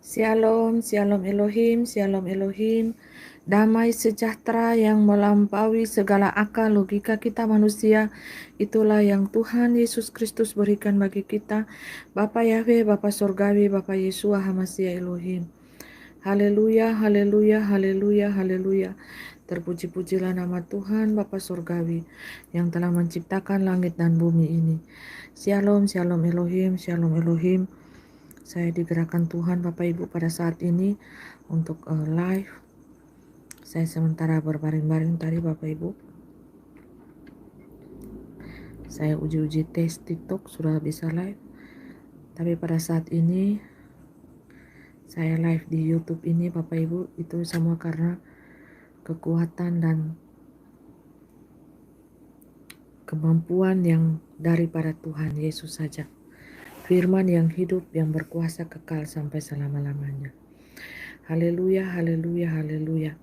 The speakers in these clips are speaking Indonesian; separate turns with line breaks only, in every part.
Shalom, shalom Elohim, shalom Elohim. Damai sejahtera yang melampaui segala akal logika kita manusia, itulah yang Tuhan Yesus Kristus berikan bagi kita. Bapa Yahweh, Bapa Sorgawi, Bapa Yesua Hamasia Elohim. Haleluya, haleluya, haleluya, haleluya. Terpuji-pujilah nama Tuhan Bapa Sorgawi yang telah menciptakan langit dan bumi ini. Shalom, shalom Elohim, shalom Elohim. Saya digerakkan Tuhan Bapak Ibu pada saat ini untuk live. Saya sementara berbaring-baring tadi Bapak Ibu. Saya uji-uji tes TikTok sudah bisa live. Tapi pada saat ini saya live di YouTube ini Bapak Ibu, itu semua karena kekuatan dan kemampuan yang daripada Tuhan Yesus saja. Firman yang hidup, yang berkuasa kekal sampai selama-lamanya. Haleluya, haleluya, haleluya.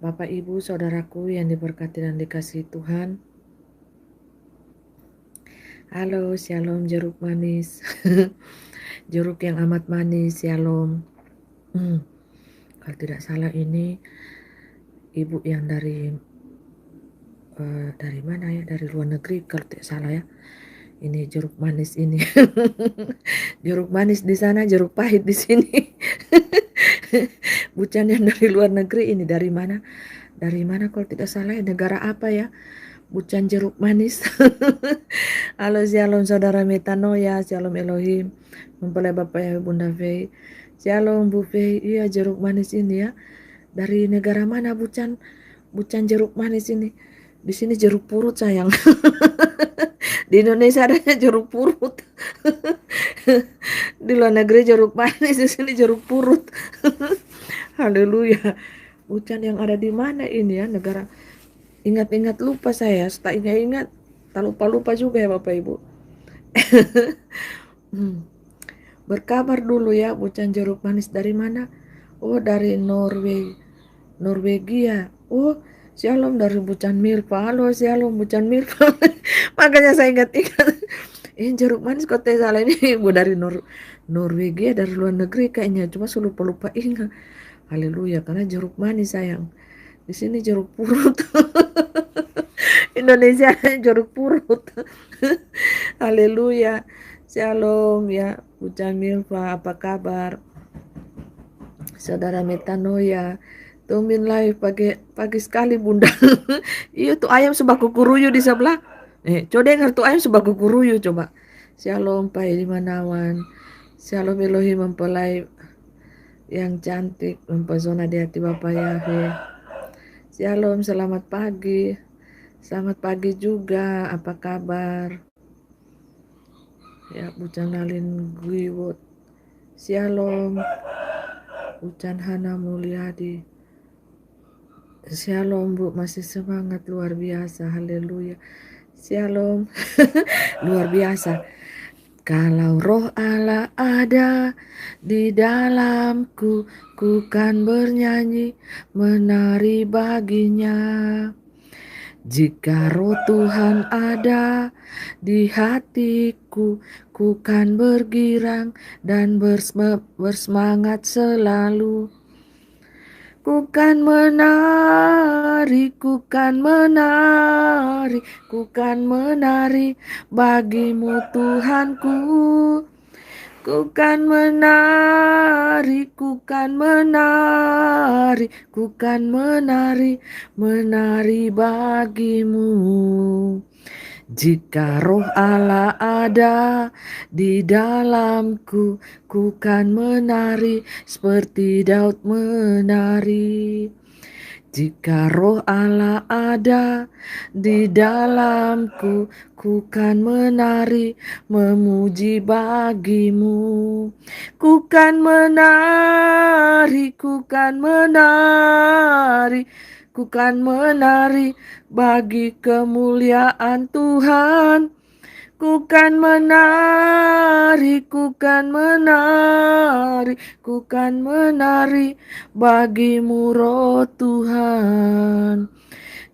Bapak Ibu saudaraku yang diberkati dan dikasihi Tuhan. Halo, shalom jeruk manis. Jeruk yang amat manis, shalom. Kalau tidak salah ini ibu yang dari mana ya? Dari luar negeri kalau tidak salah ya. Ini jeruk manis ini. Jeruk manis di sana, jeruk pahit di sini. Bucan yang dari luar negeri ini dari mana? Dari mana kalau tidak salah ya? Negara apa ya? Bucan jeruk manis. Halo, shalom saudara Metanoia, shalom Elohim. Mempelai Bapak ya Bunda Fei. Shalom Bu Fei. Iya, jeruk manis ini ya. Dari negara mana Bucan? Bucan jeruk manis ini. Di sini jeruk purut sayang. Di Indonesia adanya jeruk purut. Di luar negeri jeruk manis, di sini jeruk purut. Haleluya. Bucan yang ada di mana ini ya negara? Ingat-ingat lupa saya, tak ingat-ingat, tak lupa-lupa juga ya Bapak Ibu. Berkabar dulu ya, bucan jeruk manis dari mana? Oh, dari Norwegia. Oh, shalom dari bucan Mirpa. Halo, shalom bucan Mirpa. Makanya saya ingat-ingat. Ini jeruk manis kota salah ini ibu dari Norwegia, dari luar negeri kayaknya. Cuma saya lupa-lupa ingat. Haleluya, karena jeruk manis sayang. Di sini jeruk purut. Indonesia jeruk purut. Haleluya. Shalom ya, Bucan Milva, apa kabar? Saudara Metanoia, tumben live pagi sekali Bunda. Iya tuh ayam sebaku kuruyu di sebelah. Coba dengar tuh ayam sebaku kuruyu coba. Shalom Pak Manawan. Shalom Elohim mempelai yang cantik, mempesona di hati Bapak Yahweh. Shalom, selamat pagi. Selamat pagi juga, apa kabar? Ya, Bucan Lalin Guiwot. Shalom, Bucan Hana Mulyadi. Shalom Bu, masih semangat luar biasa, haleluya. Shalom, luar biasa. Kalau roh Allah ada di dalamku, ku kan bernyanyi, menari baginya. Jika roh Tuhan ada di hatiku, ku kan bergirang dan bersemangat selalu. Ku kan menari, ku kan menari, ku kan menari bagimu Tuhanku. Ku kan menari, ku kan menari, ku kan menari, menari bagimu. Jika roh Allah ada di dalamku, ku kan menari seperti Daud menari. Jika roh Allah ada di dalamku, ku kan menari, memuji bagimu. Ku kan menari, ku kan menari, ku kan menari bagi kemuliaan Tuhan. Ku kan menari, ku kan menari, ku kan menari bagimu roh Tuhan.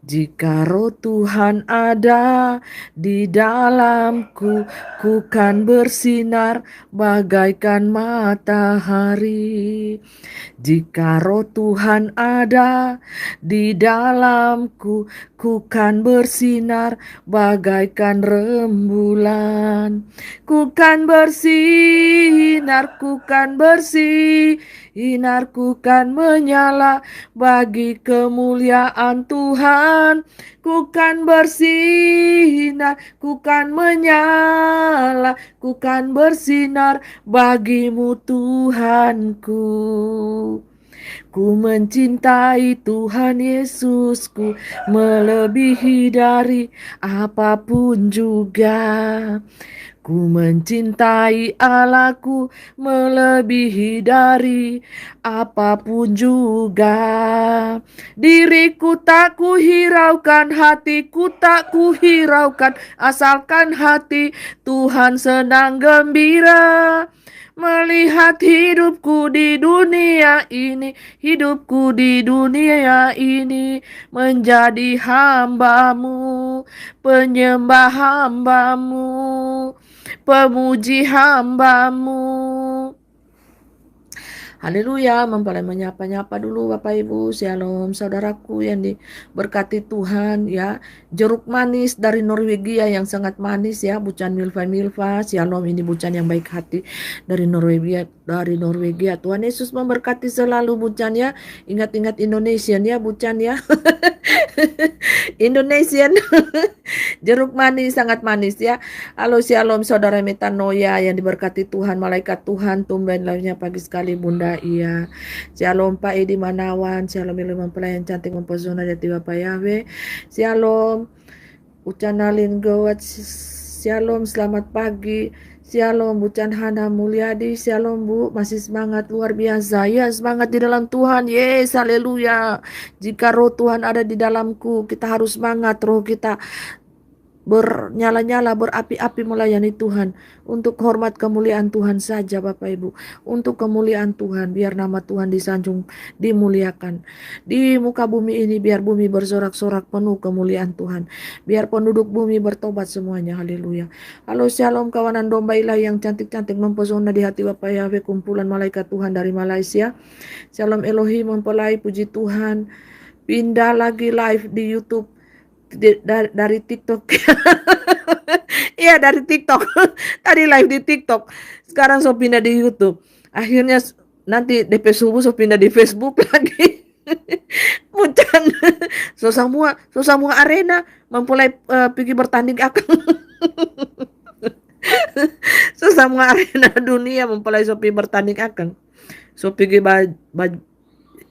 Jika roh Tuhan ada di dalamku, ku kan bersinar bagaikan matahari. Jika roh Tuhan ada di dalamku, ku kan bersinar bagaikan rembulan. Ku kan bersinar, ku kan bersinar, ku kan menyala bagi kemuliaan Tuhan. Ku kan bersinar, ku kan menyala, ku kan bersinar bagimu Tuhanku. Ku mencintai Tuhan Yesusku melebihi dari apapun juga. Ku mencintai Allahku melebihi dari apapun juga. Diriku tak kuhiraukan, hatiku tak kuhiraukan, asalkan hati Tuhan senang gembira. Melihat hidupku di dunia ini, hidupku di dunia ini menjadi hambamu, penyembah hambamu, pemuji hambamu. Haleluya, mempelai menyapa-nyapa dulu Bapak Ibu, Shalom saudaraku yang diberkati Tuhan ya. Jeruk manis dari Norwegia yang sangat manis ya, Bucan Milva, Shalom, ini Bucan yang baik hati dari Norwegia. Tuhan Yesus memberkati selalu Bucan ya. Ingat-ingat Indonesian ya Bucan ya. Indonesian. Jeruk manis sangat manis ya. Halo Shalom saudara metanoia yang diberkati Tuhan, malaikat Tuhan, tumben lainnya pagi sekali Bunda iya. Shalom Pak Edi Manawan, Shalom ilu mempelai yang cantik mempesona jati Bapak Yahweh. Shalom Ucanalin Gowat, Shalom selamat pagi. Shalom Bucan Hana Mulyadi, Shalom Bu, masih semangat luar biasa ya, semangat di dalam Tuhan, yes, haleluya. Jika roh Tuhan ada di dalamku, kita harus semangat, roh kita bernyala-nyala, berapi-api melayani Tuhan untuk hormat kemuliaan Tuhan saja Bapak Ibu, untuk kemuliaan Tuhan, biar nama Tuhan disanjung, dimuliakan di muka bumi ini, biar bumi bersorak-sorak penuh kemuliaan Tuhan, biar penduduk bumi bertobat semuanya, haleluya. Halo Shalom kawanan domba ilahi yang cantik-cantik mempesona di hati Bapak Yahweh, kumpulan malaikat Tuhan dari Malaysia. Shalom Elohim mempelai, puji Tuhan. Pindah lagi live di YouTube dari TikTok. Iya dari TikTok. Tadi live di TikTok. Sekarang so pindah di YouTube. Akhirnya nanti DP subuh so pindah di Facebook lagi. Bukan. So semua arena memulai pergi bertanding akan. So semua arena dunia memulai so pergi bertanding akan. So pergi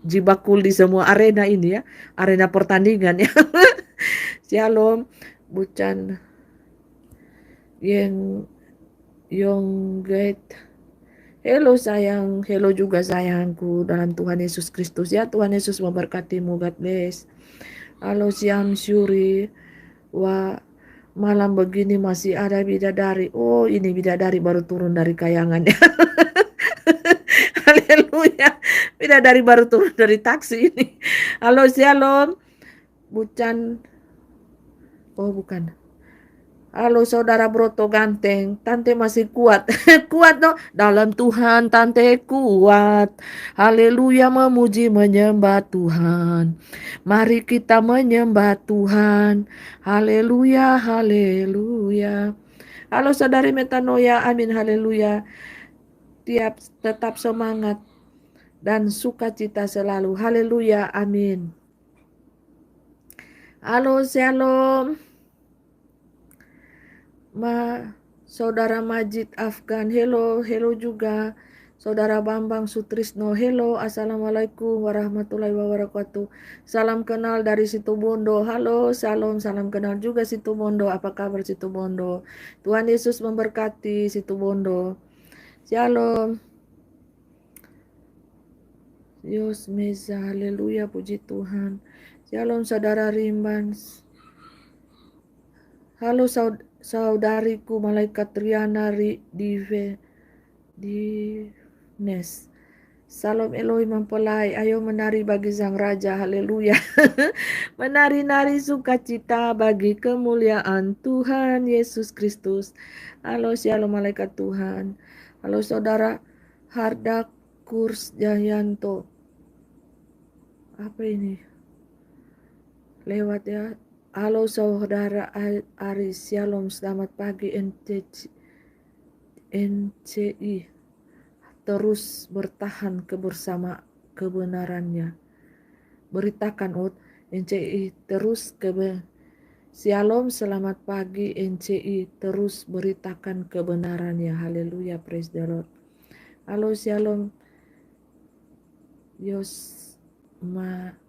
jibakul di semua arena ini ya. Arena pertandingan ya. Shalom. Bucan yang Yonggate. Hello sayang, hello juga sayangku dalam Tuhan Yesus Kristus ya. Tuhan Yesus memberkatimu, God bless. Halo siang Syuri. Wah, malam begini masih ada bidadari. Oh, ini bidadari baru turun dari kayangannya. Haleluya. Bidadari baru turun dari taksi ini. Halo Shalom. Bucan. Oh, bukan. Halo saudara Broto ganteng, tante masih kuat. Kuat no, dalam Tuhan tante kuat. Haleluya, memuji menyembah Tuhan. Mari kita menyembah Tuhan. Haleluya, haleluya. Halo saudari metanoia, amin haleluya. Tetap semangat dan sukacita selalu. Haleluya, amin. Halo shalom. Saudara Majid Afgan, hello juga. Saudara Bambang Sutrisno, hello, assalamualaikum warahmatullahi wabarakatuh. Salam kenal dari Situbondo, halo, salam kenal juga Situbondo. Apa kabar Situbondo? Tuhan Yesus memberkati Situbondo. Shalom. Yos Meza, haleluya, puji Tuhan. Shalom saudara Rimban. Halo saudariku malaikat Triana Divnes. Salam Elohim mempelai, ayo menari bagi Sang Raja, haleluya. Menari-nari sukacita bagi kemuliaan Tuhan Yesus Kristus. Halo shalom malaikat Tuhan. Halo saudara Hardak Kurs Jayanto. Apa ini? Lewat ya. Halo saudara Aris, shalom, selamat pagi NCI. Terus bertahan bersama kebenarannya. Beritakan NCI terus Shalom, selamat pagi NCI, terus beritakan kebenarannya. Haleluya, praise the Lord. Halo shalom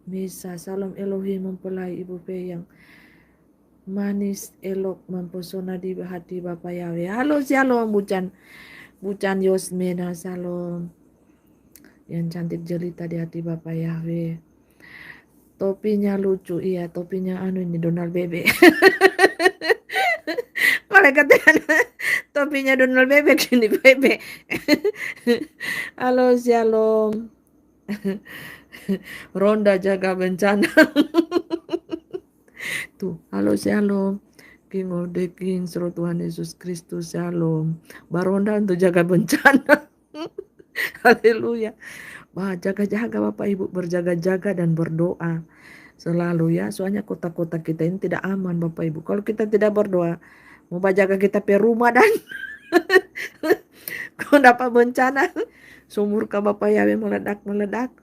Misa, salam Elohim mempelai Ibu P yang manis elok mempesona di hati Bapak Yahweh. Halo shalom Bucan Yosmena, salam yang cantik jelita di hati Bapak Yahweh. Topinya lucu, iya topinya ini Donald Bebek. Malaikat Tuhan, topinya Donald Bebek ini bebek. Halo shalom. Ronda jaga bencana. Tuh, halo shalom. King of the King, seru Tuhan Yesus Kristus, shalom. Baronda untuk jaga bencana. Haleluya. Wah, jaga-jaga Bapak Ibu, berjaga-jaga dan berdoa selalu ya. Soalnya kota-kota kita ini tidak aman Bapak Ibu. Kalau kita tidak berdoa, mau jaga kita pe rumah dan kalau dapat bencana, sumurka Bapak Yahweh meledak-meledak.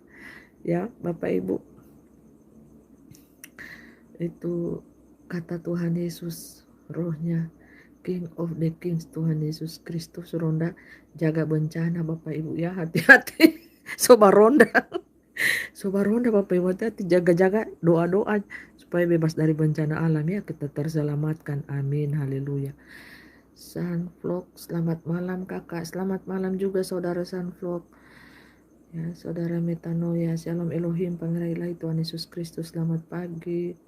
Ya, Bapak Ibu. Itu kata Tuhan Yesus, rohnya King of the Kings, Tuhan Yesus Kristus. Ronda jaga bencana Bapak Ibu ya, hati-hati. Sobat ronda Bapak Ibu, hati-hati, jaga-jaga, doa-doa supaya bebas dari bencana alam ya, kita terselamatkan, amin, haleluya. Sunvlog, selamat malam kakak, selamat malam juga saudara Sunvlog ya, saudara Metanoia, shalom Elohim, pangeran ilahi Tuhan Yesus Kristus, selamat pagi.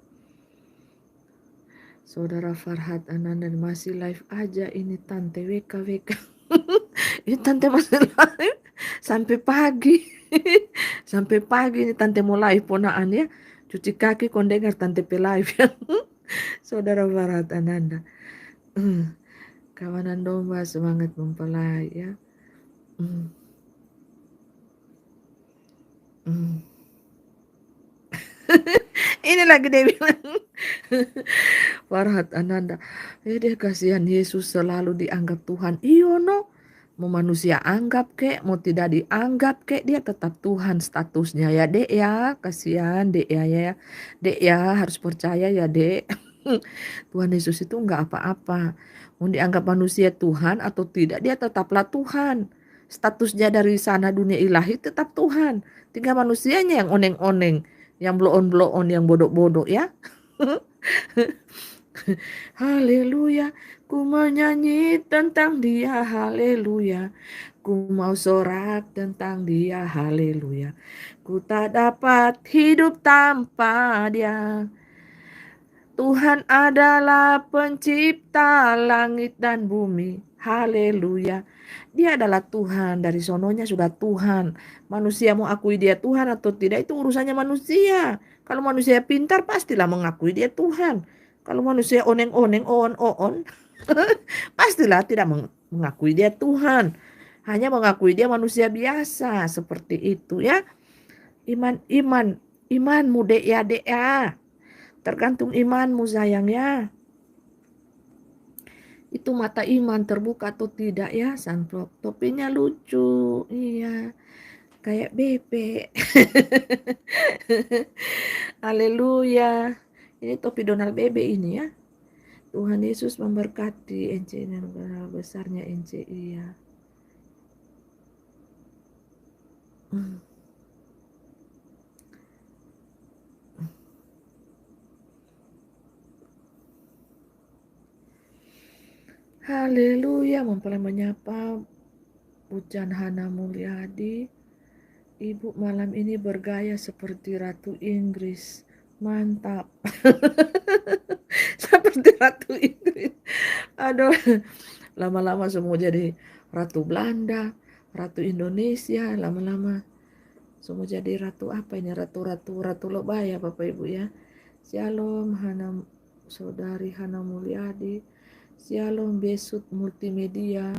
Saudara Farhad Ananda masih live aja ini tante WKWK. Ini tante masih live sampai pagi. Sampai pagi ini tante mau live ponaan ya. Cuci kaki kon dengar tante pe live ya. Saudara Farhad Ananda. Kawanan domba semangat mempelai ya. Ini lagi dia bilang. Farhad Ananda, deh kasihan Yesus selalu dianggap Tuhan. Iyo no, mau manusia anggap kek, mau tidak dianggap kek, dia tetap Tuhan statusnya ya dek ya. Kasihan dek ya. Dek ya harus percaya ya dek. Tuhan Yesus itu enggak apa-apa. Mau dianggap manusia Tuhan atau tidak, dia tetaplah Tuhan. Statusnya dari sana dunia ilahi tetap Tuhan. Tinggal manusianya yang oneng-oneng, yang bloon-bloon, yang bodoh-bodoh ya. Haleluya, ku menyanyi tentang dia, haleluya. Ku mau sorak tentang dia, haleluya. Ku tak dapat hidup tanpa dia. Tuhan adalah pencipta langit dan bumi, haleluya. Dia adalah Tuhan, dari sononya sudah Tuhan. Manusia mau akui dia Tuhan atau tidak itu urusannya manusia. Kalau manusia pintar pastilah mengakui dia Tuhan. Kalau manusia oneng-oneng, on, pastilah tidak mengakui dia Tuhan. Hanya mengakui dia manusia biasa, seperti itu ya. Imanmu dek ya. Tergantung imanmu sayang ya. Itu mata iman terbuka atau tidak ya, Sunvlog. Topinya lucu, iya. Kayak bebek. Haleluya. Ini topi Donald Bebek ini ya. Tuhan Yesus memberkati NCI dan besarnya NCI ya. Haleluya, mempelai menyapa Pujan Hana Mulyadi. Ibu malam ini bergaya seperti Ratu Inggris. Mantap. Seperti Ratu Inggris. Aduh, lama-lama semua jadi Ratu Belanda, Ratu Indonesia, lama-lama Semua jadi ratu apa ini? Ratu Lobaya Bapak Ibu ya. Shalom Saudari Hana Mulyadi. Shalom Besut Multimedia.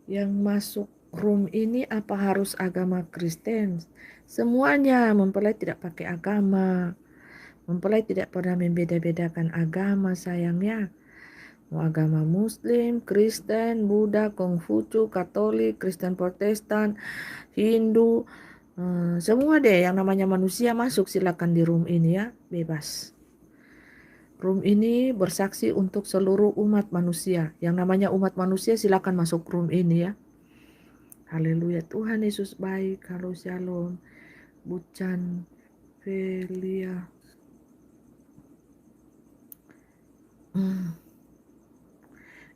Yang masuk room ini apa harus agama Kristen? Semuanya, mempelai tidak pakai agama. Mempelai tidak pernah membeda-bedakan agama sayangnya. Mau agama Muslim, Kristen, Buddha, Konghucu, Katolik, Kristen Protestan, Hindu, semua deh yang namanya manusia masuk, silakan di room ini ya, bebas. Room ini bersaksi untuk seluruh umat manusia. Yang namanya umat manusia silakan masuk room ini ya. Haleluya, Tuhan Yesus baik. Halo, shalom. Bucan Velia.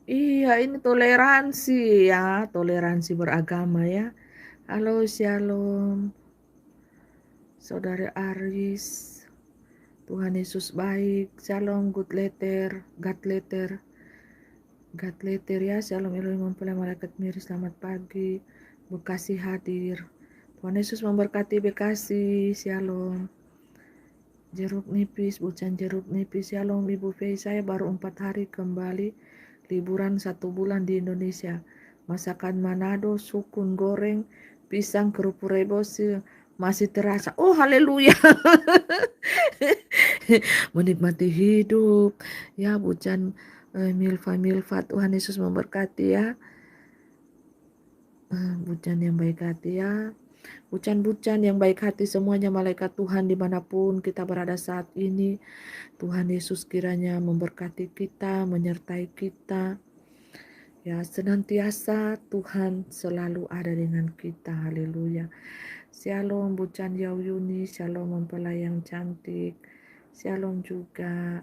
Iya, ini toleransi ya, toleransi beragama ya. Halo, shalom. Saudara Aris. Tuhan Yesus baik. Shalom, God letter ya. Shalom Elohim mempelai malaikat miri. Selamat pagi. Bekasi hadir. Tuhan Yesus memberkati Bekasi. Shalom. Jeruk nipis, bucan jeruk nipis. Shalom Ibu Fei, saya baru 4 hari kembali liburan 1 bulan di Indonesia. Masakan Manado, sukun goreng, pisang, kerupuk rebus masih terasa. Oh haleluya. Menikmati hidup. Ya bucan Milva, Tuhan Yesus memberkati ya. Bucan yang baik hati ya. Bucan-bucan yang baik hati semuanya, malaikat Tuhan dimanapun kita berada saat ini. Tuhan Yesus kiranya memberkati kita, menyertai kita. Ya, senantiasa Tuhan selalu ada dengan kita. Haleluya. Shalom Bucan Yauyuni, shalom mempelai yang cantik. Shalom juga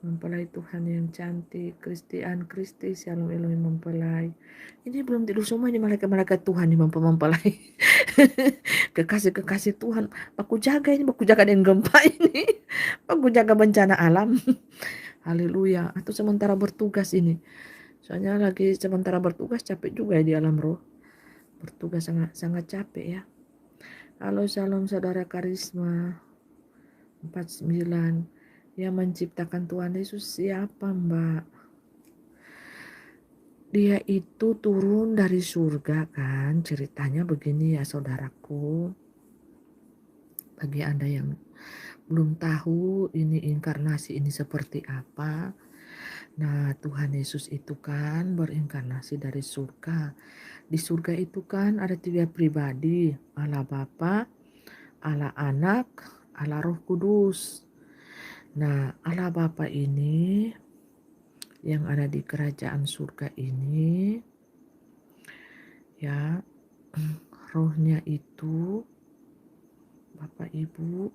mempelai Tuhan yang cantik. Kristi, shalom Elohim mempelai. Ini belum tidur semua ini malaikat-malaikat Tuhan ini mempelai. Kekasih-kekasih Tuhan. Aku jaga dengan gempa ini. Aku jaga bencana alam. Haleluya. Atau sementara bertugas ini. Soalnya lagi sementara bertugas capek juga ya di alam roh. Bertugas sangat capek ya. Halo shalom saudara Karisma 49. Yang menciptakan Tuhan Yesus siapa Mbak? Dia itu turun dari surga kan. Ceritanya begini ya saudaraku. Bagi Anda yang belum tahu ini inkarnasi ini seperti apa. Nah Tuhan Yesus itu kan berinkarnasi dari surga. Di surga itu kan ada 3 pribadi. Allah Bapa, Allah Anak, Allah Roh Kudus. Nah Allah Bapa ini yang ada di kerajaan surga ini ya, rohnya itu Bapak Ibu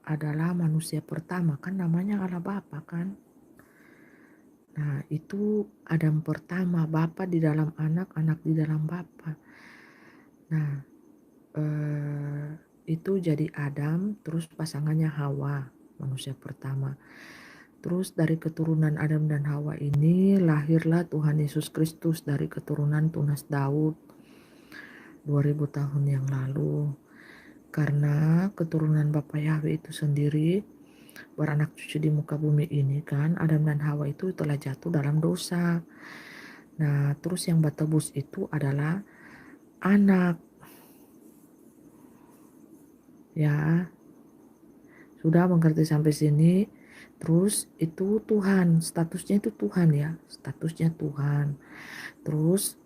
adalah manusia pertama kan, namanya Allah Bapa kan. Nah itu Adam pertama, Bapa di dalam anak, anak di dalam Bapa. Nah itu jadi Adam, terus pasangannya Hawa, manusia pertama. Terus dari keturunan Adam dan Hawa ini lahirlah Tuhan Yesus Kristus dari keturunan tunas Daud 2000 tahun yang lalu. Karena keturunan Bapa Yahweh itu sendiri beranak cucu di muka bumi ini kan, Adam dan Hawa itu telah jatuh dalam dosa. Nah terus yang bertebus itu adalah anak. Ya, sudah mengerti sampai sini. Terus itu Tuhan, statusnya itu Tuhan ya, statusnya Tuhan. Terus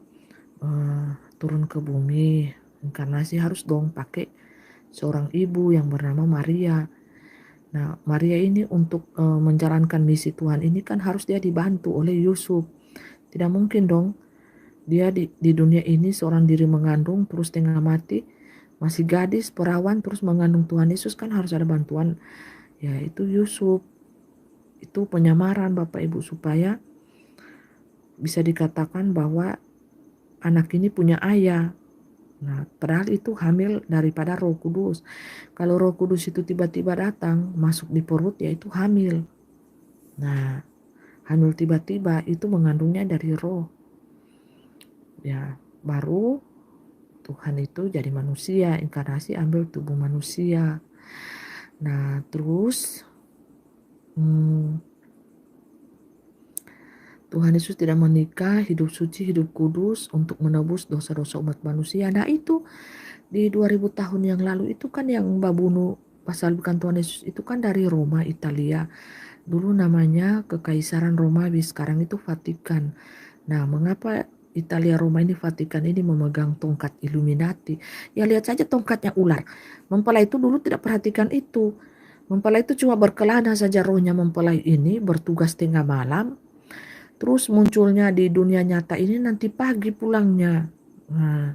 turun ke bumi, inkarnasi harus dong pakai seorang ibu yang bernama Maria. Nah Maria ini untuk menjalankan misi Tuhan ini kan harus dia dibantu oleh Yusuf. Tidak mungkin dong dia di dunia ini seorang diri mengandung terus tengah mati, masih gadis perawan terus mengandung Tuhan Yesus, kan harus ada bantuan ya, itu Yusuf. Itu penyamaran Bapak Ibu supaya bisa dikatakan bahwa anak ini punya ayah. Nah padahal itu hamil daripada Roh Kudus. Kalau Roh Kudus itu tiba-tiba datang masuk di perut ya itu hamil. Nah hamil tiba-tiba itu mengandungnya dari roh. Ya baru Tuhan itu jadi manusia, inkarnasi ambil tubuh manusia. Nah terus Tuhan Yesus tidak menikah, hidup suci, hidup kudus untuk menebus dosa-dosa umat manusia. Nah itu di 2000 tahun yang lalu itu kan yang membunuh pasal bukan Tuhan Yesus itu kan dari Roma, Italia. Dulu namanya Kekaisaran Romawi, sekarang itu Vatikan. Nah mengapa Italia Roma ini Vatikan ini memegang tongkat Illuminati? Ya lihat saja tongkatnya ular. Mempelai itu dulu tidak perhatikan itu. Mempelai itu cuma berkelana saja rohnya mempelai ini bertugas tengah malam. Terus munculnya di dunia nyata ini nanti pagi pulangnya. Nah,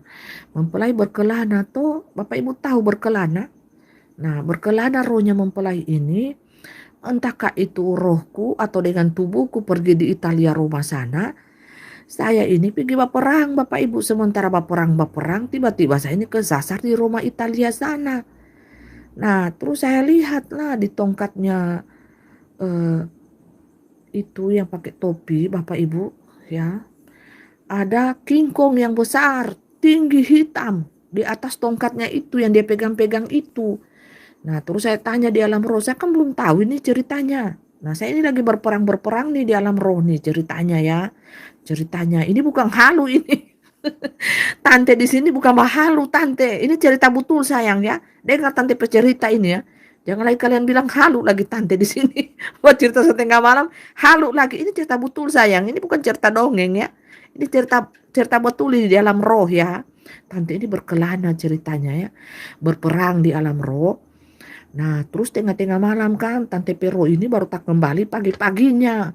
mempelai berkelana tuh, Bapak Ibu tahu berkelana? Nah, berkelana rohnya mempelai ini, entahkah itu rohku atau dengan tubuhku pergi di Italia Roma sana. Saya ini pergi baperang Bapak Ibu, sementara baperang, tiba-tiba saya ini kesasar di Roma Italia sana. Nah, terus saya lihatlah di tongkatnya eh, itu yang pakai topi Bapak Ibu ya. Ada King Kong yang besar, tinggi, hitam. Di atas tongkatnya itu yang dia pegang-pegang itu. Nah terus saya tanya di alam roh, saya kan belum tahu ini ceritanya. Nah saya ini lagi berperang nih di alam roh nih ceritanya ya. Ceritanya ini bukan halu ini. Tante di sini bukan halu tante. Ini cerita betul sayang ya. Dengar tante pecerita ini ya. Jangan lagi kalian bilang halu lagi tante di sini. Buat cerita setengah malam halu lagi. Ini cerita betul sayang. Ini bukan cerita dongeng ya. Ini cerita betul di alam roh ya. Tante ini berkelana ceritanya ya. Berperang di alam roh. Nah terus tengah-tengah malam kan Tante Pero ini baru tak kembali pagi-paginya.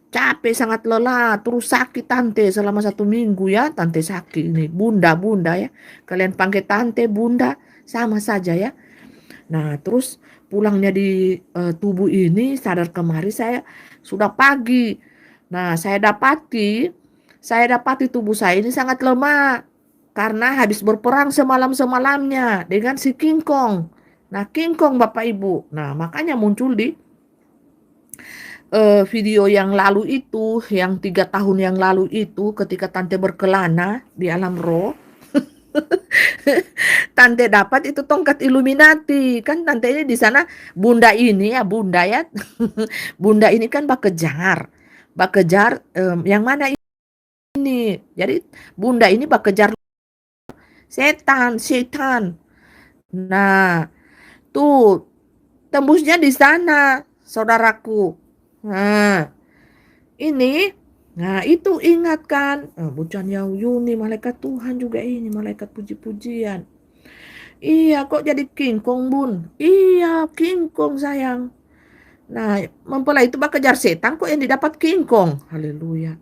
Capek sangat lelah, terus sakit tante selama 1 minggu ya. Tante sakit ini, bunda ya. Kalian panggil tante, bunda, sama saja ya. Nah terus pulangnya di tubuh ini sadar kemari saya sudah pagi. Nah saya dapati tubuh saya ini sangat lemah. Karena habis berperang semalam-semalamnya dengan si King Kong. Nah King Kong Bapak Ibu. Nah makanya muncul di video yang lalu itu, yang 3 tahun yang lalu itu, ketika Tante berkelana di alam roh, Tante dapat itu tongkat Illuminati. Kan Tante ini di sana, bunda ini ya, bunda ya, bunda ini kan bakejar yang mana ini. Jadi bunda ini bakejar setan. Nah, tuh tembusnya di sana, saudaraku. Nah, ini, nah itu ingatkan, bukan Yuni, malaikat Tuhan juga ini, malaikat puji-pujian. Iya, kok jadi King Kong bun? Iya, King Kong sayang. Nah, mempelai itu bak kejar setan, kok yang didapat King Kong? Haleluya.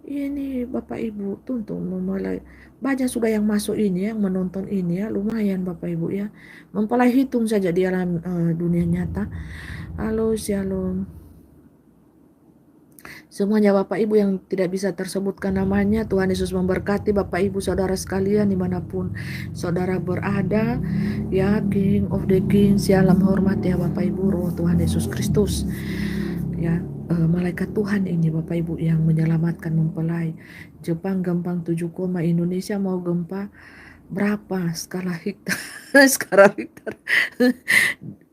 Ini Bapak Ibu, tuntun mempelai. Banyak sudah yang masuk ini, yang menonton ini ya, lumayan Bapak Ibu ya. Mempelai hitung saja di dalam dunia nyata. Halo, shalom. Semuanya Bapak Ibu yang tidak bisa tersebutkan namanya, Tuhan Yesus memberkati Bapak Ibu saudara sekalian dimanapun saudara berada. Ya King of the King, shalom hormat ya Bapak Ibu, roh Tuhan Yesus Kristus. Ya malaikat Tuhan ini Bapak Ibu yang menyelamatkan mempelai. Jepang gempa 7, Indonesia mau gempa berapa skala Richter? Skala Richter.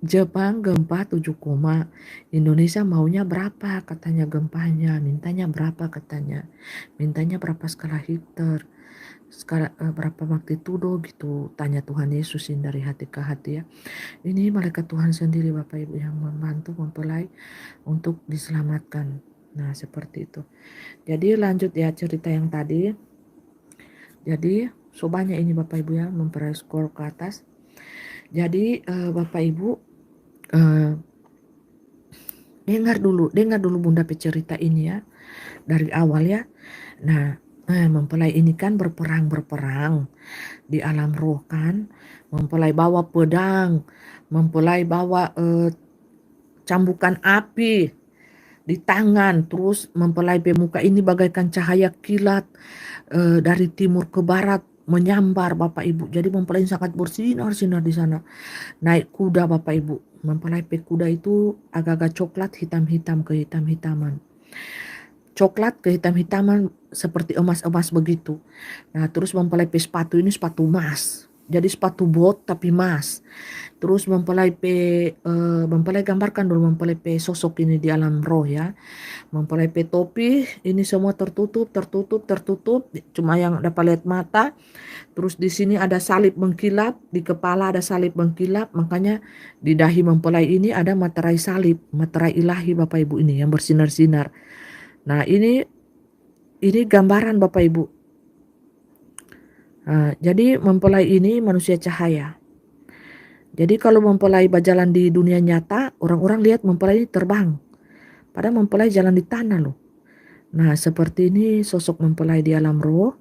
Jepang gempa 7, Indonesia maunya berapa katanya gempanya, mintanya berapa katanya. Mintanya berapa skala Richter, skala berapa magnitudo gitu, tanya Tuhan Yesus dari hati ke hati ya. Ini malaikat Tuhan sendiri Bapak Ibu yang membantu mempelai untuk diselamatkan. Nah seperti itu. Jadi lanjut ya cerita yang tadi. Jadi sobanya ini Bapak Ibu ya, scroll ke atas. Jadi Bapak Ibu dengar dulu Bunda cerita ini ya dari awal ya. Nah mempelai ini kan berperang di alam roh kan. Mempelai bawa pedang, mempelai bawa cambukan api di tangan, terus mempelai pemuka ini bagaikan cahaya kilat dari timur ke barat menyambar Bapak Ibu. Jadi mempelai sangat bersinar-sinar di sana. Naik kuda Bapak Ibu. Mempelai kuda itu agak-agak coklat, hitam-hitam, kehitam-hitaman. coklat kehitam-hitaman seperti emas-emas begitu. Nah, terus mempelai pe sepatu ini sepatu emas. Jadi sepatu bot tapi emas. Terus mempelai gambarkan dulu mempelai pe sosok ini di alam roh ya. Mempelai pe topi ini semua tertutup, tertutup, tertutup. Cuma yang dapat lihat mata. Terus di sini ada salib mengkilap, di kepala ada salib mengkilap, makanya di dahi mempelai ini ada materai salib, materai ilahi Bapak Ibu ini yang bersinar-sinar. Nah, ini gambaran Bapak Ibu. Nah, jadi mempelai ini manusia cahaya. Jadi kalau mempelai berjalan di dunia nyata, orang-orang lihat mempelai ini terbang. Padahal mempelai jalan di tanah loh. Nah, seperti ini sosok mempelai di alam roh.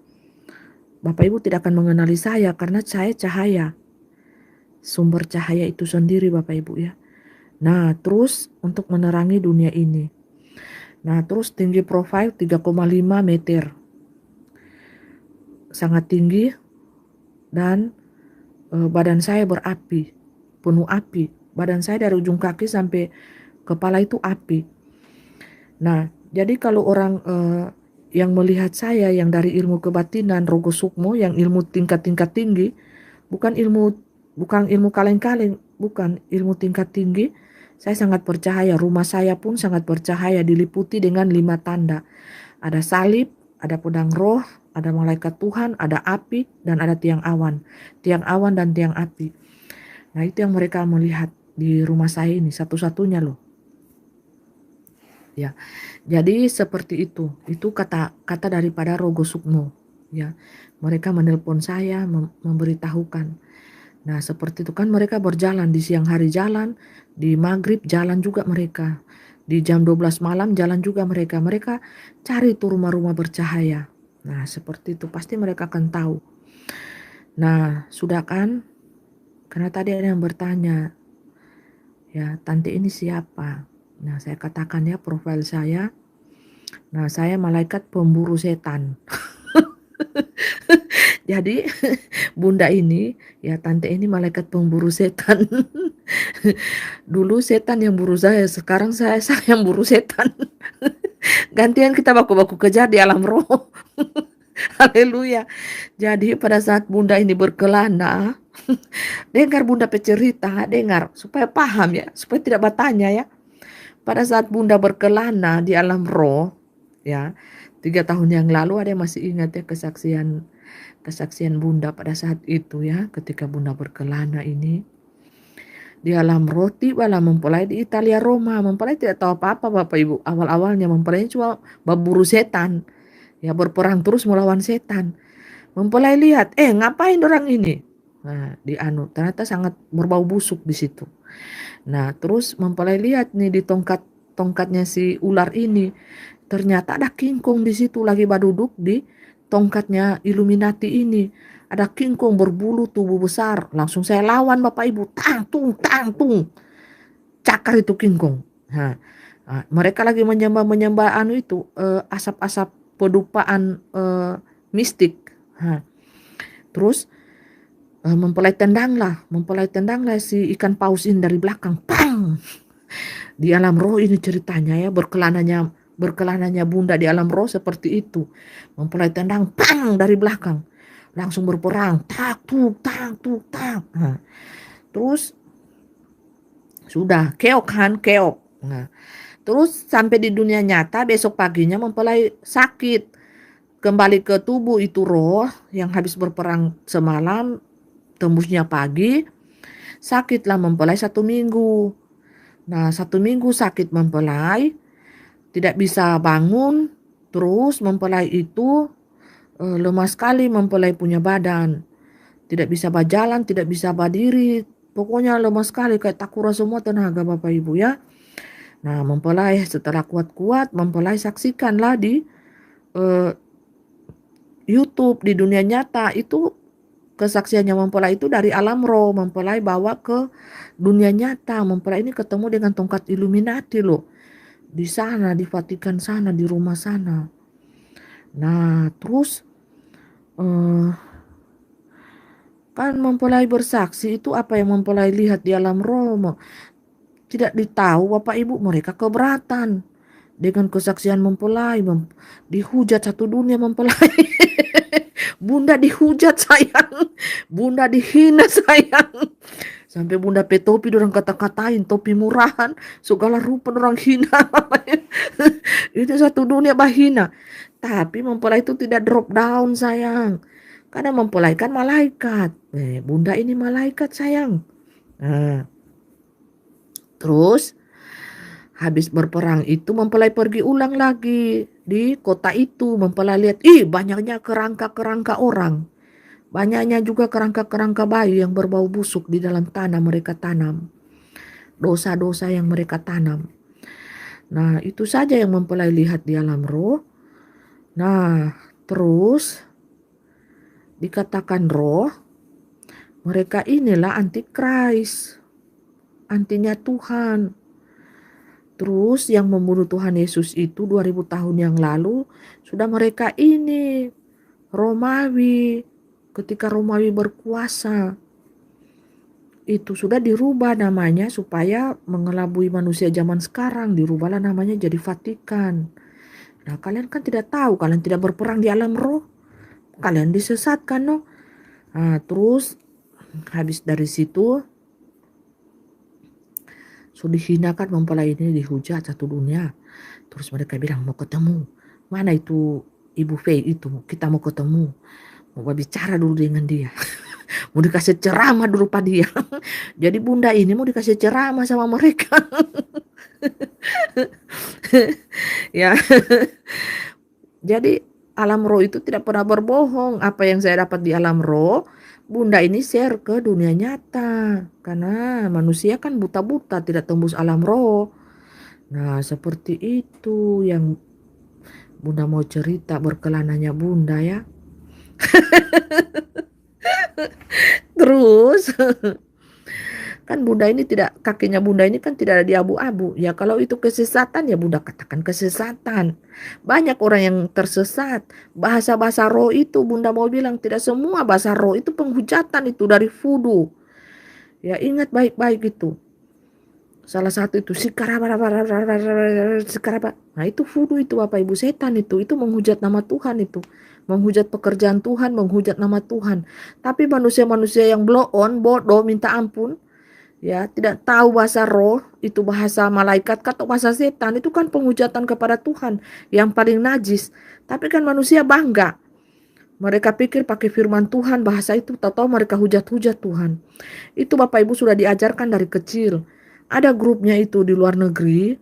Bapak Ibu tidak akan mengenali saya karena saya cahaya. Sumber cahaya itu sendiri Bapak Ibu ya. Nah, terus untuk menerangi dunia ini. Nah, terus tinggi profil 3,5 meter. Sangat tinggi dan badan saya berapi, penuh api. Badan saya dari ujung kaki sampai kepala itu api. Nah, jadi kalau orang yang melihat saya yang dari ilmu kebatinan Rogo Sukmo yang ilmu tingkat-tingkat tinggi, bukan ilmu kaleng-kaleng, bukan ilmu tingkat tinggi. Saya sangat percaya, rumah saya pun sangat percaya diliputi dengan 5 tanda. Ada salib, ada pedang roh, ada malaikat Tuhan, ada api, dan ada tiang awan. Tiang awan dan tiang api. Nah, itu yang mereka melihat di rumah saya ini, satu-satunya loh. Ya, jadi seperti itu. Itu kata daripada Rogo Sukmo. Ya, mereka menelpon saya, memberitahukan. Nah, seperti itu kan mereka berjalan di siang hari jalan, di maghrib jalan juga mereka. Di jam 12 malam jalan juga mereka. Mereka cari tuh rumah-rumah bercahaya. Nah, seperti itu pasti mereka akan tahu. Nah, sudah kan? Karena tadi ada yang bertanya, ya, tante ini siapa? Nah, saya katakan ya profil saya. Nah, saya malaikat pemburu setan. Jadi bunda ini, ya tante ini malaikat pemburu setan. Dulu setan yang buru saya, sekarang saya yang buru setan. Gantian kita baku-baku kejar di alam roh. Haleluya. Jadi pada saat bunda ini berkelana, dengar bunda pecerita, dengar supaya paham ya, supaya tidak bertanya ya. Pada saat bunda berkelana di alam roh, ya 3 tahun yang lalu ada yang masih ingat ya kesaksian bunda pada saat itu ya, ketika bunda berkelana ini di alam roh. Tibalah mempelai di Italia Roma. Mempelai tidak tahu apa-apa Bapak Ibu. Awal-awalnya mempelai cuma berburu setan, ya berperang terus melawan setan. Mempelai lihat, ngapain orang ini? Nah, ternyata sangat berbau busuk di situ. Nah, terus mempelai lihat nih di tongkatnya si ular ini. Ternyata ada kingkong di situ lagi duduk di tongkatnya Illuminati ini. Ada kingkong berbulu tubuh besar. Langsung saya lawan Bapak Ibu. Tang tung. Cakar itu kingkong. Nah, mereka lagi menyembah itu asap-asap pedupaan mistik. Nah, terus mempelai tendanglah si ikan paus ini dari belakang. Pang! Di alam roh ini ceritanya ya, berkelananya bunda di alam roh seperti itu. Mempelai tendang, pang, dari belakang. Langsung berperang. Tak, tuk, tak, tuk, tak. Nah, terus sudah, keok kan, keok. Nah, terus sampai di dunia nyata besok paginya mempelai sakit. Kembali ke tubuh itu roh yang habis berperang semalam, tembusnya pagi. Sakitlah mempelai 1 minggu. Nah, 1 minggu sakit mempelai, tidak bisa bangun, terus mempelai itu lemah sekali mempelai punya badan. Tidak bisa berjalan, tidak bisa berdiri, pokoknya lemah sekali kayak takura semua tenaga Bapak Ibu ya. Nah, mempelai setelah kuat-kuat, mempelai saksikanlah di YouTube, di dunia nyata itu kesaksiannya mempelai itu dari alam roh, mempelai bawa ke dunia nyata. Mempelai ini ketemu dengan tongkat Illuminati loh. Di sana, di Vatikan sana, di rumah sana. Nah, terus kan mempelai bersaksi itu apa yang mempelai lihat di alam roh. Tidak ditahu Bapak Ibu, mereka keberatan. dengan kesaksian mempelai, dihujat satu dunia mempelai. Bunda dihujat sayang, bunda dihina sayang. Sampai bunda pe topi dorang kata-katain, topi murahan, segala rupa dorang hina. Itu satu dunia bahina. Tapi mempelai itu tidak drop down sayang. Karena mempelai kan malaikat. Bunda ini malaikat sayang. Nah, terus habis berperang itu mempelai pergi ulang lagi di kota itu. Mempelai lihat, banyaknya kerangka-kerangka orang. Banyaknya juga kerangka-kerangka bayi yang berbau busuk di dalam tanah mereka tanam. Dosa-dosa yang mereka tanam. Nah, itu saja yang mempelai lihat di alam roh. Nah, terus dikatakan roh, mereka inilah antikris, antinya Tuhan. Terus yang membunuh Tuhan Yesus itu 2000 tahun yang lalu sudah mereka ini Romawi. Ketika Romawi berkuasa itu sudah dirubah namanya supaya mengelabui manusia zaman sekarang. Dirubahlah namanya jadi Vatikan. Nah, kalian kan tidak tahu, kalian tidak berperang di alam roh, kalian disesatkan, no? Nah, terus habis dari situ sudah dihinakan mempelai ini, dihujat satu dunia. Terus mereka bilang mau ketemu. Mana itu Ibu Fei itu? Kita mau ketemu. Mau bicara dulu dengan dia. Mau dikasih ceramah dulu pada dia. Jadi bunda ini mau dikasih ceramah sama mereka. Ya. Jadi alam roh itu tidak pernah berbohong. Apa yang saya dapat di alam roh, bunda ini share ke dunia nyata. Karena manusia kan buta-buta, tidak tembus alam roh. Nah, seperti itu yang bunda mau cerita berkelananya bunda ya. Terus kan bunda ini tidak, kakinya bunda ini kan tidak ada di abu-abu. Ya kalau itu kesesatan ya bunda katakan kesesatan. Banyak orang yang tersesat. Bahasa-bahasa roh itu bunda mau bilang tidak semua bahasa roh itu penghujatan itu dari voodoo. Ya ingat baik-baik itu. Salah satu itu sikaraba. Nah itu voodoo itu Bapak Ibu, setan itu menghujat nama Tuhan itu. Menghujat pekerjaan Tuhan, menghujat nama Tuhan. Tapi manusia-manusia yang blow on, bodoh, minta ampun. Ya, tidak tahu bahasa roh, itu bahasa malaikat atau bahasa setan, itu kan penghujatan kepada Tuhan yang paling najis. Tapi kan manusia bangga. Mereka pikir pakai firman Tuhan, bahasa itu, tahu-tahu mereka hujat-hujat Tuhan. Itu Bapak Ibu sudah diajarkan dari kecil. Ada grupnya itu di luar negeri,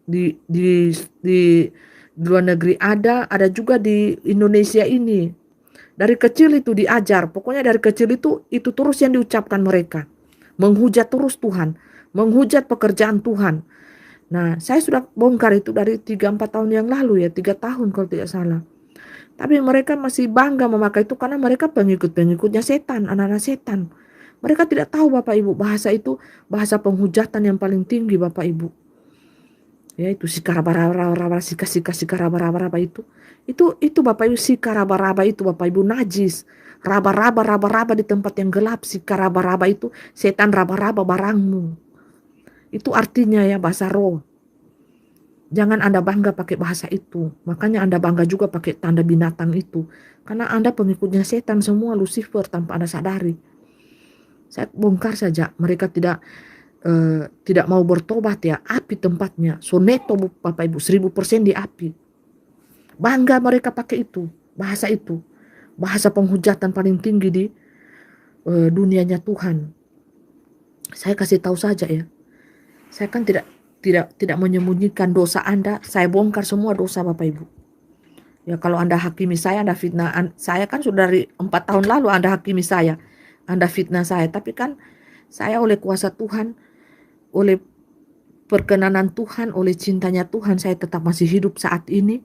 di luar negeri ada juga di Indonesia ini. Dari kecil itu diajar, pokoknya dari kecil itu terus yang diucapkan mereka. Menghujat terus Tuhan, menghujat pekerjaan Tuhan. Nah, saya sudah bongkar itu dari 3-4 tahun yang lalu ya, 3 tahun kalau tidak salah. Tapi mereka masih bangga memakai itu karena mereka pengikut-pengikutnya setan, anak-anak setan. Mereka tidak tahu Bapak Ibu, bahasa itu bahasa penghujatan yang paling tinggi Bapak Ibu. Ya itu sikarabaraba, sikarabaraba itu. Itu Bapak Ibu, sikarabaraba itu Bapak Ibu najis. Raba-raba di tempat yang gelap, sikarabaraba itu setan raba-raba barangmu. Itu artinya ya bahasa roh. Jangan Anda bangga pakai bahasa itu. Makanya Anda bangga juga pakai tanda binatang itu. Karena Anda pengikutnya setan semua, Lucifer, tanpa Anda sadari. Saya bongkar saja. Mereka tidak mau bertobat ya. Api tempatnya. Soneto Bapak Ibu. 1000% di api. Bangga mereka pakai itu. Bahasa itu. Bahasa penghujatan paling tinggi di dunianya Tuhan. Saya kasih tahu saja ya. Saya kan tidak menyembunyikan dosa Anda. Saya bongkar semua dosa Bapak Ibu. Ya kalau Anda hakimi saya, Anda fitnah. Saya kan sudah dari 4 tahun lalu Anda hakimi saya. Anda fitnah saya. Tapi kan saya oleh kuasa Tuhan, oleh perkenanan Tuhan, oleh cintanya Tuhan, saya tetap masih hidup saat ini.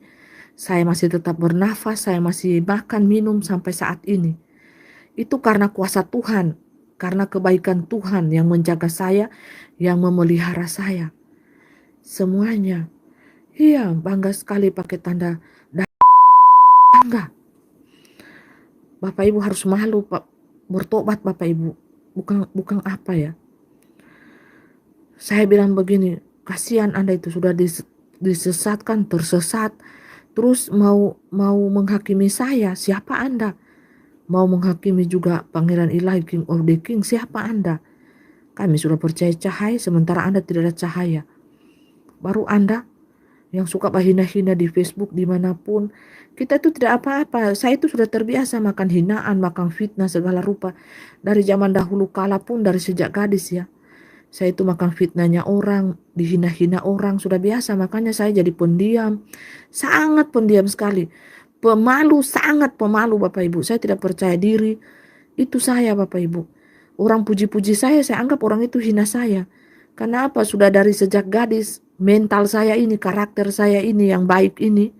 Saya masih tetap bernafas, saya masih makan, minum sampai saat ini. Itu karena kuasa Tuhan. Karena kebaikan Tuhan yang menjaga saya, yang memelihara saya. Semuanya. Iya, bangga sekali pakai tanda bangga. Bapak Ibu harus malu, Pak. Bertobat Bapak Ibu. Bukan apa ya. Saya bilang begini, kasihan Anda itu sudah disesatkan, tersesat, terus mau menghakimi saya, siapa Anda? Mau menghakimi juga Pangeran Ilahi, King of the King, siapa Anda? Kami sudah percaya cahaya, sementara Anda tidak ada cahaya. Baru Anda yang suka bahina-hina di Facebook dimanapun. Kita itu tidak apa-apa. Saya itu sudah terbiasa makan hinaan, makan fitnah segala rupa. Dari zaman dahulu kala pun, dari sejak gadis ya. Saya itu makan fitnahnya orang, dihina-hina orang, sudah biasa. Makanya saya jadi pendiam. Sangat pendiam sekali. Pemalu, sangat pemalu Bapak Ibu. Saya tidak percaya diri. Itu saya Bapak Ibu. Orang puji-puji saya anggap orang itu hina saya. Karena apa? Sudah dari sejak gadis, mental saya ini, karakter saya ini yang baik ini.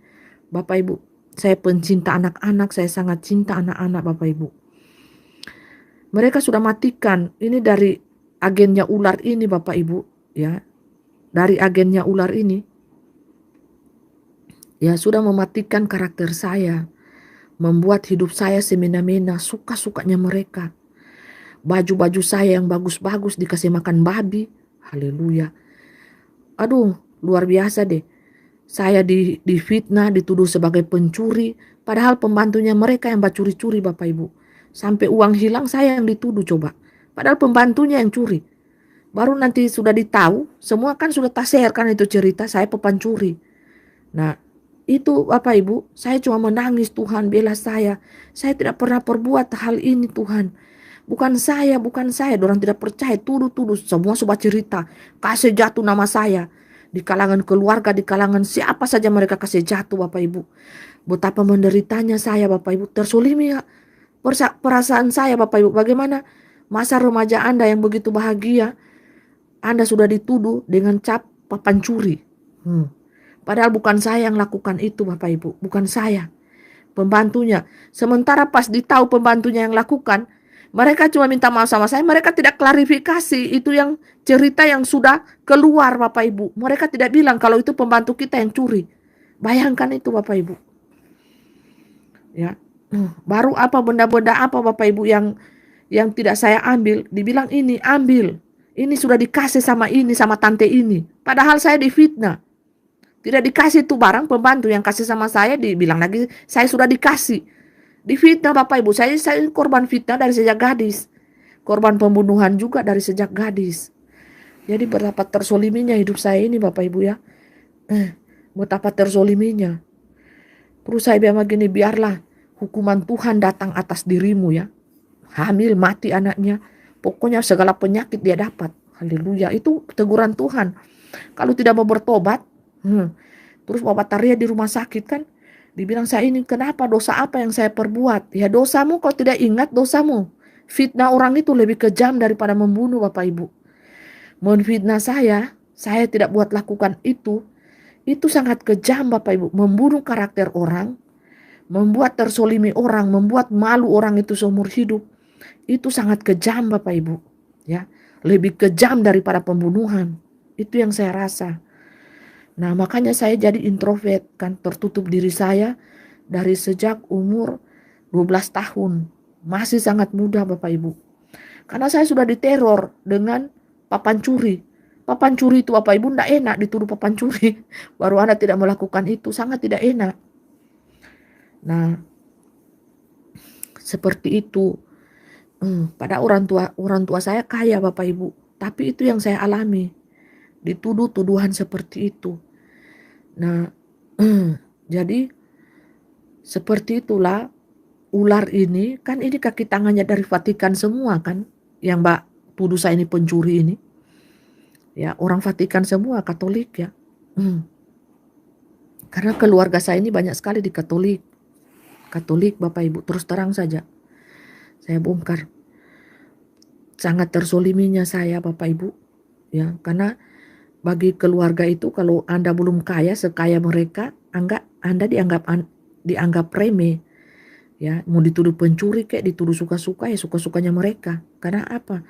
Bapak Ibu, saya pencinta anak-anak, saya sangat cinta anak-anak Bapak Ibu. Mereka sudah matikan, ini dari agennya ular ini Bapak Ibu, ya. Dari agennya ular ini, ya sudah mematikan karakter saya. Membuat hidup saya semena-mena, suka-sukanya mereka. Baju-baju saya yang bagus-bagus dikasih makan babi. Haleluya. Aduh, luar biasa deh. Saya difitnah, dituduh sebagai pencuri. Padahal pembantunya mereka yang curi-curi Bapak Ibu. Sampai uang hilang saya yang dituduh coba. Padahal pembantunya yang curi. Baru nanti sudah ditahu, semua kan sudah taser kan itu cerita saya pencuri. Nah, itu Bapak Ibu, saya cuma menangis, Tuhan bela saya. Saya tidak pernah perbuat hal ini Tuhan. Bukan saya. Orang tidak percaya, tuduh-tuduh. Semua sudah cerita, kasih jatuh nama saya. Di kalangan keluarga, di kalangan siapa saja mereka kasih jatuh Bapak Ibu. Betapa menderitanya saya Bapak Ibu. Tersolimi ya perasaan saya Bapak Ibu. Bagaimana masa remaja Anda yang begitu bahagia, Anda sudah dituduh dengan cap pencuri. Padahal bukan saya yang lakukan itu Bapak Ibu. Bukan saya. Pembantunya. Sementara pas ditahu pembantunya yang lakukan, mereka cuma minta maaf sama saya. Mereka tidak klarifikasi. Itu yang cerita yang sudah keluar Bapak Ibu. Mereka tidak bilang kalau itu pembantu kita yang curi. Bayangkan itu Bapak Ibu. Ya. Baru apa benda-benda apa Bapak Ibu yang tidak saya ambil. Dibilang ini ambil. Ini sudah dikasih sama ini, sama tante ini. Padahal saya difitnah. Tidak dikasih tuh barang, pembantu yang kasih sama saya dibilang lagi saya sudah dikasih. Difitnah Bapak Ibu, saya korban fitnah dari sejak gadis. Korban pembunuhan juga dari sejak gadis. Jadi betapa tersoliminya hidup saya ini Bapak Ibu ya. Betapa tersoliminya. Terus saya bilang begini, biarlah hukuman Tuhan datang atas dirimu ya. Hamil, mati anaknya. Pokoknya segala penyakit dia dapat. Haleluya, itu teguran Tuhan. Kalau tidak mau bertobat, terus Bapak Taria di rumah sakit kan, dibilang saya ini kenapa, dosa apa yang saya perbuat? Ya dosamu kalau tidak ingat dosamu. Fitnah orang itu lebih kejam daripada membunuh Bapak Ibu. Menfitnah saya tidak buat lakukan itu sangat kejam Bapak Ibu. Membunuh karakter orang, membuat tersolimi orang, membuat malu orang itu seumur hidup. Itu sangat kejam Bapak Ibu. Ya, lebih kejam daripada pembunuhan. Itu yang saya rasa. Nah makanya saya jadi introvert kan, tertutup diri saya dari sejak umur 12 tahun. Masih sangat muda Bapak Ibu. Karena saya sudah diteror dengan papan curi. Papan curi itu Bapak Ibu tidak enak dituduh papan curi. Baru Anda tidak melakukan itu, sangat tidak enak. Nah seperti itu. Pada orang tua saya kaya Bapak Ibu. Tapi itu yang saya alami. Dituduh tuduhan seperti itu. Nah, jadi seperti itulah ular ini, kan ini kaki tangannya dari Vatikan semua kan, yang Mbak tuduh saya ini pencuri ini. Ya, orang Vatikan semua Katolik ya. Karena keluarga saya ini banyak sekali di Katolik. Katolik Bapak Ibu, terus terang saja. Saya bongkar. Sangat tersoliminya saya Bapak Ibu. Ya, karena bagi keluarga itu kalau Anda belum kaya sekaya mereka, Anda dianggap remeh. Ya, mau dituduh pencuri kayak dituduh suka-suka ya suka-sukanya mereka. Karena apa?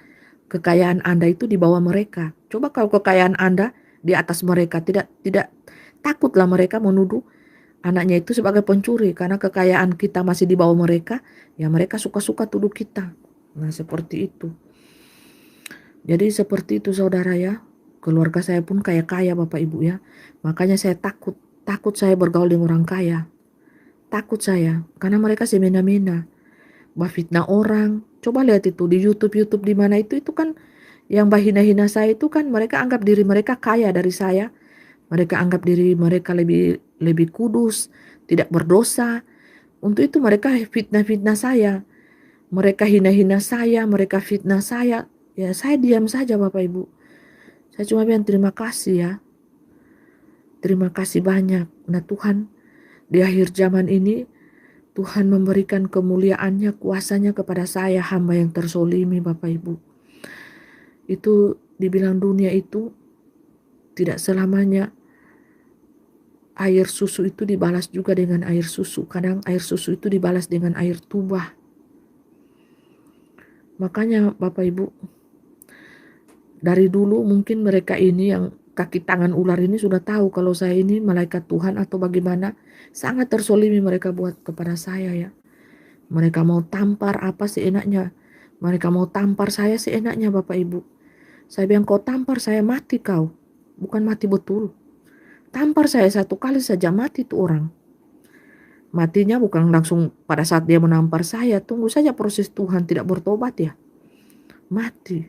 Kekayaan Anda itu di bawah mereka. Coba kalau kekayaan Anda di atas mereka, tidak takutlah mereka menuduh anaknya itu sebagai pencuri karena kekayaan kita masih di bawah mereka, ya mereka suka-suka tuduh kita. Nah, seperti itu. Jadi seperti itu saudara ya. Keluarga saya pun kaya-kaya Bapak Ibu ya. Makanya saya takut. Takut saya bergaul dengan orang kaya. Takut saya. Karena mereka semena-mena. Fitnah orang. Coba lihat itu di YouTube di mana itu kan yang bahina-hina saya itu kan mereka anggap diri mereka kaya dari saya. Mereka anggap diri mereka lebih kudus, tidak berdosa. Untuk itu mereka fitnah-fitnah saya. Mereka hina-hina saya, mereka fitnah saya. Ya saya diam saja Bapak Ibu. Saya cuma bilang terima kasih ya. Terima kasih banyak. Nah Tuhan di akhir zaman ini Tuhan memberikan kemuliaannya, kuasanya kepada saya hamba yang tersolimi Bapak Ibu. Itu dibilang dunia itu tidak selamanya air susu itu dibalas juga dengan air susu. Kadang air susu itu dibalas dengan air tuba. Makanya Bapak Ibu, dari dulu mungkin mereka ini yang kaki tangan ular ini sudah tahu kalau saya ini malaikat Tuhan atau bagaimana. Sangat tersolimi mereka buat kepada saya ya. Mereka mau tampar apa seenaknya. Mereka mau tampar saya seenaknya Bapak Ibu. Saya bilang kau tampar saya mati kau. Bukan mati betul. Tampar saya satu kali saja mati tuh orang. Matinya bukan langsung pada saat dia menampar saya. Tunggu saja proses Tuhan, tidak bertobat ya. Mati.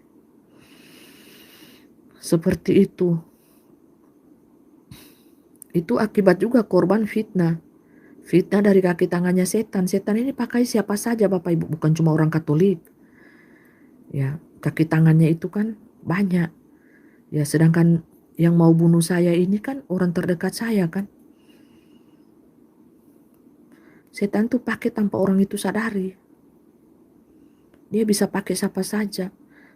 Seperti itu. Itu akibat juga korban fitnah. Fitnah dari kaki tangannya setan. Setan ini pakai siapa saja Bapak Ibu. Bukan cuma orang Katolik. Ya, kaki tangannya itu kan banyak. Ya, sedangkan yang mau bunuh saya ini kan orang terdekat saya kan. Setan tuh pakai tanpa orang itu sadari. Dia bisa pakai siapa saja.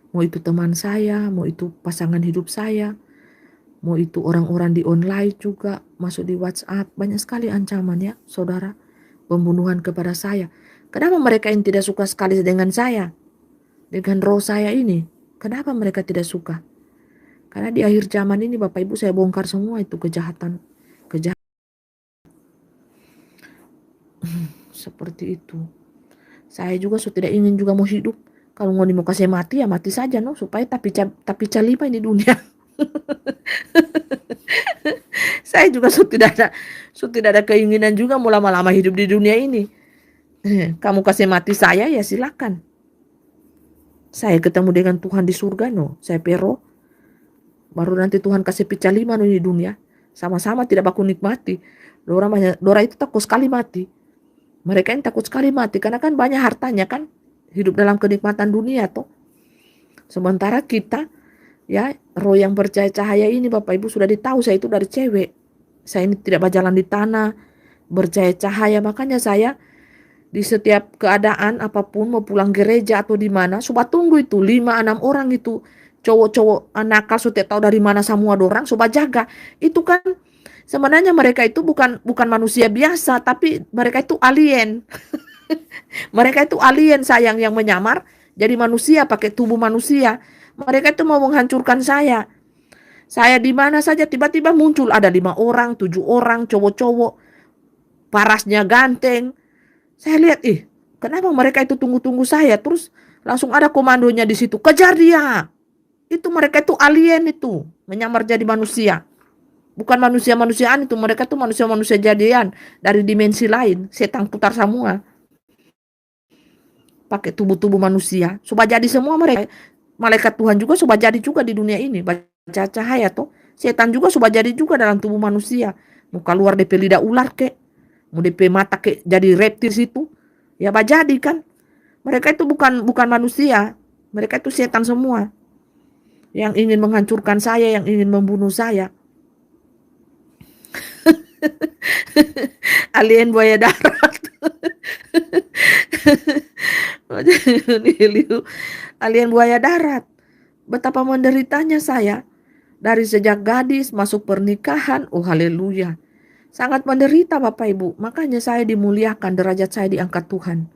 Mau itu teman saya, mau itu pasangan hidup saya, mau itu orang-orang di online juga, masuk di WhatsApp. Banyak sekali ancaman ya, saudara. Pembunuhan kepada saya. Kenapa mereka yang tidak suka sekali dengan saya? Dengan roh saya ini. Kenapa mereka tidak suka? Karena di akhir zaman ini Bapak Ibu saya bongkar semua itu kejahatan. Seperti itu. Saya juga tidak ingin juga mau hidup. Kalau mau kasih mati ya mati saja no, supaya tapi calima ini dunia. Saya juga tidak ada keinginan juga mau lama-lama hidup di dunia ini. Kamu kasih mati saya ya silakan. Saya ketemu dengan Tuhan di surga no, saya pero. Baru nanti Tuhan kasih picalima no di dunia. Sama-sama tidak baku nikmati. Dora itu takut sekali mati. Mereka yang takut sekali mati karena kan banyak hartanya kan. Hidup dalam kenikmatan dunia toh. Sementara kita ya roh yang percaya cahaya ini Bapak Ibu sudah ditahu saya itu dari cewek. Saya ini tidak berjalan di tanah, percaya cahaya. Makanya saya di setiap keadaan apapun mau pulang gereja atau di mana, coba tunggu itu 5-6 orang itu cowok-cowok nakal sudah tahu dari mana semua orang, coba jaga. Itu kan sebenarnya mereka itu bukan manusia biasa, tapi mereka itu alien. Mereka itu alien sayang yang menyamar jadi manusia pakai tubuh manusia. Mereka itu mau menghancurkan saya. Saya di mana saja tiba-tiba muncul ada 5 orang, 7 orang, cowok-cowok, parasnya ganteng. Saya lihat, kenapa mereka itu tunggu-tunggu saya? Terus langsung ada komandonya di situ, kejar dia. Itu mereka itu alien itu, menyamar jadi manusia. Bukan manusia-manusiaan itu, mereka itu manusia-manusia jadian dari dimensi lain, setan putar semua. Pakai tubuh-tubuh manusia, coba jadi semua mereka. Malaikat Tuhan juga coba jadi juga di dunia ini, baca cahaya tuh. Setan juga coba jadi juga dalam tubuh manusia. Mau keluar DP lidah ular kek, mau DP mata kek jadi reptil situ. Ya jadi kan. Mereka itu bukan manusia. Mereka itu setan semua. Yang ingin menghancurkan saya, yang ingin membunuh saya. Alien buaya darat. Alien buaya darat. Betapa menderitanya saya. Dari sejak gadis masuk pernikahan. Oh haleluya. Sangat menderita Bapak Ibu. Makanya saya dimuliakan, derajat saya diangkat Tuhan.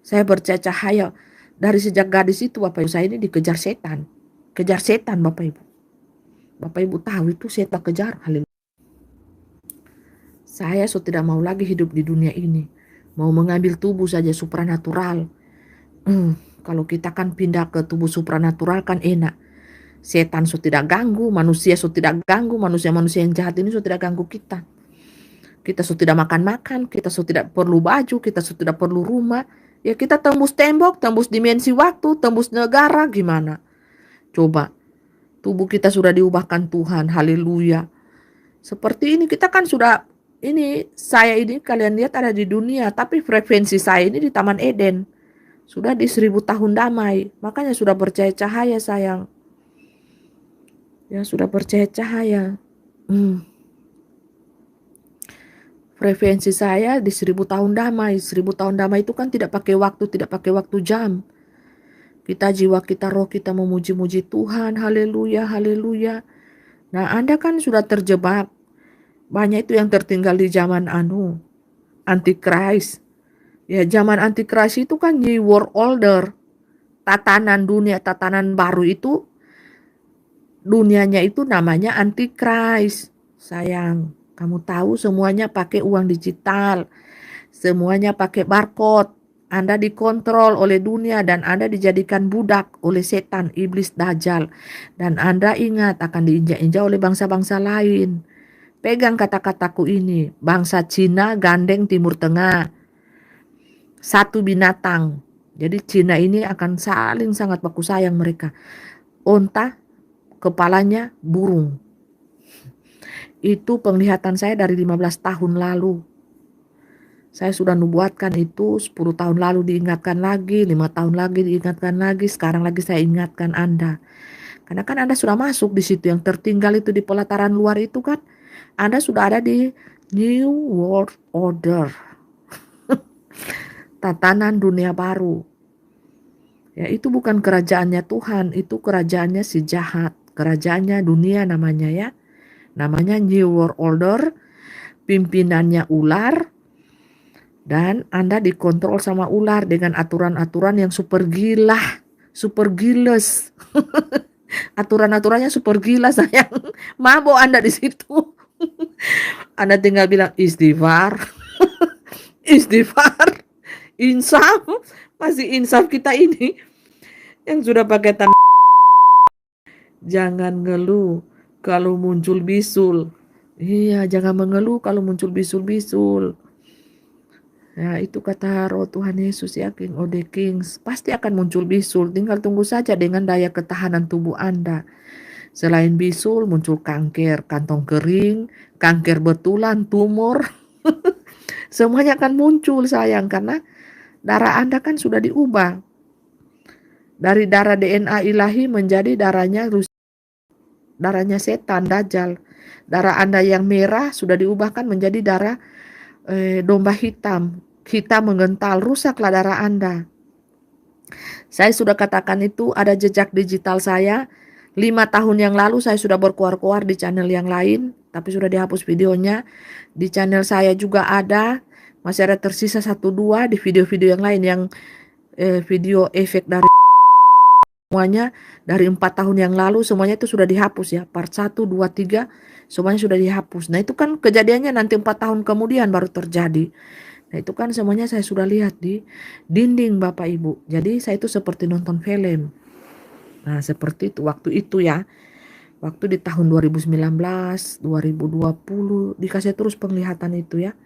Saya bercahaya. Dari sejak gadis itu Bapak Ibu, saya ini dikejar setan. Kejar setan Bapak Ibu. Bapak Ibu tahu itu setan kejar. Haleluya. Saya tidak mau lagi hidup di dunia ini. Mau mengambil tubuh saja supranatural. Kalau kita kan pindah ke tubuh supranatural kan enak. Setan so tidak ganggu, manusia so tidak ganggu, manusia-manusia yang jahat ini so tidak ganggu kita. Kita so tidak makan-makan, kita so tidak perlu baju, kita so tidak perlu rumah. Ya kita tembus tembok, tembus dimensi waktu, tembus negara, gimana? Coba, tubuh kita sudah diubahkan Tuhan, haleluya. Seperti ini kita kan sudah, ini saya ini kalian lihat ada di dunia, tapi frekuensi saya ini di Taman Eden. Sudah di 1000 tahun damai, makanya sudah percaya cahaya sayang. Ya sudah percaya cahaya. Frekuensi saya di 1000 tahun damai. 1000 tahun damai itu kan tidak pakai waktu, tidak pakai waktu jam. Kita jiwa, kita roh, kita memuji-muji Tuhan. Haleluya, haleluya. Nah, Anda kan sudah terjebak. Banyak itu yang tertinggal di zaman Antichrist. Ya, zaman Antichrist itu kan New World Order. Tatanan dunia, tatanan baru itu, dunianya itu namanya Antichrist. Sayang. Kamu tahu semuanya pakai uang digital, semuanya pakai barcode. Anda dikontrol oleh dunia dan Anda dijadikan budak oleh setan, iblis, dajjal. Dan Anda ingat akan diinjak-injak oleh bangsa-bangsa lain. Pegang kata-kataku ini, bangsa Cina gandeng Timur Tengah. Satu binatang. Jadi Cina ini akan saling sangat baku sayang mereka. Onta, kepalanya burung. Itu penglihatan saya dari 15 tahun lalu. Saya sudah nubuatkan itu 10 tahun lalu diingatkan lagi, 5 tahun lagi diingatkan lagi, sekarang lagi saya ingatkan Anda. Karena kan Anda sudah masuk di situ, yang tertinggal itu di pelataran luar itu kan. Anda sudah ada di New World Order. Tatanan dunia baru. Ya itu bukan kerajaannya Tuhan, itu kerajaannya si jahat. Kerajaannya dunia namanya ya. Namanya New World Order, pimpinannya ular, dan Anda dikontrol sama ular dengan aturan-aturan yang super gila, super giles. Aturan-aturannya super gila sayang. Mabok Anda di situ. Anda tinggal bilang istighfar, istighfar, insaf. Masih insaf kita ini yang sudah pakai tanda. Jangan ngeluh kalau muncul bisul. Iya, jangan mengeluh kalau muncul bisul-bisul. Ya, itu kata roh Tuhan Yesus ya, King of the Kings. Pasti akan muncul bisul, tinggal tunggu saja dengan daya ketahanan tubuh Anda. Selain bisul, muncul kanker, kantong kering, kanker betulan, tumor. Semuanya akan muncul sayang, karena darah Anda kan sudah diubah. Dari darah DNA ilahi menjadi darahnya setan, dajjal. Darah Anda yang merah sudah diubahkan menjadi darah domba hitam. Hitam mengental, rusaklah darah Anda. Saya sudah katakan itu, ada jejak digital saya. 5 tahun yang lalu saya sudah berkuar-kuar di channel yang lain, tapi sudah dihapus videonya. Di channel saya juga ada, masih ada tersisa 1-2 di video-video yang lain yang video efek dari semuanya dari 4 tahun yang lalu, semuanya itu sudah dihapus ya. Part 1, 2, 3 semuanya sudah dihapus. Nah itu kan kejadiannya nanti 4 tahun kemudian baru terjadi. Nah itu kan semuanya saya sudah lihat di dinding Bapak Ibu. Jadi saya itu seperti nonton film. Nah seperti itu waktu itu ya. Waktu di tahun 2019, 2020 dikasih terus penglihatan itu ya.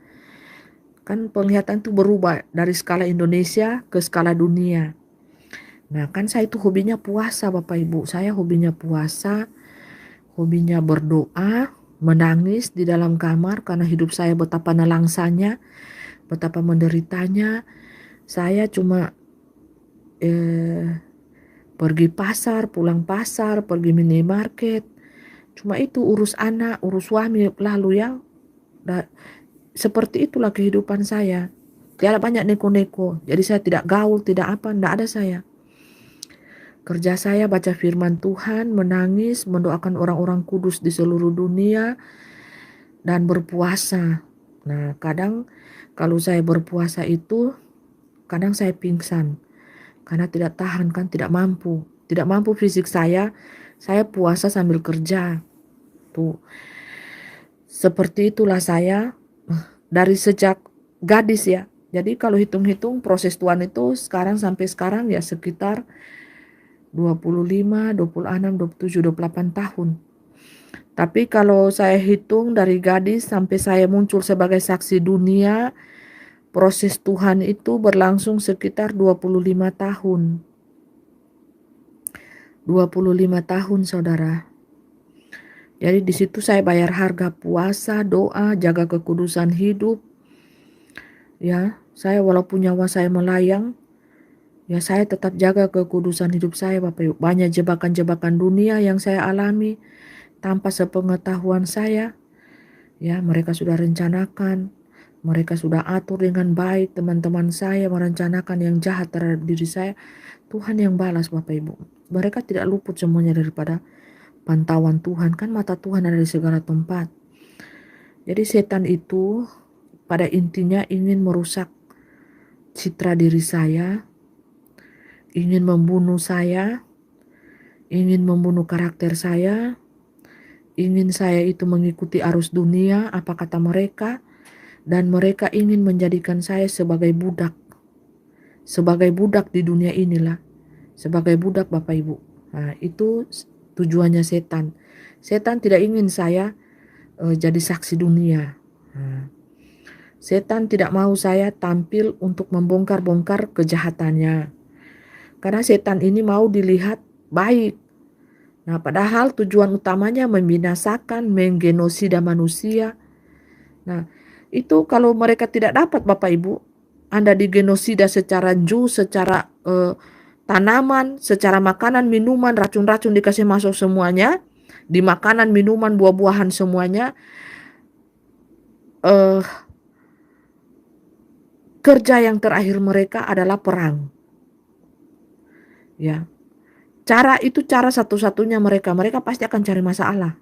Kan penglihatan itu berubah dari skala Indonesia ke skala dunia. Nah kan saya itu hobinya puasa Bapak Ibu. Saya hobinya puasa, hobinya berdoa, menangis di dalam kamar karena hidup saya betapa nelangsanya, betapa menderitanya. Saya cuma pergi pasar, pulang pasar, pergi minimarket. Cuma itu urus anak, urus suami lalu ya. Seperti itulah kehidupan saya. Tidak banyak neko-neko. Jadi saya tidak gaul, tidak apa, tidak ada saya. Kerja saya baca firman Tuhan, menangis, mendoakan orang-orang kudus di seluruh dunia, dan berpuasa. Nah, kadang kalau saya berpuasa itu, kadang saya pingsan. Karena tidak tahan kan, tidak mampu. Tidak mampu fisik saya puasa sambil kerja. Tuh. Seperti itulah saya dari sejak gadis ya. Jadi kalau hitung-hitung proses Tuhan itu sekarang sampai sekarang ya sekitar 25, 26, 27, 28 tahun. Tapi kalau saya hitung dari gadis sampai saya muncul sebagai saksi dunia, proses Tuhan itu berlangsung sekitar 25 tahun. 25 tahun, saudara. Jadi di situ saya bayar harga puasa, doa, jaga kekudusan hidup. Ya, saya walaupun nyawa saya melayang, ya saya tetap jaga kekudusan hidup saya, Bapak Ibu. Banyak jebakan-jebakan dunia yang saya alami tanpa sepengetahuan saya. Ya, mereka sudah rencanakan, mereka sudah atur dengan baik, teman-teman saya merencanakan yang jahat terhadap diri saya. Tuhan yang balas, Bapak Ibu. Mereka tidak luput semuanya daripada pantauan Tuhan, kan mata Tuhan ada di segala tempat. Jadi setan itu pada intinya ingin merusak citra diri saya, ingin membunuh saya, ingin membunuh karakter saya, ingin saya itu mengikuti arus dunia, apa kata mereka, dan mereka ingin menjadikan saya sebagai budak di dunia inilah, sebagai budak, Bapak Ibu. Nah, itu tujuannya setan. Setan tidak ingin saya jadi saksi dunia. Nah, setan tidak mau saya tampil untuk membongkar-bongkar kejahatannya. Karena setan ini mau dilihat baik. Nah, padahal tujuan utamanya membinasakan, menggenosida manusia. Nah, itu kalau mereka tidak dapat, Bapak Ibu, Anda digenosida secara secara tanaman, secara makanan, minuman, racun-racun dikasih masuk semuanya, di makanan, minuman, buah-buahan semuanya, kerja yang terakhir mereka adalah perang. Ya, cara satu-satunya mereka pasti akan cari masalah.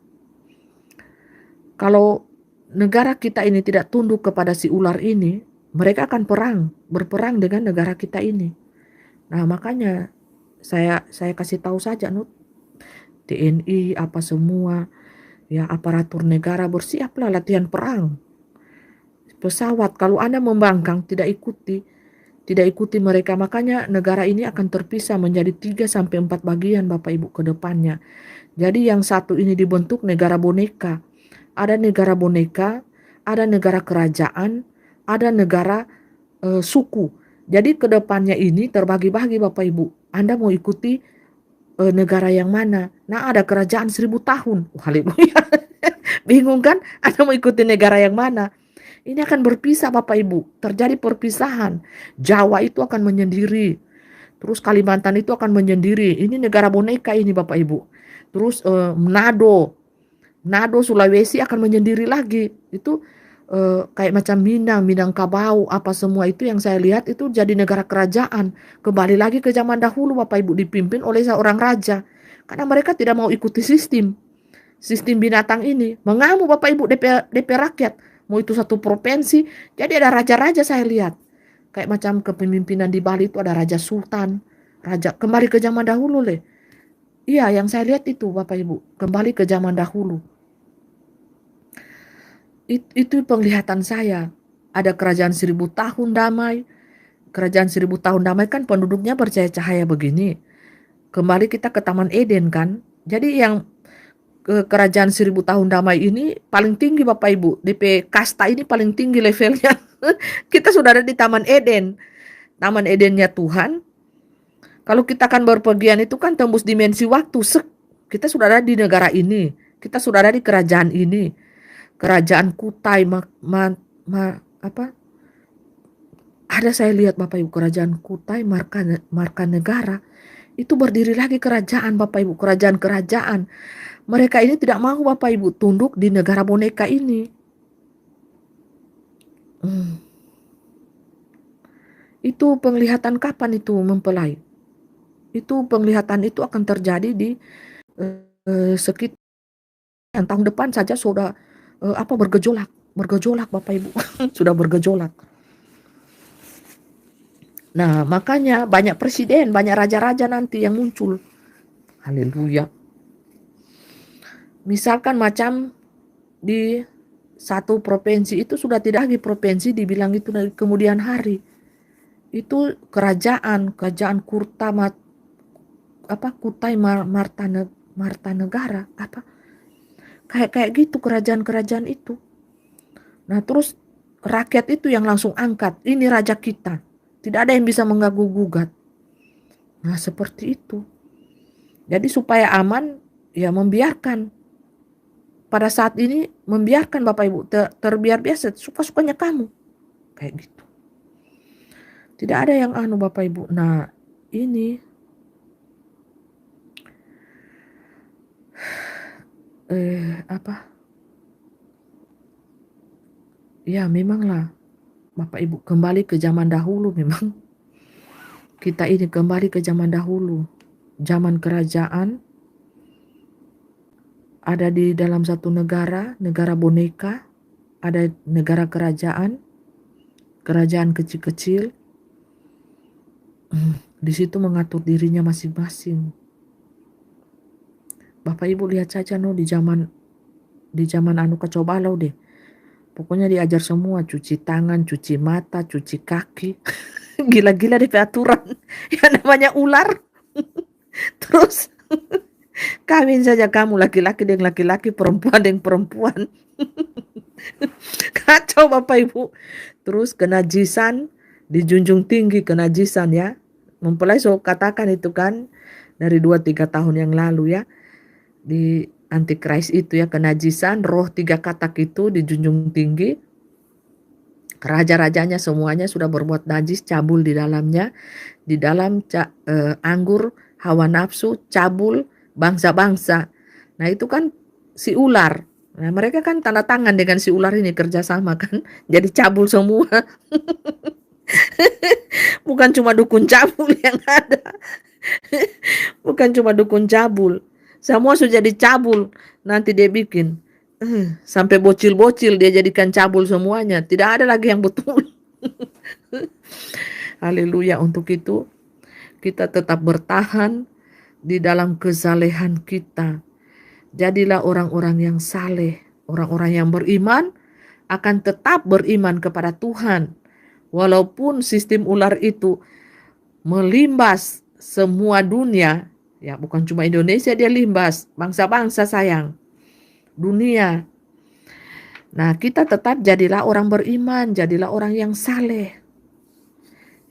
Kalau negara kita ini tidak tunduk kepada si ular ini, mereka akan berperang dengan negara kita ini. Nah, makanya saya kasih tahu saja, TNI apa semua, ya aparatur negara bersiaplah latihan perang. Pesawat kalau Anda membangkang tidak ikuti mereka, makanya negara ini akan terpisah menjadi 3-4 bagian, Bapak Ibu, ke depannya. Jadi yang satu ini dibentuk negara boneka. Ada negara boneka, ada negara kerajaan, ada negara suku. Jadi ke depannya ini terbagi-bagi, Bapak Ibu. Anda mau ikuti negara yang mana? Nah, ada kerajaan 1000 tahun. Haleluya. Bingung kan? Anda mau ikuti negara yang mana? Ini akan berpisah, Bapak Ibu. Terjadi perpisahan. Jawa itu akan menyendiri. Terus Kalimantan itu akan menyendiri. Ini negara boneka ini, Bapak Ibu. Terus Manado, Sulawesi akan menyendiri lagi. Itu kayak macam Minangkabau, apa semua itu yang saya lihat itu jadi negara kerajaan. Kembali lagi ke zaman dahulu, Bapak Ibu, dipimpin oleh seorang raja. Karena mereka tidak mau ikuti sistem binatang ini. Mengamuk, Bapak Ibu, DP rakyat. Mau itu satu provinsi, jadi ada raja-raja saya lihat. Kayak macam kepemimpinan di Bali itu ada Raja Sultan. Kembali ke zaman dahulu, Iya, yang saya lihat itu, Bapak Ibu. Kembali ke zaman dahulu. Itu penglihatan saya. Ada kerajaan 1000 tahun damai. Kerajaan 1000 tahun damai kan penduduknya percaya cahaya begini. Kembali kita ke Taman Eden kan. Jadi yang kerajaan 1000 tahun damai ini paling tinggi, Bapak Ibu. DP kasta ini paling tinggi levelnya. Kita sudah ada di Taman Eden. Taman Edennya Tuhan. Kalau kita akan berpergian itu kan tembus dimensi waktu. Kita sudah ada di negara ini. Kita sudah ada di kerajaan ini. Kerajaan Kutai, ada saya lihat, Bapak Ibu, kerajaan Kutai, marga negara. Itu berdiri lagi kerajaan, Bapak Ibu, kerajaan-kerajaan. Mereka ini tidak mau, Bapak Ibu, tunduk di negara boneka ini. Itu penglihatan kapan itu mempelai? Itu penglihatan itu akan terjadi di sekitar tahun depan saja sudah bergejolak, Bapak Ibu. Sudah bergejolak. Nah, makanya banyak presiden, banyak raja-raja nanti yang muncul. Haleluya. Misalkan macam di satu provinsi itu sudah tidak lagi provinsi dibilang itu dari kemudian hari. Itu kerajaan Kurta Kutai Marta Negara kayak gitu kerajaan-kerajaan itu. Nah terus rakyat itu yang langsung angkat, ini raja kita, tidak ada yang bisa mengganggu gugat. Nah seperti itu. Jadi supaya aman, ya membiarkan pada saat ini, membiarkan Bapak Ibu terbiar biasa, suka-sukanya kamu kayak gitu. Tidak ada yang Bapak Ibu. Nah ini ya memanglah Bapak Ibu kembali ke zaman dahulu. Memang kita ini kembali ke zaman dahulu, zaman kerajaan, ada di dalam satu negara boneka, ada negara kerajaan kecil-kecil, di situ mengatur dirinya masing-masing. Bapak Ibu lihat saja di zaman kacau balau deh. Pokoknya diajar semua, cuci tangan, cuci mata, cuci kaki. Gila-gila deh aturan. Yang namanya ular. Terus kawin saja kamu, laki-laki dengan laki-laki, perempuan dengan perempuan. Kacau Bapak Ibu. Terus kenajisan, dijunjung tinggi kenajisan ya. Mempelai so katakan itu kan dari 2-3 tahun yang lalu ya. Di Antikris itu ya, kenajisan, roh 3 katak itu dijunjung tinggi. Raja-rajanya semuanya sudah berbuat najis, cabul di dalamnya. Di dalam anggur, hawa nafsu, cabul, bangsa-bangsa. Nah itu kan si ular. Nah mereka kan tanda tangan dengan si ular ini, kerjasama kan. Jadi cabul semua. Bukan cuma dukun cabul yang ada. Bukan cuma dukun cabul. Semua sudah jadi cabul. Nanti dia bikin. Sampai bocil-bocil dia jadikan cabul semuanya. Tidak ada lagi yang betul. Haleluya. Untuk itu kita tetap bertahan di dalam kesalehan kita. Jadilah orang-orang yang saleh. Orang-orang yang beriman akan tetap beriman kepada Tuhan. Walaupun sistem ular itu melimbas semua dunia, ya bukan cuma Indonesia dia limbas, bangsa-bangsa sayang, dunia. Nah kita tetap jadilah orang beriman, jadilah orang yang saleh.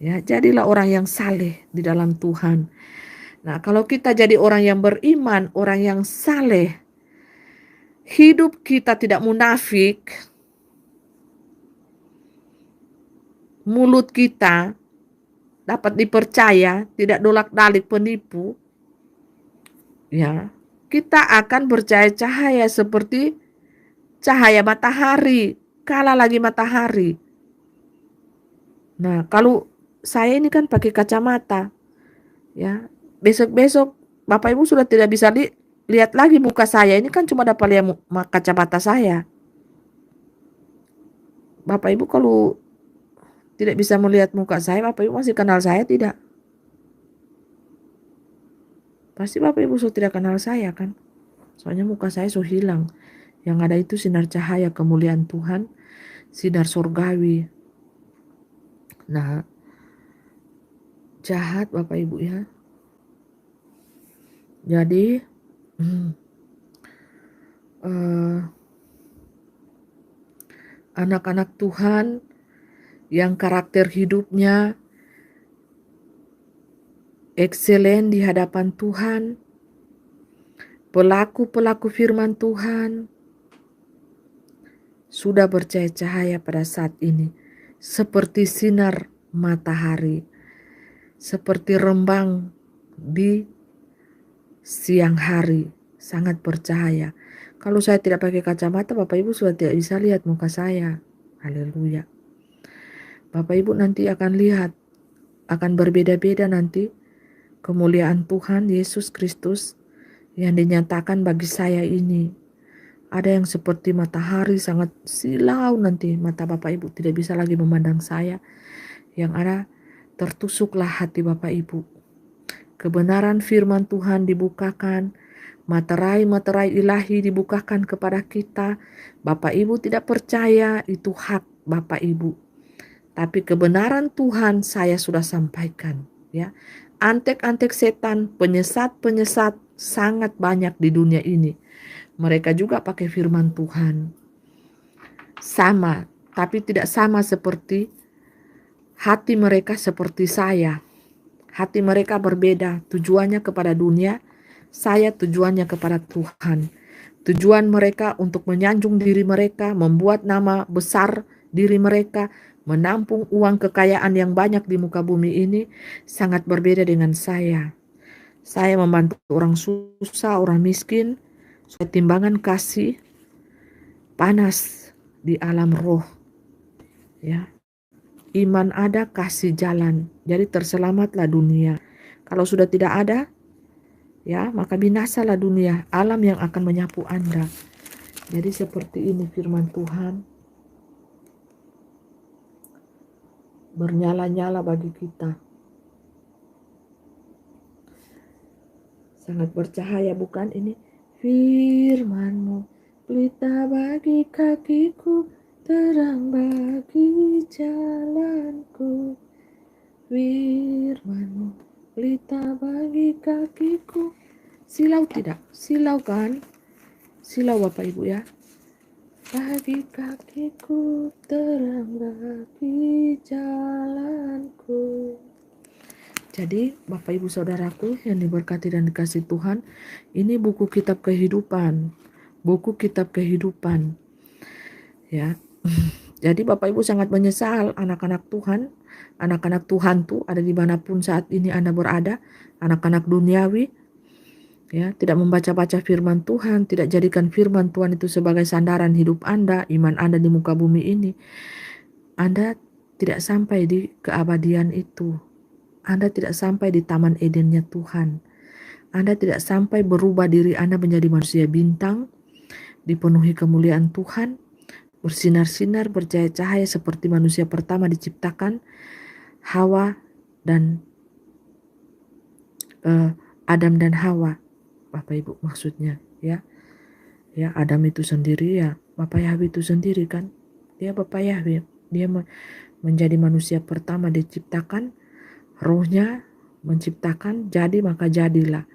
Ya, jadilah orang yang saleh di dalam Tuhan. Nah kalau kita jadi orang yang beriman, orang yang saleh, hidup kita tidak munafik, mulut kita dapat dipercaya, tidak dolak-dalik penipu, ya, kita akan bercahaya-cahaya seperti cahaya matahari, kala lagi matahari. Nah, kalau saya ini kan pakai kacamata, ya, besok-besok Bapak Ibu sudah tidak bisa lihat lagi muka saya, ini kan cuma dapat lihat kacamata saya. Bapak Ibu kalau tidak bisa melihat muka saya, Bapak Ibu masih kenal saya tidak? Pasti Bapak Ibu sudah tidak kenal saya kan? Soalnya muka saya sudah hilang. Yang ada itu sinar cahaya kemuliaan Tuhan, sinar surgawi. Nah, jahat Bapak Ibu ya. Jadi, anak-anak Tuhan yang karakter hidupnya ekselen di hadapan Tuhan, pelaku-pelaku firman Tuhan, sudah bercahaya pada saat ini, seperti sinar matahari, seperti rembang di siang hari, sangat bercahaya. Kalau saya tidak pakai kacamata, Bapak Ibu sudah tidak bisa lihat muka saya. Haleluya. Bapak Ibu nanti akan lihat, akan berbeda-beda nanti kemuliaan Tuhan Yesus Kristus yang dinyatakan bagi saya ini. Ada yang seperti matahari sangat silau, nanti mata Bapak Ibu tidak bisa lagi memandang saya. Yang ada tertusuklah hati Bapak Ibu. Kebenaran firman Tuhan dibukakan, materai-materai ilahi dibukakan kepada kita. Bapak Ibu tidak percaya, itu hak Bapak Ibu. Tapi kebenaran Tuhan saya sudah sampaikan, ya. antek-antek setan, penyesat-penyesat sangat banyak di dunia ini. Mereka juga pakai firman Tuhan. Sama, tapi tidak sama seperti hati mereka seperti saya. Hati mereka berbeda, tujuannya kepada dunia, saya tujuannya kepada Tuhan. Tujuan mereka untuk menyanjung diri mereka, membuat nama besar diri mereka, menampung uang kekayaan yang banyak di muka bumi ini sangat berbeda dengan saya. Saya membantu orang susah, orang miskin, supaya timbangan kasih panas di alam roh. Ya. Iman ada, kasih jalan. Jadi terselamatlah dunia. Kalau sudah tidak ada, ya, maka binasalah dunia, alam yang akan menyapu Anda. Jadi seperti ini firman Tuhan. Bernyala-nyala bagi kita. Sangat bercahaya, bukan ini? Firman-Mu, pelita bagi kakiku, terang bagi jalanku. Firman-Mu, pelita bagi kakiku. Silau tidak? Silau kan? Silau Bapak Ibu ya. Bagi kakiku, terang bagi jalanku. Jadi Bapak Ibu Saudaraku yang diberkati dan dikasihi Tuhan, ini buku kitab kehidupan. Buku kitab kehidupan. Ya. Jadi Bapak Ibu sangat menyesal anak-anak Tuhan. Anak-anak Tuhan tuh ada dimanapun saat ini Anda berada. Anak-anak duniawi. Ya, tidak membaca-baca firman Tuhan, tidak jadikan firman Tuhan itu sebagai sandaran hidup Anda, iman Anda di muka bumi ini. Anda tidak sampai di keabadian itu. Anda tidak sampai di taman Edennya Tuhan. Anda tidak sampai berubah diri Anda menjadi manusia bintang, dipenuhi kemuliaan Tuhan, bersinar-sinar, bercahaya-cahaya seperti manusia pertama diciptakan, Hawa dan Adam dan Hawa, Bapak Ibu maksudnya, ya. Ya, Adam itu sendiri ya, Bapak Yahweh itu sendiri kan. Dia Bapak Yahweh, dia menjadi manusia pertama diciptakan, rohnya menciptakan, jadi maka jadilah.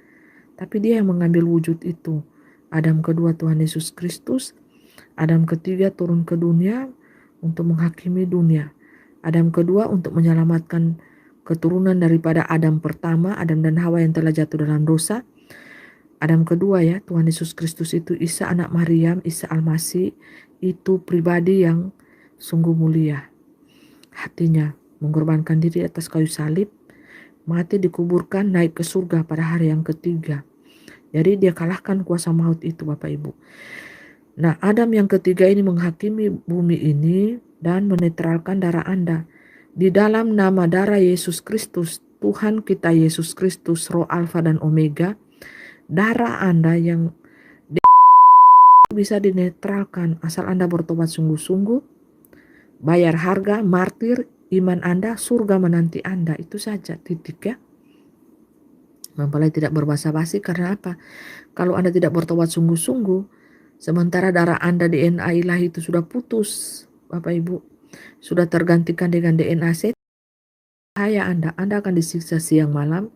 Tapi dia yang mengambil wujud itu. Adam kedua Tuhan Yesus Kristus, Adam ketiga turun ke dunia untuk menghakimi dunia. Adam kedua untuk menyelamatkan keturunan daripada Adam pertama, Adam dan Hawa yang telah jatuh dalam dosa. Adam kedua ya, Tuhan Yesus Kristus itu Isa anak Maryam, Isa Al-Masih, itu pribadi yang sungguh mulia. Hatinya mengorbankan diri atas kayu salib, mati, dikuburkan, naik ke surga pada hari yang ketiga. Jadi dia kalahkan kuasa maut itu Bapak Ibu. Nah, Adam yang ketiga ini menghakimi bumi ini dan menetralkan darah Anda. Di dalam nama darah Yesus Kristus, Tuhan kita Yesus Kristus, Roh Alfa dan Omega, darah Anda yang bisa dinetralkan asal Anda bertobat sungguh-sungguh, bayar harga, martir, iman Anda, surga menanti Anda. Itu saja, titik ya. Mempelai tidak berbasa-basi karena apa? Kalau Anda tidak bertobat sungguh-sungguh, sementara darah Anda DNA ilahi itu sudah putus, Bapak Ibu, sudah tergantikan dengan DNA setan, Anda akan disiksa siang malam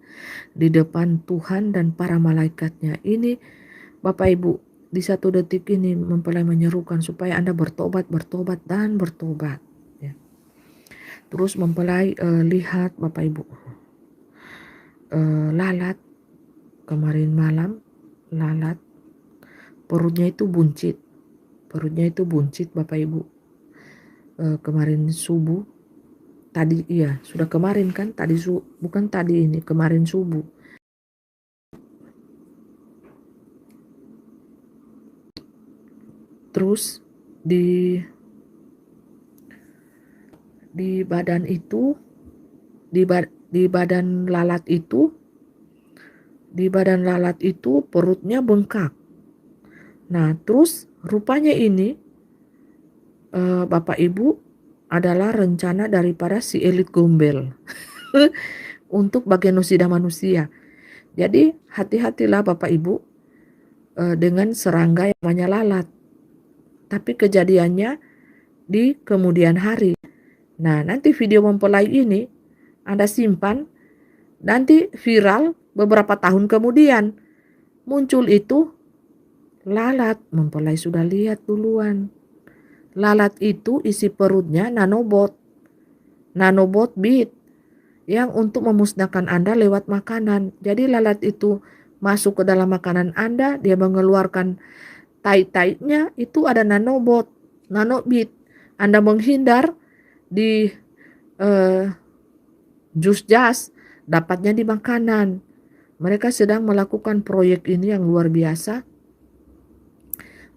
di depan Tuhan dan para malaikatnya. Ini Bapak Ibu, di satu detik ini mempelai menyerukan supaya Anda bertobat dan bertobat. Ya. Terus mempelai lihat Bapak Ibu, lalat kemarin malam, lalat perutnya itu buncit Bapak Ibu. Kemarin subuh, tadi iya sudah kemarin kan, bukan tadi ini, kemarin subuh. Terus di badan itu, di badan lalat itu perutnya bengkak. Nah, terus rupanya ini Bapak Ibu adalah rencana daripada si elit gombel untuk genosia manusia. Jadi hati-hatilah Bapak Ibu dengan serangga yang namanya lalat. Tapi kejadiannya di kemudian hari. Nah, nanti video mempelai ini Anda simpan Nanti viral beberapa tahun kemudian muncul itu lalat. Mempelai sudah lihat duluan. Lalat itu isi perutnya nanobot beat yang untuk memusnahkan Anda lewat makanan. Jadi lalat itu masuk ke dalam makanan Anda, dia mengeluarkan tai-tainya, itu ada nanobit. Anda menghindar di jus jas, dapatnya di makanan. Mereka sedang melakukan proyek ini yang luar biasa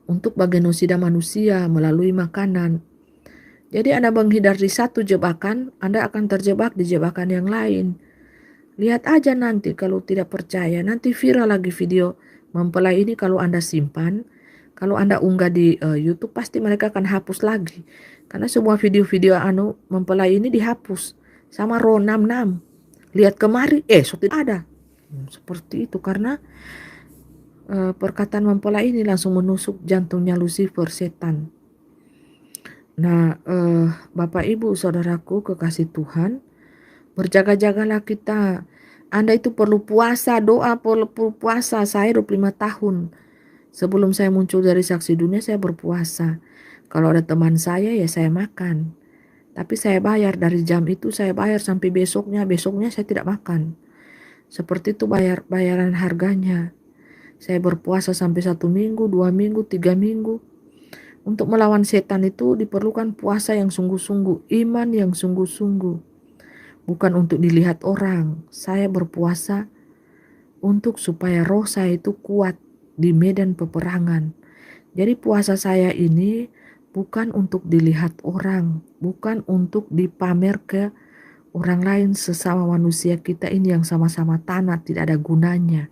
untuk genosida manusia melalui makanan. Jadi Anda menghindar di satu jebakan, Anda akan terjebak di jebakan yang lain. Lihat aja nanti kalau tidak percaya, nanti viral lagi video mempelai ini kalau Anda simpan, kalau Anda unggah di YouTube pasti mereka akan hapus lagi. Karena semua video-video mempelai ini dihapus sama Ro 66. Lihat kemari, sudah tidak ada. Seperti itu karena perkataan mempelai ini langsung menusuk jantungnya Lucifer, setan. Nah, Bapak Ibu Saudaraku kekasih Tuhan, berjaga-jagalah kita. Anda itu perlu puasa, doa perlu puasa. Saya 25 tahun. Sebelum saya muncul dari saksi dunia, saya berpuasa. Kalau ada teman saya, ya saya makan. Tapi saya bayar dari jam itu, saya bayar sampai besoknya saya tidak makan. Seperti itu bayaran harganya. Saya berpuasa sampai 1 minggu, 2 minggu, 3 minggu. Untuk melawan setan itu diperlukan puasa yang sungguh-sungguh, iman yang sungguh-sungguh. Bukan untuk dilihat orang. Saya berpuasa untuk supaya roh saya itu kuat di medan peperangan. Jadi puasa saya ini bukan untuk dilihat orang, bukan untuk dipamer ke orang lain, sesama manusia kita ini yang sama-sama tanah, tidak ada gunanya.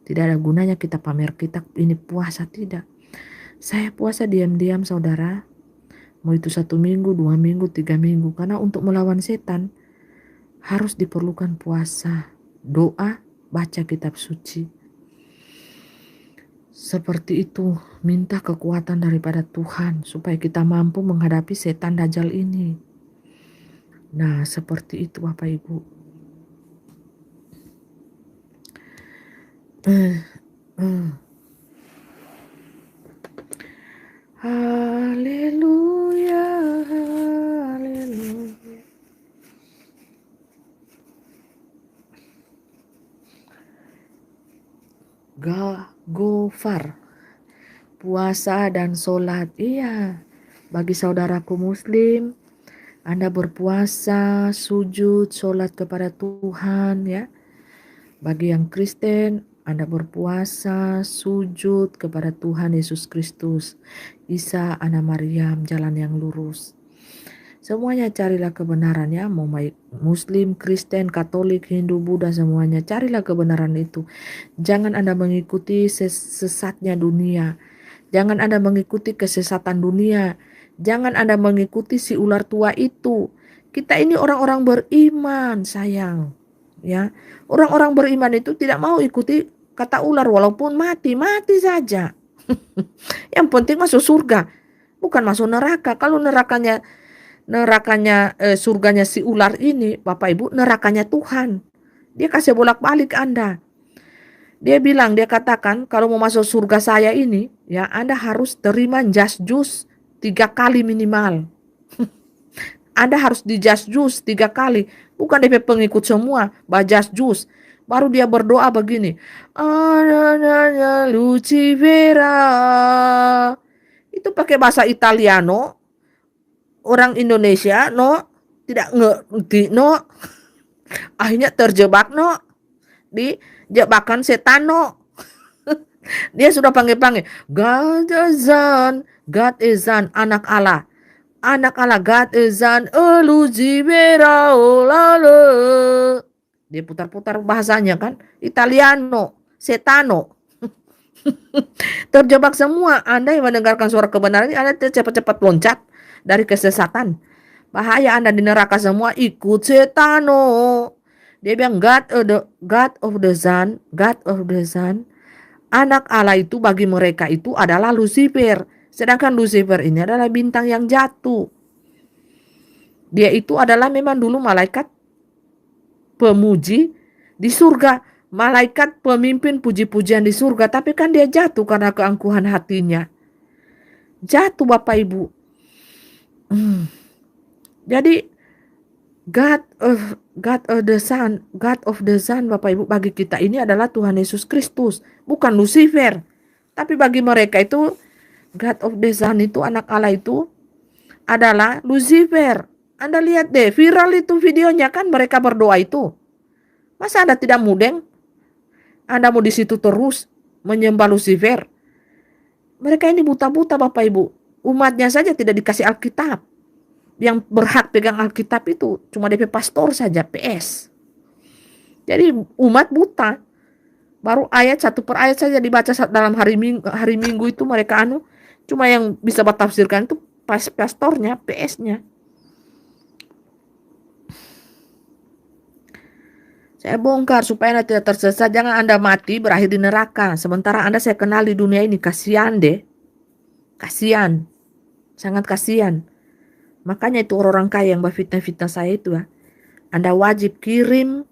Tidak ada gunanya kita pamer kita ini puasa, tidak. Saya puasa diam-diam saudara, mau itu 1 minggu, 2 minggu, 3 minggu. Karena untuk melawan setan harus diperlukan puasa, doa, baca kitab suci. Seperti itu, minta kekuatan daripada Tuhan supaya kita mampu menghadapi setan dajjal ini. Nah, seperti itu Bapak Ibu. Haleluya, haleluya. Gofar, puasa dan sholat. Iya, bagi saudaraku muslim, Anda berpuasa, sujud, sholat kepada Tuhan ya. Bagi yang Kristen, Anda berpuasa, sujud kepada Tuhan Yesus Kristus, Isa anak Maryam, jalan yang lurus. Semuanya carilah kebenaran ya, mau Muslim, Kristen, Katolik, Hindu, Buddha, semuanya carilah kebenaran itu. Jangan Anda mengikuti sesatnya dunia. Jangan Anda mengikuti kesesatan dunia. Jangan Anda mengikuti si ular tua itu. Kita ini orang-orang beriman, sayang. Ya, orang-orang beriman itu tidak mau ikuti kata ular walaupun mati saja. Yang penting masuk surga, bukan masuk neraka. Kalau nerakanya surganya si ular ini, Bapak Ibu, nerakanya Tuhan. Dia kasih bolak-balik Anda. Dia katakan kalau mau masuk surga saya ini, ya Anda harus terima jas jus 3 kali minimal. Anda harus di jas jus 3 kali. Bukan DP pengikut semua, bajas jus. Baru dia berdoa begini. Ananya Lucifera. Itu pakai bahasa Italiano. Orang Indonesia, tidak ngerti, Akhirnya terjebak, di jebakan setan, Dia sudah panggil-panggil. God is an, anak Allah. Anak Allah, God is an, Lucifera, olale. Dia putar-putar bahasanya kan. Italiano, setano. Terjebak semua. Anda yang mendengarkan suara kebenaran ini, Anda cepat-cepat loncat dari kesesatan. Bahaya Anda di neraka semua, ikut setano. Dia bilang God of the Son. Anak Allah itu bagi mereka itu adalah Lucifer. Sedangkan Lucifer ini adalah bintang yang jatuh. Dia itu adalah memang dulu malaikat pemuji Di surga, malaikat pemimpin puji-pujian di surga, tapi kan dia jatuh karena keangkuhan hatinya. Jatuh Bapak Ibu. Jadi God of the Son Bapak Ibu bagi kita ini adalah Tuhan Yesus Kristus, bukan Lucifer. Tapi bagi mereka itu God of the Son itu, anak Allah itu adalah Lucifer. Anda lihat deh, viral itu videonya kan, mereka berdoa itu. Masa Anda tidak mudeng? Anda mau di situ terus menyembah Lucifer? Mereka ini buta-buta Bapak Ibu. Umatnya saja tidak dikasih Alkitab. Yang berhak pegang Alkitab itu cuma DP pastor saja, PS. Jadi umat buta. Baru ayat satu per ayat saja dibaca dalam hari Minggu itu mereka cuma yang bisa bertafsirkan itu pastornya, PS-nya. Saya bongkar supaya Anda tidak tersesat. Jangan Anda mati berakhir di neraka. Sementara Anda saya kenal di dunia ini. Kasihan deh. Kasihan. Sangat kasihan. Makanya itu orang-orang kaya yang berfitnah-fitnah saya itu ya. Anda wajib kirim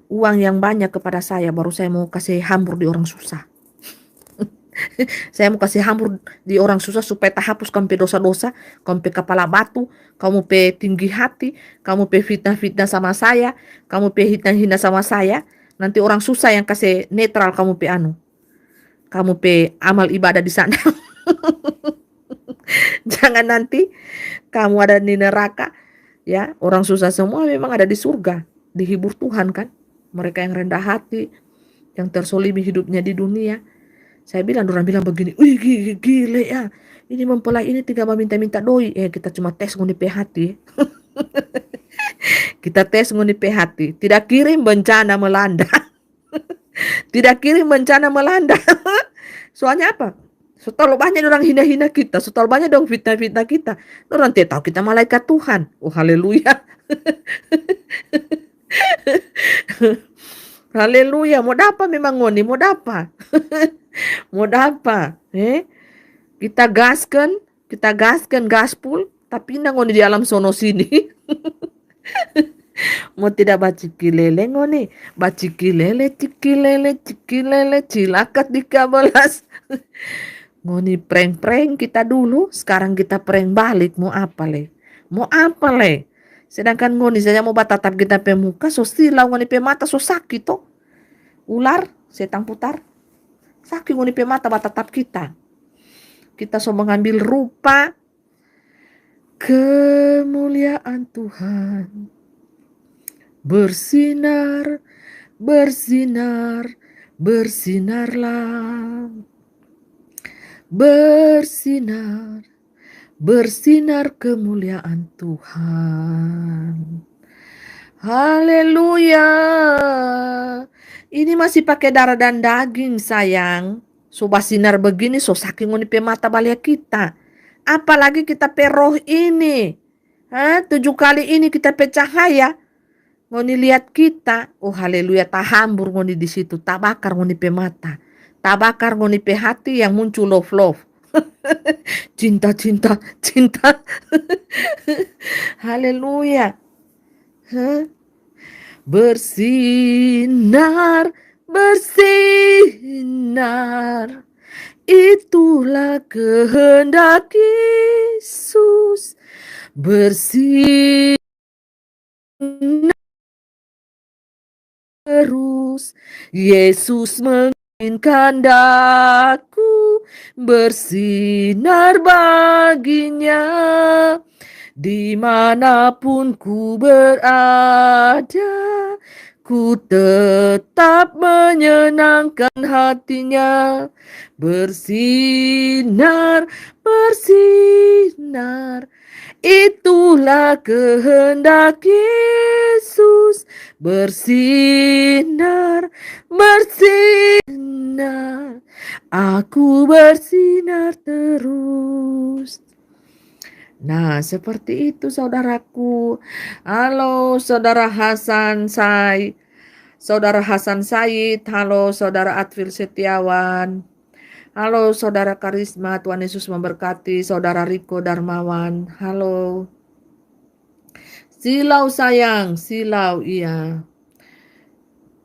uang yang banyak kepada saya. Baru saya mau kasih hambur di orang susah. Saya mau kasih hambur di orang susah supaya tak hapus kamu pe dosa-dosa, kamu pe kepala batu, kamu pe tinggi hati, kamu pe fitnah-fitnah sama saya, kamu pe hina-hina sama saya. Nanti orang susah yang kasih netral kamu pe kamu pe amal ibadah di sana. Jangan nanti kamu ada di neraka, ya. Orang susah semua memang ada di surga, dihibur Tuhan kan. Mereka yang rendah hati, yang tersolimi hidupnya di dunia. Saya bilang, orang bilang begini, wih gile ya, ini mempelai ini tinggal meminta-minta doi. Kita cuma tes ngoni hati. Kita tes ngoni hati. Tidak kirim bencana melanda. Tidak kirim bencana melanda. Soalnya apa? Terlalu banyak orang hina-hina kita, terlalu banyak dong fitnah-fitnah kita. Orang tidak tahu kita malaikat Tuhan. Oh haleluya. Haleluya. Mau dapat memang ngoni, mau dapat. Mau dapat. Kita gaskan gaspul, tapi ngoni di alam sono sini. Mau tidak bacikilele ngoni, bacikilele, cikilele, cilakat di kabelas. Ngoni prank-prank kita dulu, sekarang kita prank balik. Mau apa le? Mau apa le? Sedangkan ngoni saja mau batatap kita pe muka, so silau ngoni pe mata so sakit toh. Ular, setan putar. Sakit ngoni pe mata batatap kita. Kita so mengambil rupa kemuliaan Tuhan. Bersinar, bersinar, bersinarlah. Bersinar, bersinar kemuliaan Tuhan. Haleluya. Ini masih pakai darah dan daging sayang. So basinar begini so saking ngoni pe mata balik kita. Apalagi kita pe roh ini. 7 kali ini kita pe cahaya. Ngoni lihat kita. Oh haleluya, tahambur ngoni di situ. Tabakar ngoni pe mata. Tabakar ngoni pe hati yang muncul love. Cinta. Haleluya. Bersinar, bersinar. Itulah kehendak Yesus. Bersinar terus. Yesus menginginkan daku bersinar baginya. Dimanapun ku berada, ku tetap menyenangkan hatinya. Bersinar, bersinar. Itulah kehendak Yesus. Bersinar, bersinar. Aku bersinar terus. Nah, seperti itu saudaraku. Halo saudara Hasan Said. Saudara Hasan Said. Halo saudara Advil Setiawan. Halo saudara Karisma, Tuhan Yesus memberkati. Saudara Riko Darmawan. Halo. Silau sayang, silau iya.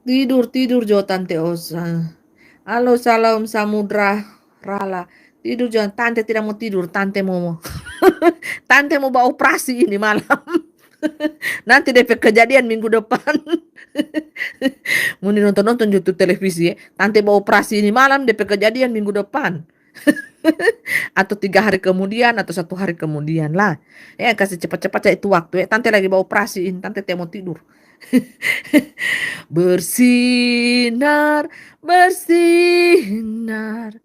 Tidur jo Tante Osa. Halo, salam samudra rala. Tidur jangan, Tante tidak mau tidur, Tante mau Tante mau bawa operasi ini malam. Nanti DP kejadian minggu depan. Mau nonton-nonton YouTube televisi ya. Tante bawa operasi ini malam, DP kejadian minggu depan. Atau 3 hari kemudian, atau 1 hari kemudian lah. Ya kasih cepat-cepat ya itu waktu ya. Tante lagi bawa operasi ini, Tante tidak mau tidur. Bersinar, bersinar.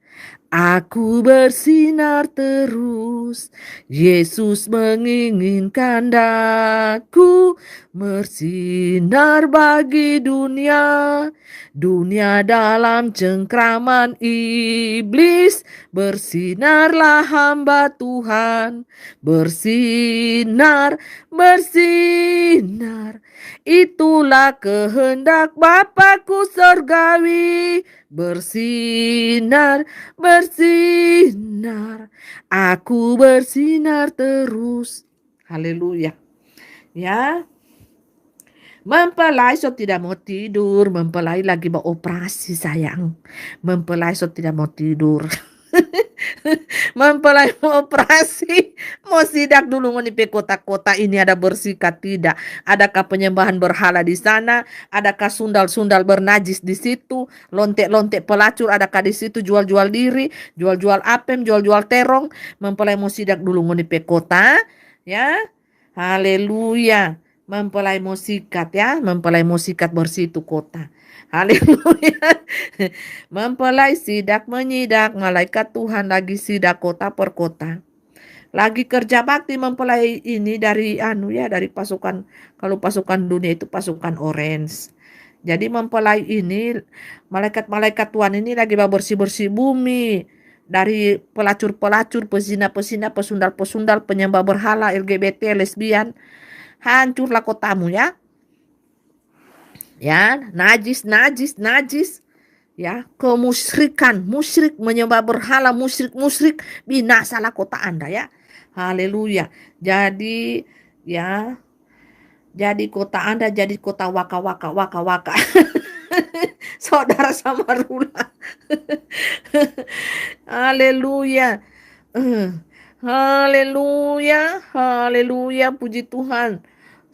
Aku bersinar terus. Yesus menginginkan daku bersinar bagi dunia. Dunia dalam cengkraman iblis. Bersinarlah hamba Tuhan. Bersinar, bersinar. Itulah kehendak Bapakku surgawi. Bersinar, bersinar. Aku bersinar terus. Haleluya. Ya. Mempelai so tidak mau tidur. Mempelai lagi mau operasi sayang. Mempelai so tidak mau tidur. Mempelai mau operasi, mau sidak dulu mau di kota-kota ini ada bersikat tidak? Adakah penyembahan berhala di sana? Adakah sundal-sundal bernajis di situ? Lontek-lontek pelacur adakah di situ? Jual-jual diri, jual-jual apem, jual-jual terong. Mempelai mau sidak dulu mau di kota, ya. Haleluya. Mempelai mau sikat ya, mempelai mau sikat bersih itu kota. Haleluya. Mempelai sidak menyidak, malaikat Tuhan lagi sidak kota per kota. Lagi kerja bakti mempelai ini dari dari pasukan, kalau pasukan dunia itu pasukan orange. Jadi mempelai ini, malaikat-malaikat Tuhan ini lagi bersih-bersih bumi. Dari pelacur-pelacur, pezina-pezina, pesundal-pesundal, penyembah berhala, LGBT, lesbian. Hancurlah kotamu ya. Ya, najis, najis, najis. Ya, kemusyrikan, musyrik menyembah berhala, musyrik, binasalah kota Anda ya. Haleluya. Jadi ya, jadi kota Anda jadi kota waka. Saudara Samarula. Haleluya. Haleluya, haleluya, puji Tuhan.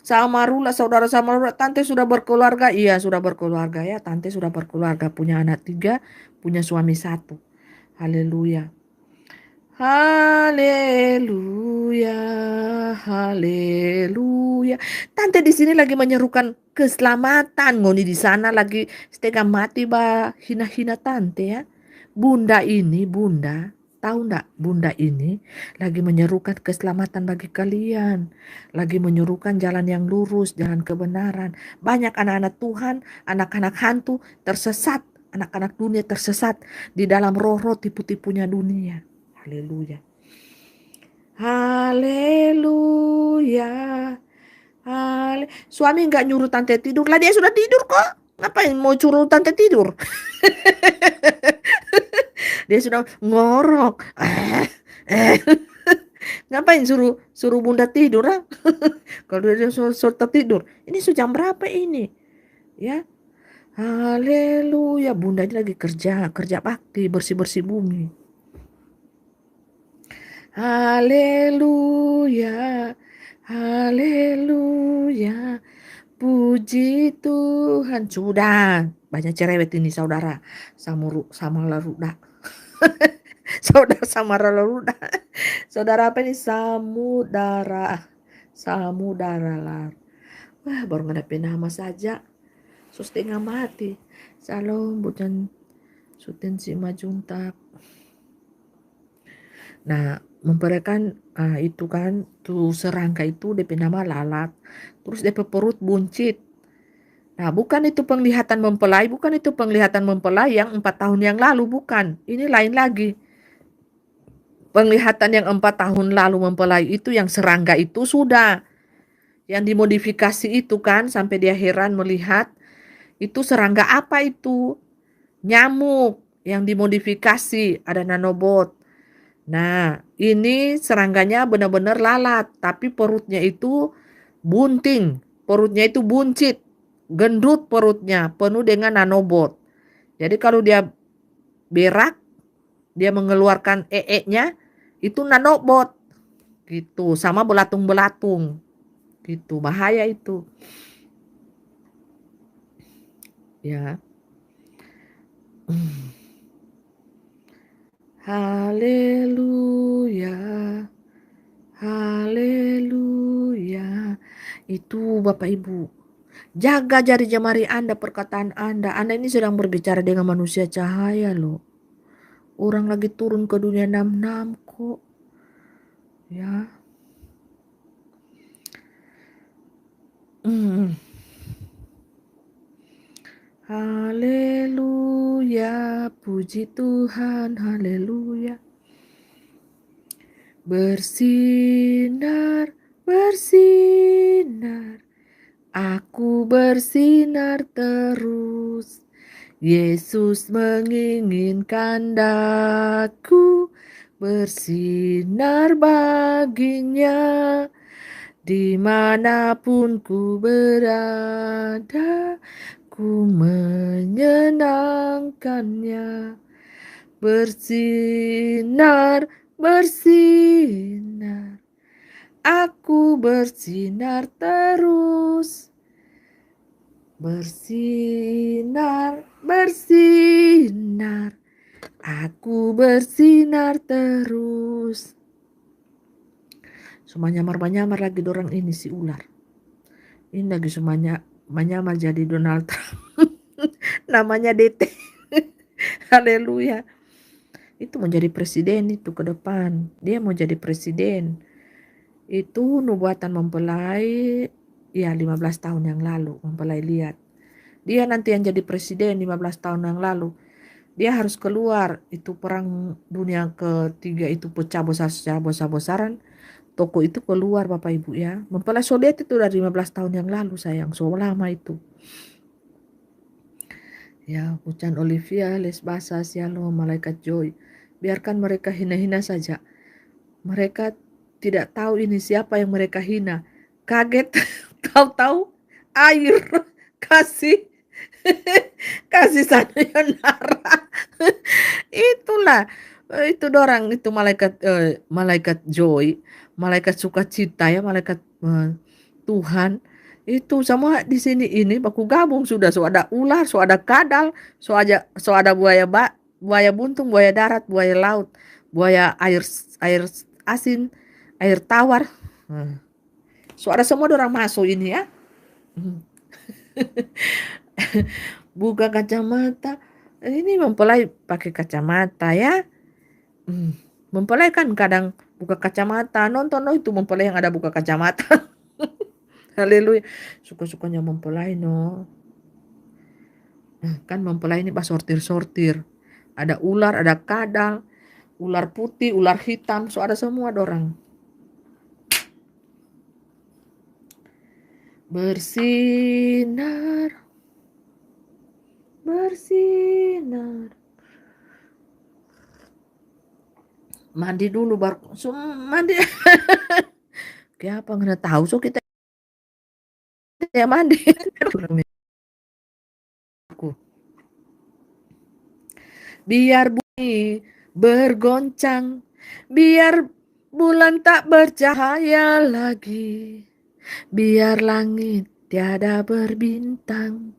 Samarula, saudara Samarula, Tante sudah berkeluarga? Iya, sudah berkeluarga ya. Tante sudah berkeluarga, punya anak 3, punya suami 1. Haleluya. Haleluya, haleluya. Tante di sini lagi menyerukan keselamatan. Ngoni di sana lagi setengah mati hina-hina tante ya. Bunda ini, bunda. Tahu enggak, bunda ini lagi menyerukan keselamatan bagi kalian. Lagi menyerukan jalan yang lurus, jalan kebenaran. Banyak anak-anak Tuhan, anak-anak hantu tersesat. Anak-anak dunia tersesat di dalam roh-roh tipu-tipunya dunia. Haleluya. Haleluya. Suami nggak nyuruh tante tidur lah, dia sudah tidur kok. Ngapain mau suruh tante tidur? Dia sudah ngorok. Ngapain suruh bunda tidur ah? Kalau dia suruh tidur. Ini sudah jam berapa ini? Ya. Haleluya. Bunda ini lagi kerja bakti, bersih-bersih bumi. Haleluya. Haleluya. Puji Tuhan. Sudah. Banyak cerewet ini saudara. Sama laruda. Saudara sama laruda. Saudara apa ini? Samudara. Samudara lar. Wah, baru ngadepin nama saja. So setengah mati. Salam bukan sutin si majuntak. Nah, memperakan itu kan tuh serangga itu DP nama lalat. Terus DP perut buncit. Nah, bukan itu penglihatan mempelai, bukan itu penglihatan mempelai yang 4 tahun yang lalu, bukan. Ini lain lagi. Penglihatan yang 4 tahun lalu mempelai itu yang serangga itu sudah. Yang dimodifikasi itu kan sampai dia heran melihat itu serangga apa itu? Nyamuk yang dimodifikasi, ada nanobot. Nah, ini serangganya benar-benar lalat, tapi perutnya itu bunting, perutnya itu buncit. gendut perutnya, penuh dengan nanobot. Jadi kalau dia berak, dia mengeluarkan ee-nya, itu nanobot. Gitu, sama belatung-belatung. Gitu, bahaya itu. Ya. Haleluya. Haleluya. Itu Bapak Ibu. Jaga jari jemari Anda, perkataan Anda. Anda ini sedang berbicara dengan manusia cahaya loh. Orang lagi turun ke dunia nam-nam kok. Ya. Haleluya. Puji Tuhan. Haleluya. Bersinar, bersinar. Aku bersinar terus. Yesus menginginkan daku bersinar baginya. Dimanapun ku berada, ku menyenangkannya. Bersinar, bersinar. Aku bersinar terus. Bersinar, bersinar. Aku bersinar terus. Semuanya nyamar-nyamar lagi dorang ini si ular. Ini lagi semuanya menyamar jadi Donald Trump. Namanya DT. Haleluya. Itu mau jadi presiden itu ke depan. Dia mau jadi presiden. Itu nubuatan mempelai ya 15 tahun yang lalu. Mempelai lihat. Dia nanti yang jadi presiden 15 tahun yang lalu. Dia harus keluar. Itu perang dunia ketiga itu pecah besar-besaran. Toko itu keluar Bapak Ibu ya. Mempelai Soviet itu dari 15 tahun yang lalu sayang. So lama itu. Ya, Pucan Olivia, Les Basa, Shalom, Malaikat Joy. Biarkan mereka hina-hina saja. Mereka tidak tahu ini siapa yang mereka hina. Kaget, tahu-tahu air kasih kasih sayonara. Itulah itu dorang itu malaikat joy, malaikat sukacita ya, malaikat Tuhan. Itu semua di sini ini baku gabung sudah. So ada ular, so ada kadal, so ada buaya buntung, buaya darat, buaya laut, buaya air asin, air tawar. So ada semua orang masuk ini ya. Buka kacamata. Ini mempelai pakai kacamata ya. Mempelai kan kadang buka kacamata. Nonton itu mempelai yang ada buka kacamata. Haleluya. Suka-sukanya mempelai no. Kan mempelai ini pas sortir-sortir. Ada ular, ada kadal, ular putih, ular hitam. So ada semua dorang. Bersinar. Bersinar. Mandi dulu baru. So, mandi. Kayak apa nggak tahu so kita ya mandi. Biar bumi bergoncang, biar bulan tak bercahaya lagi, biar langit tiada berbintang,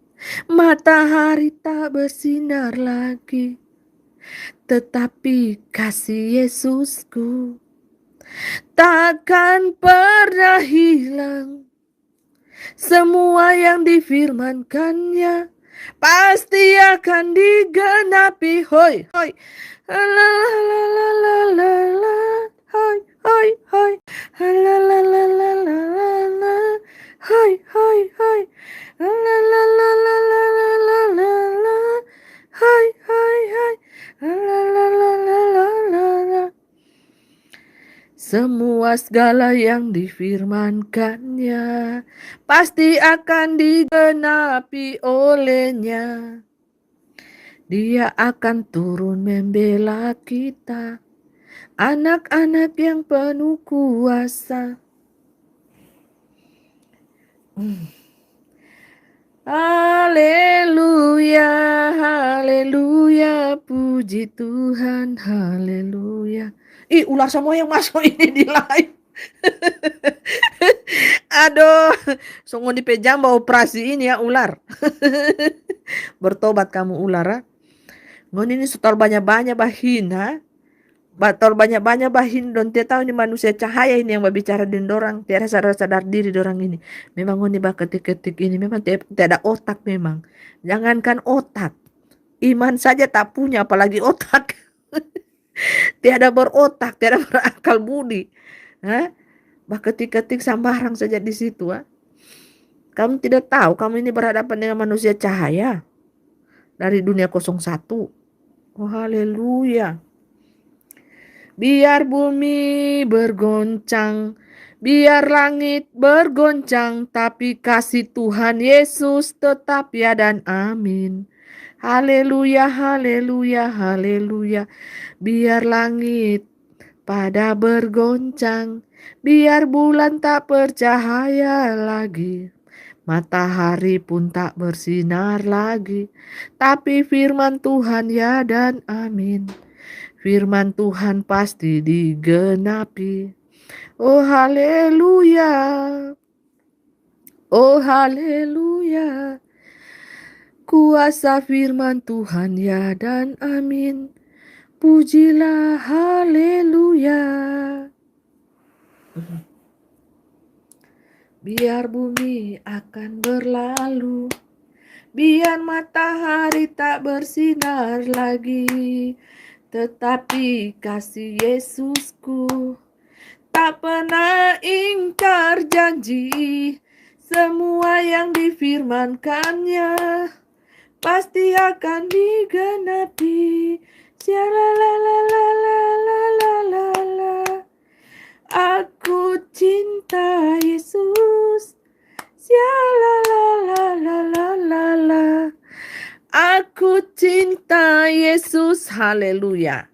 matahari tak bersinar lagi, tetapi kasih Yesusku takkan pernah hilang. Semua yang difirmankannya pasti akan digenapi. Hoi, hoi. La la la la la la la. Hoi, hoi, hoi. La la la la la la la. Hoi, hoi, hoi. La la la la la la la la la. Hoi, hoi, hoi. La la la la la la la. Semua segala yang difirmankannya pasti akan digenapi olehnya. Dia akan turun membela kita, anak-anak yang penuh kuasa. Haleluya, haleluya, puji Tuhan, haleluya. Ih, ular semua yang masuk ini di live. Aduh, sungguh dipejam bawa operasi ini ya ular. Bertobat kamu ular, ha? Ngon ini setor banyak-banyak bahin, ha? Bator banyak-banyak bahin don dia tahu ini manusia cahaya ini yang berbicara dengan dorang. Tiada sadar-sadar diri dorang ini. Memang ngoni bah ketik-ketik ini memang tiada otak memang. Jangankan otak. Iman saja tak punya apalagi otak. Tiada berotak, tiada berakal budi. Hah? Bah ketik-ketik sembarang saja di situ. Ha? Kamu tidak tahu kamu ini berhadapan dengan manusia cahaya dari dunia 01. Oh haleluya. Biar bumi bergoncang, biar langit bergoncang, tapi kasih Tuhan Yesus tetap ya dan amin. Haleluya, haleluya, haleluya. Biar langit pada bergoncang, biar bulan tak bercahaya lagi. Matahari pun tak bersinar lagi, tapi firman Tuhan ya dan amin. Firman Tuhan pasti digenapi. Oh haleluya. Oh haleluya. Kuasa firman Tuhan ya dan amin. Pujilah haleluya. Biar bumi akan berlalu, biar matahari tak bersinar lagi, tetapi kasih Yesusku tak pernah ingkar janji. Semua yang difirmankannya pasti akan digenapi. Sialalalalalalalala. Aku cinta Yesus. Sialalalalala. Aku cinta Yesus. Haleluya.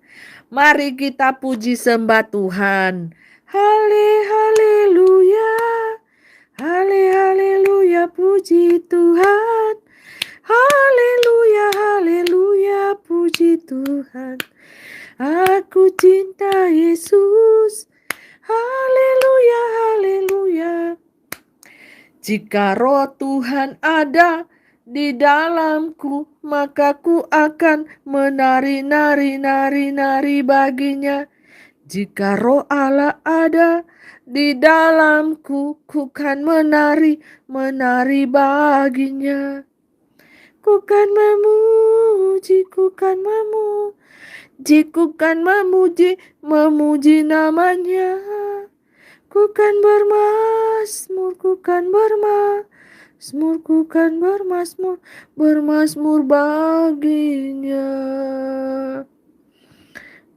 Mari kita puji sembah Tuhan. Haleluya. Haleluya, puji Tuhan. Haleluya, haleluya, puji Tuhan. Aku cinta Yesus. Haleluya, haleluya. Jika roh Tuhan ada di dalamku, maka ku akan menari, nari, nari, nari baginya. Jika roh Allah ada di dalamku, ku kan menari, menari baginya. Ku kan memuji, ku kan memuji, ku kan memuji, memuji namanya. Ku kan bermasmur, ku kan bermasmur, ku kan bermasmur, bermasmur baginya.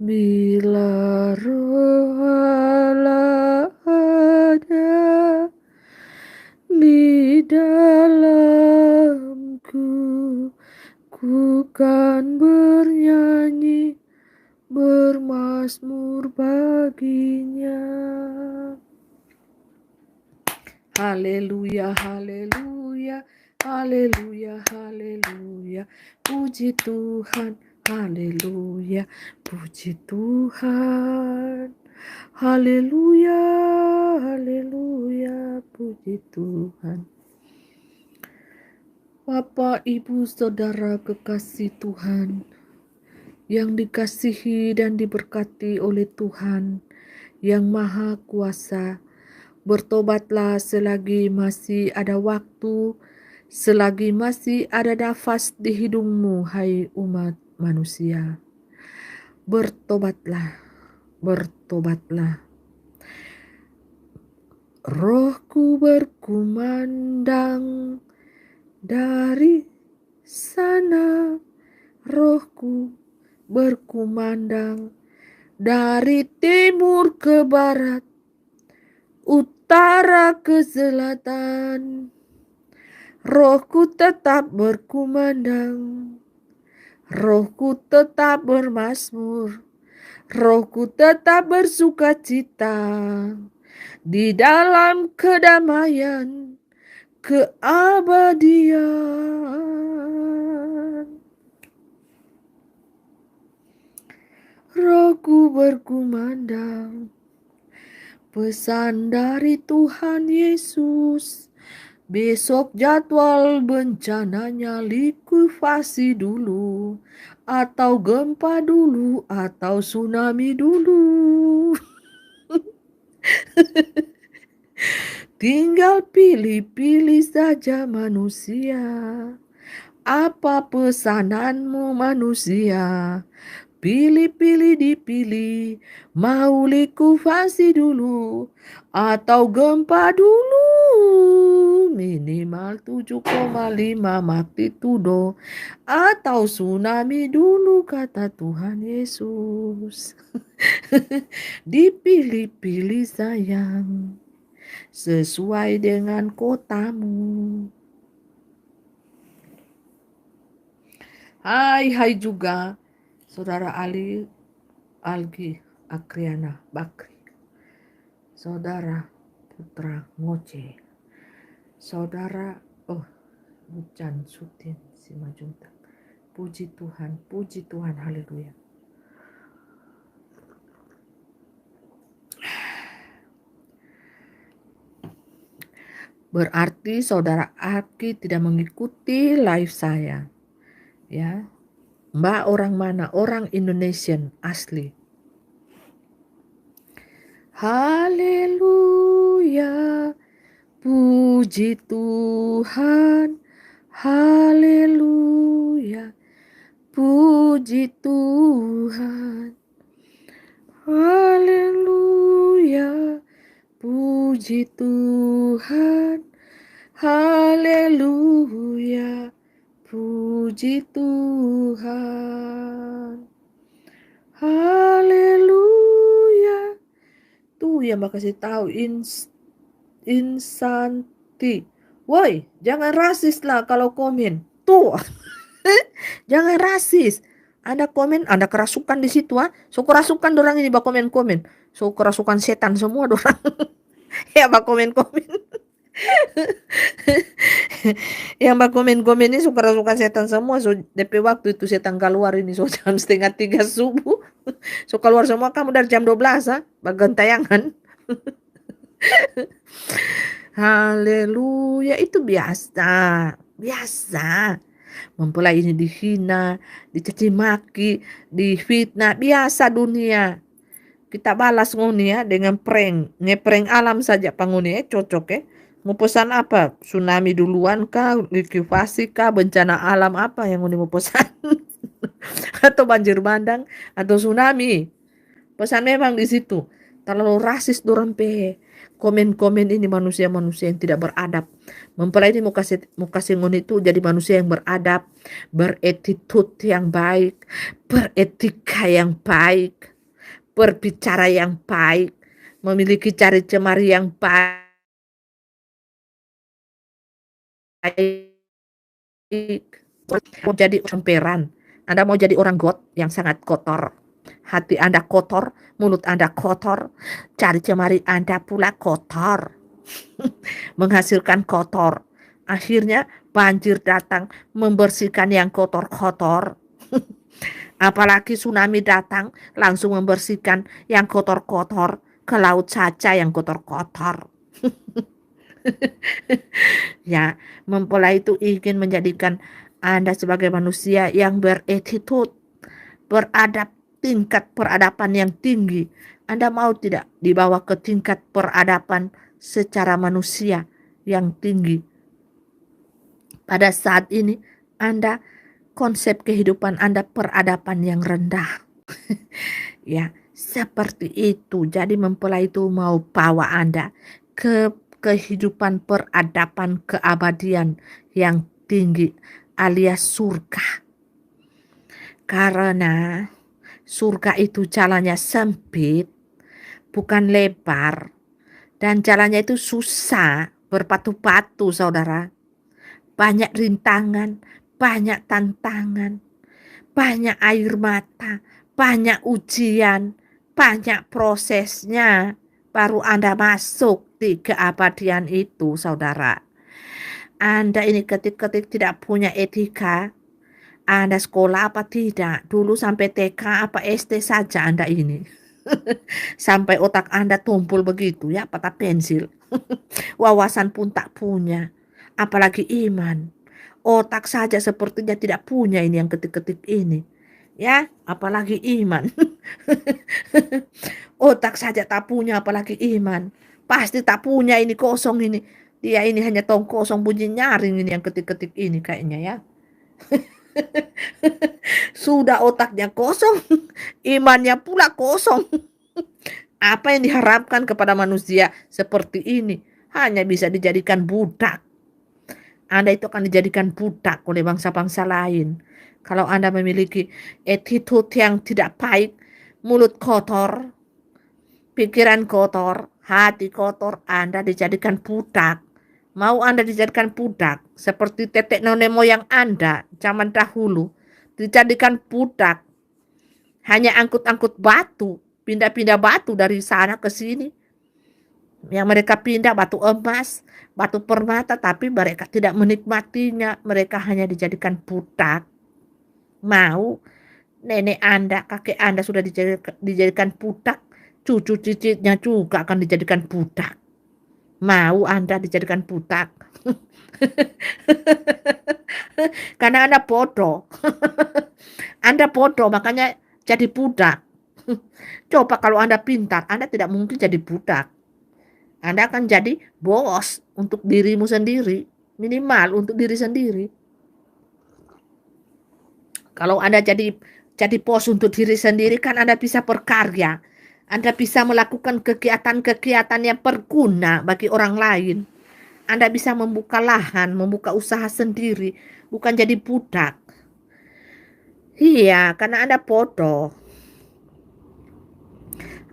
Bila roh Allah ada di dalamku, ku kan bernyanyi, bermasmur baginya. Haleluya, haleluya, haleluya, haleluya. Puji Tuhan, haleluya, puji Tuhan. Haleluya, haleluya, puji Tuhan. Bapak, Ibu, Saudara kekasih Tuhan, yang dikasihi dan diberkati oleh Tuhan yang Maha Kuasa, bertobatlah selagi masih ada waktu, selagi masih ada nafas di hidungmu, hai umat manusia. Bertobatlah, bertobatlah. Rohku berkumandang dari sana, rohku berkumandang dari timur ke barat, utara ke selatan. Rohku tetap berkumandang, rohku tetap bermasmur, rohku tetap bersukacita di dalam kedamaian. keabadian. Rohku berkumandang pesan dari Tuhan Yesus. Besok jadwal bencananya likuifasi dulu, atau gempa dulu, atau tsunami dulu. Tinggal pilih-pilih saja manusia. Apa pesananmu manusia? Pilih-pilih dipilih, mau likuifasi dulu atau gempa dulu. Minimal 7,5 magnitudo atau tsunami dulu, kata Tuhan Yesus. Dipilih-pilih sayang, sesuai dengan kotamu. Hai juga Saudara Algi Akriana Bakri, Saudara Putra Ngoce, Saudara Bucan Sutin Simajuntak. Puji Tuhan, haleluya. Berarti Saudara Aki tidak mengikuti live saya, ya. Mbak orang mana? Orang Indonesian asli. Haleluya, puji Tuhan. Haleluya, puji Tuhan. Haleluya, puji Tuhan. Haleluya, puji Tuhan. Haleluya. Tuh yang Mbak kasih tahu Insanti. Woi, jangan rasis lah kalau komen. Tuh. Jangan rasis. Anda komen, Anda kerasukan di situ, So kerasukan dorang ini bak komen-komen. So kerasukan setan semua dorang. Ya bak komen-komen. Yang bak komen-komen ini so kerasukan setan semua. So DP waktu itu setan keluar ini so jam 2:30 subuh. So keluar semua kamu dari jam 12 bak gentayangan. Haleluya, itu biasa. Mempelai ini dihina, dicaci maki, difitnah, biasa dunia. Kita balas ngoni ya dengan ngeprank alam saja panguni cocok Mau pesan apa? Tsunami duluan kah? Likuifasi kah? Bencana alam apa yang ngoni mau pesan? Atau banjir bandang atau tsunami? Pesan memang di situ. Terlalu rasis dorang pe. Komen-komen ini manusia-manusia yang tidak beradab. Mempelai ini mau kasih ngoni itu jadi manusia yang beradab, beretitut yang baik, beretika yang baik, berbicara yang baik, memiliki cari cemari yang baik. Mau jadi emperan, Anda mau jadi orang got yang sangat kotor. Hati Anda kotor, mulut Anda kotor, cari cemari Anda pula kotor. Menghasilkan kotor. Akhirnya banjir datang membersihkan yang kotor-kotor. Apalagi tsunami datang langsung membersihkan yang kotor-kotor ke laut saja yang kotor-kotor. Ya, mempelai itu ingin menjadikan Anda sebagai manusia yang beretitut, beradab, tingkat peradaban yang tinggi. Anda mau tidak dibawa ke tingkat peradaban secara manusia yang tinggi? Pada saat ini Anda konsep kehidupan Anda peradaban yang rendah. Ya, seperti itu. Jadi mempelai itu mau bawa Anda ke kehidupan peradaban keabadian yang tinggi alias surga. Karena surga itu jalannya sempit, bukan lebar. Dan jalannya itu susah, berpatu-patu saudara. Banyak rintangan, banyak tantangan, banyak air mata, banyak ujian, banyak prosesnya. Baru Anda masuk di keabadian itu saudara. Anda ini ketik-ketik tidak punya etika. Anda sekolah apa tidak? Dulu sampai TK apa SD saja Anda ini. Sampai otak Anda tumpul begitu ya, patah pensil. Wawasan pun tak punya. Apalagi iman. Otak saja sepertinya tidak punya ini yang ketik-ketik ini. Ya, apalagi iman. Otak saja tak punya, apalagi iman. Pasti tak punya ini, kosong ini. Dia ini hanya tong kosong bunyi nyaring ini yang ketik-ketik ini kayaknya ya. Sudah otaknya kosong, imannya pula kosong. Apa yang diharapkan kepada manusia seperti ini? Hanya bisa dijadikan budak. Anda itu akan dijadikan budak oleh bangsa-bangsa lain. Kalau Anda memiliki attitude yang tidak baik, mulut kotor, pikiran kotor, hati kotor, Anda dijadikan budak. Mau Anda dijadikan budak seperti tetek nenek moyang Anda zaman dahulu, dijadikan budak, hanya angkut-angkut batu, pindah-pindah batu dari sana ke sini. Yang mereka pindah batu emas, batu permata, tapi mereka tidak menikmatinya. Mereka hanya dijadikan budak. Mau nenek Anda, kakek Anda sudah dijadikan budak, cucu cicitnya juga akan dijadikan budak. Mau Anda dijadikan budak? Karena Anda bodoh. Anda bodoh, makanya jadi budak. Coba kalau Anda pintar, Anda tidak mungkin jadi budak. Anda akan jadi bos untuk dirimu sendiri, minimal untuk diri sendiri. Kalau Anda jadi bos untuk diri sendiri, kan Anda bisa berkarya. Anda bisa melakukan kegiatan-kegiatan yang berguna bagi orang lain. Anda bisa membuka lahan, membuka usaha sendiri, bukan jadi budak. Iya, karena Anda bodoh.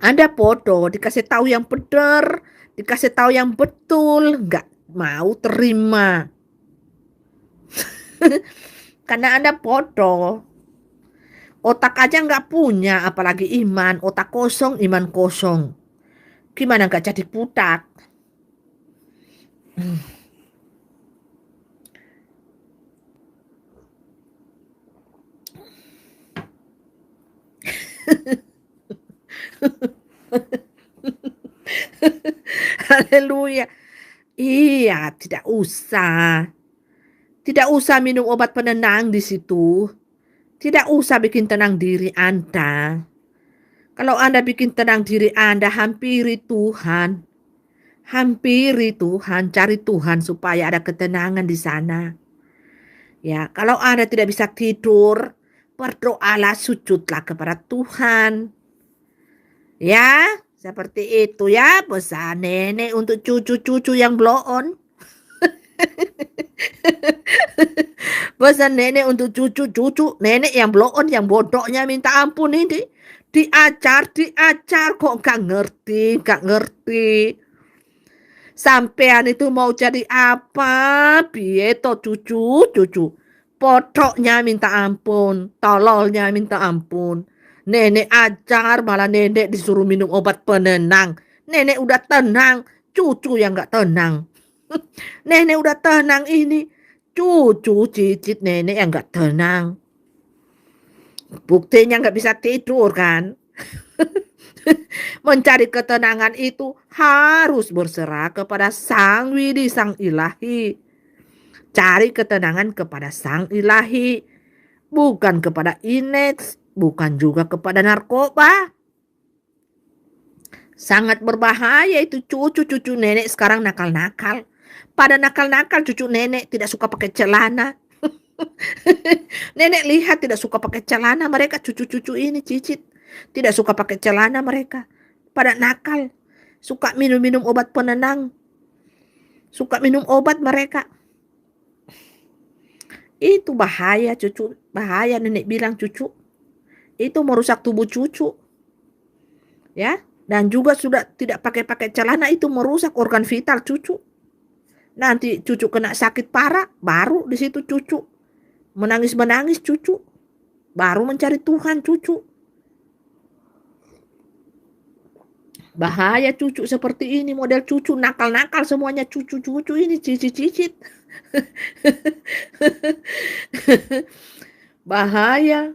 Anda bodoh, dikasih tahu yang benar, dikasih tahu yang betul, nggak mau terima. Karena Anda bodoh. Otak aja nggak punya, apalagi iman. Otak kosong, iman kosong. Gimana nggak jadi budak? Haleluya. Iya, tidak usah. Tidak usah minum obat penenang di situ. Tidak usah bikin tenang diri Anda. Kalau Anda bikin tenang diri Anda, hampiri Tuhan. Hampiri Tuhan, cari Tuhan supaya ada ketenangan di sana. Ya, kalau Anda tidak bisa tidur, berdoalah, sujudlah kepada Tuhan. Ya, seperti itu ya, pesan nenek untuk cucu-cucu yang blow on. Pesan nenek untuk cucu-cucu, nenek yang blow on, yang bodohnya minta ampun ini. Diajar kok nggak ngerti, nggak ngerti. Sampean itu mau jadi apa? Piye to cucu. Podoknya minta ampun, tololnya minta ampun. Nenek ajar malah nenek disuruh minum obat penenang. Nenek udah tenang, cucu yang nggak tenang. Nenek udah tenang ini, cucu cicit nenek yang nggak tenang. Buktinya nggak bisa tidur kan? Mencari ketenangan itu harus berserah kepada Sang Widi, Sang Ilahi. Cari ketenangan kepada Sang Ilahi, bukan kepada Inex, bukan juga kepada narkoba. Sangat berbahaya itu cucu-cucu nenek sekarang nakal-nakal. Pada nakal-nakal cucu nenek tidak suka pakai celana. Nenek lihat tidak suka pakai celana mereka, cucu-cucu ini cicit. Tidak suka pakai celana mereka. Pada nakal. Suka minum-minum obat penenang. Suka minum obat mereka. Itu bahaya cucu. Bahaya nenek bilang cucu. Itu merusak tubuh cucu. Ya. Dan juga sudah tidak pakai celana itu merusak organ vital cucu. Nanti cucu kena sakit parah. Baru di situ cucu. Menangis-menangis cucu. Baru mencari Tuhan cucu. Bahaya cucu seperti ini, model cucu nakal-nakal semuanya, cucu-cucu ini cicit-cicit. Bahaya.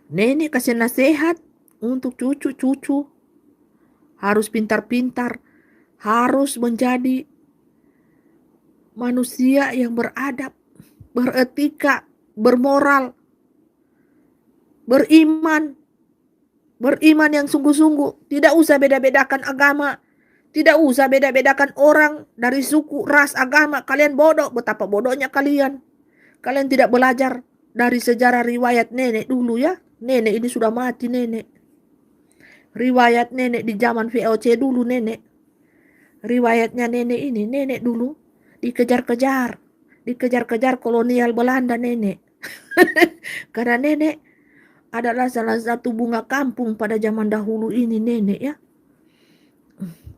Nenek kasih nasihat untuk cucu-cucu. Harus pintar-pintar, harus menjadi manusia yang beradab, beretika, bermoral, beriman. Beriman yang sungguh-sungguh. Tidak usah beda-bedakan agama. Tidak usah beda-bedakan orang dari suku, ras, agama. Kalian bodoh. Betapa bodohnya kalian. Kalian tidak belajar dari sejarah riwayat nenek dulu ya. Nenek ini sudah mati nenek. Riwayat nenek di zaman VOC dulu nenek. Riwayatnya nenek ini. Nenek dulu dikejar-kejar. Dikejar-kejar kolonial Belanda nenek. Karena nenek adalah salah satu bunga kampung pada zaman dahulu ini nenek ya.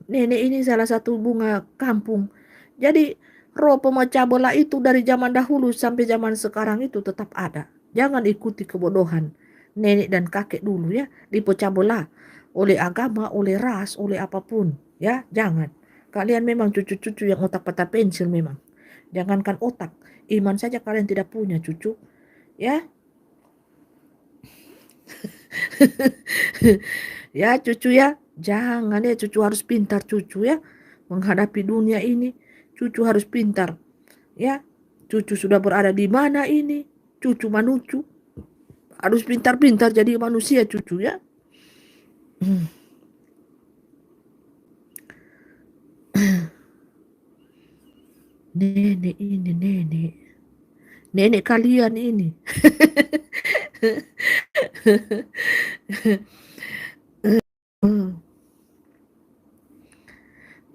Nenek ini salah satu bunga kampung. Jadi roh pemecah belah itu dari zaman dahulu sampai zaman sekarang itu tetap ada. Jangan ikuti kebodohan nenek dan kakek dulu ya. Dipecah belah oleh agama, oleh ras, oleh apapun. Ya, jangan. Kalian memang cucu-cucu yang otak patah pensil memang. Jangankan otak, iman saja kalian tidak punya cucu. Ya, ya cucu ya, jangan ya cucu harus pintar cucu ya. Menghadapi dunia ini, cucu harus pintar. Ya, cucu sudah berada di mana ini? Cucu manucu. Harus pintar-pintar jadi manusia cucu ya. Nenek ini, nenek. Nenek kalian ini.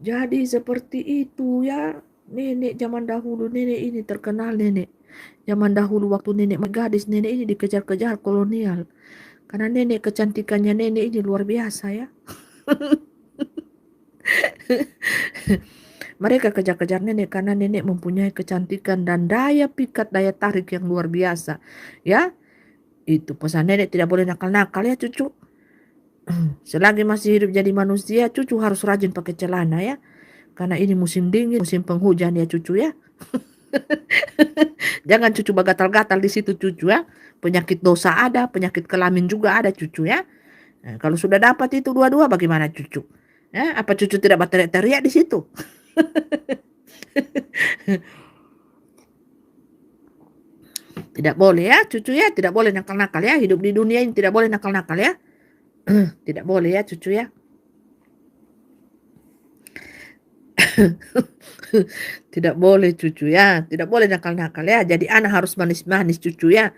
Jadi seperti itu ya. Nenek zaman dahulu, nenek ini terkenal nenek. Zaman dahulu waktu nenek gadis, nenek ini dikejar-kejar kolonial. Karena nenek kecantikannya nenek ini luar biasa ya. Mereka kejar-kejar nenek karena nenek mempunyai kecantikan dan daya pikat, daya tarik yang luar biasa. Ya, itu pesan nenek, tidak boleh nakal-nakal ya cucu. Selagi masih hidup jadi manusia, cucu harus rajin pakai celana ya. Karena ini musim dingin, musim penghujan ya cucu ya. Jangan cucu bagatal-gatal di situ cucu ya. Penyakit dosa ada, penyakit kelamin juga ada cucu ya. Nah, kalau sudah dapat itu dua-dua bagaimana cucu? Ya, apa cucu tidak berteriak-teriak di situ? Tidak boleh ya cucu ya, tidak boleh nakal-nakal ya. Hidup di dunia ini tidak boleh nakal-nakal ya. Tidak boleh ya cucu ya. Tidak boleh cucu ya, tidak boleh nakal-nakal ya. Jadi anak harus manis-manis cucu ya.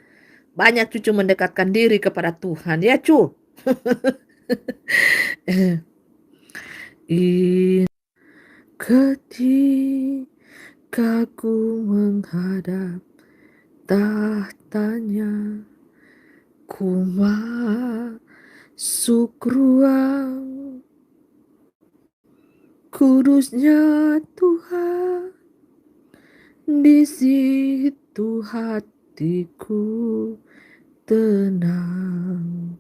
Banyak cucu mendekatkan diri kepada Tuhan ya cu. Ketika ku menghadap tahtanya, ku masuk ruang kudusnya Tuhan. Di situ hatiku tenang.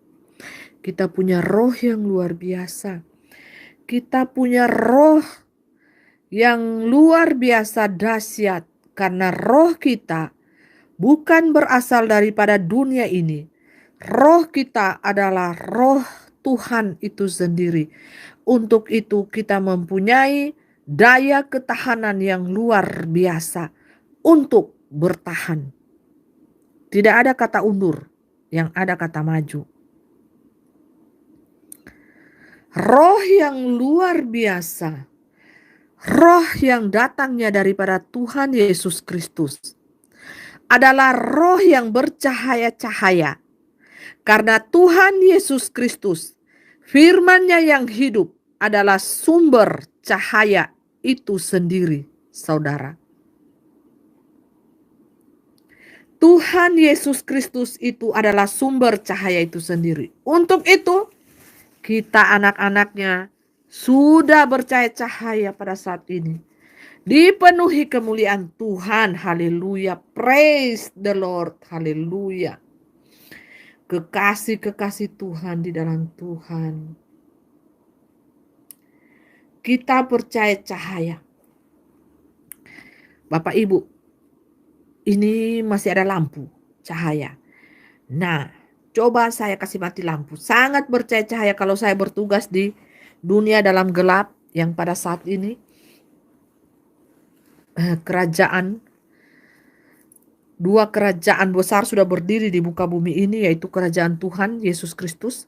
Kita punya roh yang luar biasa. Kita punya roh yang luar biasa dahsyat. Karena roh kita bukan berasal daripada dunia ini. Roh kita adalah roh Tuhan itu sendiri. Untuk itu kita mempunyai daya ketahanan yang luar biasa untuk bertahan. Tidak ada kata undur, yang ada kata maju. Roh yang luar biasa, roh yang datangnya daripada Tuhan Yesus Kristus adalah roh yang bercahaya-cahaya. Karena Tuhan Yesus Kristus, firman-Nya yang hidup adalah sumber cahaya itu sendiri, saudara. Tuhan Yesus Kristus itu adalah sumber cahaya itu sendiri. Untuk itu, kita anak-anaknya sudah bercahaya-cahaya pada saat ini. Dipenuhi kemuliaan Tuhan. Haleluya. Praise the Lord. Haleluya. kekasih-kekasih Tuhan di dalam Tuhan. Kita percaya cahaya. Bapak Ibu, ini masih ada lampu, cahaya. Nah, coba saya kasih mati lampu. Sangat percaya cahaya kalau saya bertugas di dunia dalam gelap yang pada saat ini dua kerajaan besar sudah berdiri di muka bumi ini, yaitu kerajaan Tuhan Yesus Kristus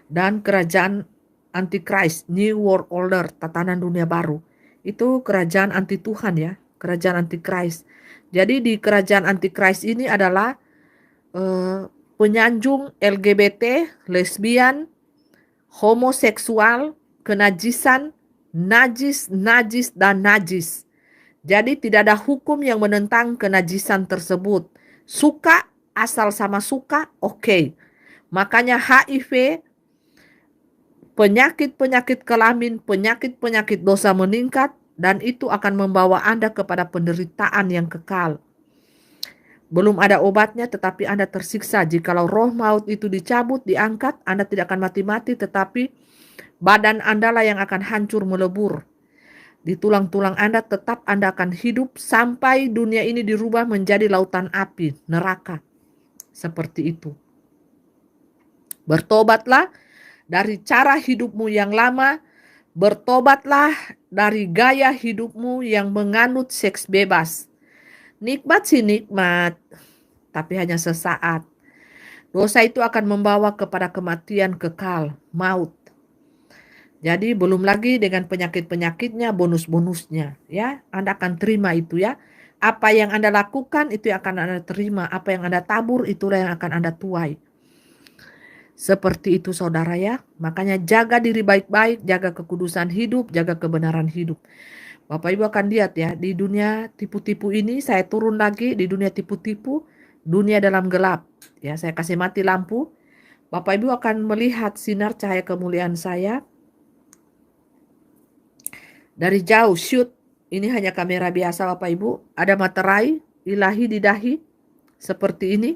dan kerajaan Antichrist, New World Order, tatanan dunia baru. Itu kerajaan anti Tuhan ya, kerajaan Antichrist. Jadi di kerajaan Antichrist ini adalah penyanjung LGBT, lesbian, homoseksual, kenajisan, najis, dan najis. Jadi tidak ada hukum yang menentang kenajisan tersebut. Suka, asal sama suka, oke. Makanya HIV, penyakit-penyakit kelamin, penyakit-penyakit dosa meningkat, dan itu akan membawa Anda kepada penderitaan yang kekal. Belum ada obatnya, tetapi Anda tersiksa. Jikalau roh maut itu dicabut, diangkat, Anda tidak akan mati-mati, tetapi badan Anda lah yang akan hancur melebur. Di tulang-tulang Anda tetap Anda akan hidup sampai dunia ini dirubah menjadi lautan api, neraka. Seperti itu. Bertobatlah dari cara hidupmu yang lama. Bertobatlah dari gaya hidupmu yang menganut seks bebas. Nikmat sih nikmat, tapi hanya sesaat. Dosa itu akan membawa kepada kematian kekal, maut. Jadi belum lagi dengan penyakit-penyakitnya, bonus-bonusnya ya. Anda akan terima itu ya. Apa yang Anda lakukan itu yang akan Anda terima. Apa yang Anda tabur itulah yang akan Anda tuai. Seperti itu saudara ya. Makanya jaga diri baik-baik, jaga kekudusan hidup, jaga kebenaran hidup. Bapak Ibu akan lihat ya, di dunia tipu-tipu ini saya turun lagi di dunia tipu-tipu, dunia dalam gelap. Ya, saya kasih mati lampu. Bapak Ibu akan melihat sinar cahaya kemuliaan saya. Dari jauh, shoot. Ini hanya kamera biasa Bapak Ibu. Ada materai ilahi di dahi. Seperti ini.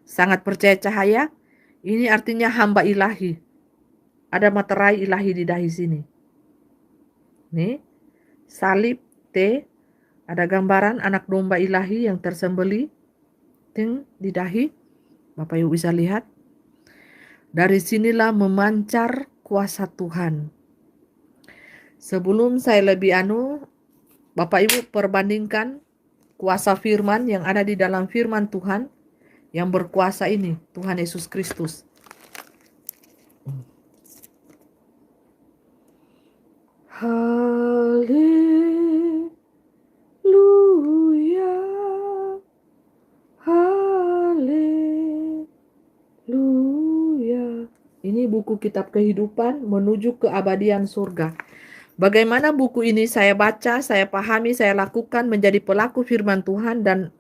Sangat percaya cahaya. Ini artinya hamba ilahi. Ada materai ilahi di dahi sini. Nih. Salib T. Ada gambaran anak domba ilahi yang tersembelih. Ting di dahi. Bapak Ibu bisa lihat. Dari sinilah memancar kuasa Tuhan. Sebelum saya lebih Bapak Ibu perbandingkan kuasa firman yang ada di dalam firman Tuhan yang berkuasa ini, Tuhan Yesus Kristus. Haleluya, haleluya. Ini buku kitab kehidupan menuju keabadian surga. Bagaimana buku ini saya baca, saya pahami, saya lakukan menjadi pelaku firman Tuhan, dan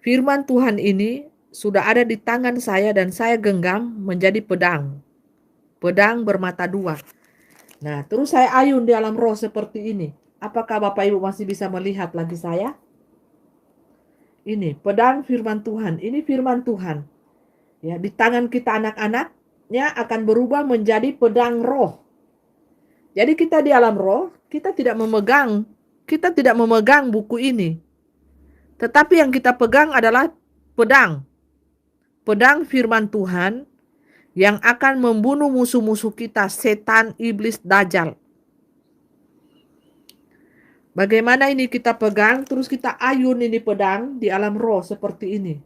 firman Tuhan ini sudah ada di tangan saya dan saya genggam menjadi pedang. Pedang bermata dua. Nah, terus saya ayun di alam roh seperti ini. Apakah Bapak Ibu masih bisa melihat lagi saya? Ini pedang firman Tuhan. Ini firman Tuhan. Ya, di tangan kita anak-anaknya akan berubah menjadi pedang roh. Jadi kita di alam roh, kita tidak memegang buku ini. Tetapi yang kita pegang adalah pedang. Pedang firman Tuhan yang akan membunuh musuh-musuh kita, setan, iblis, dajjal. Bagaimana ini kita pegang, terus kita ayun ini pedang di alam roh seperti ini.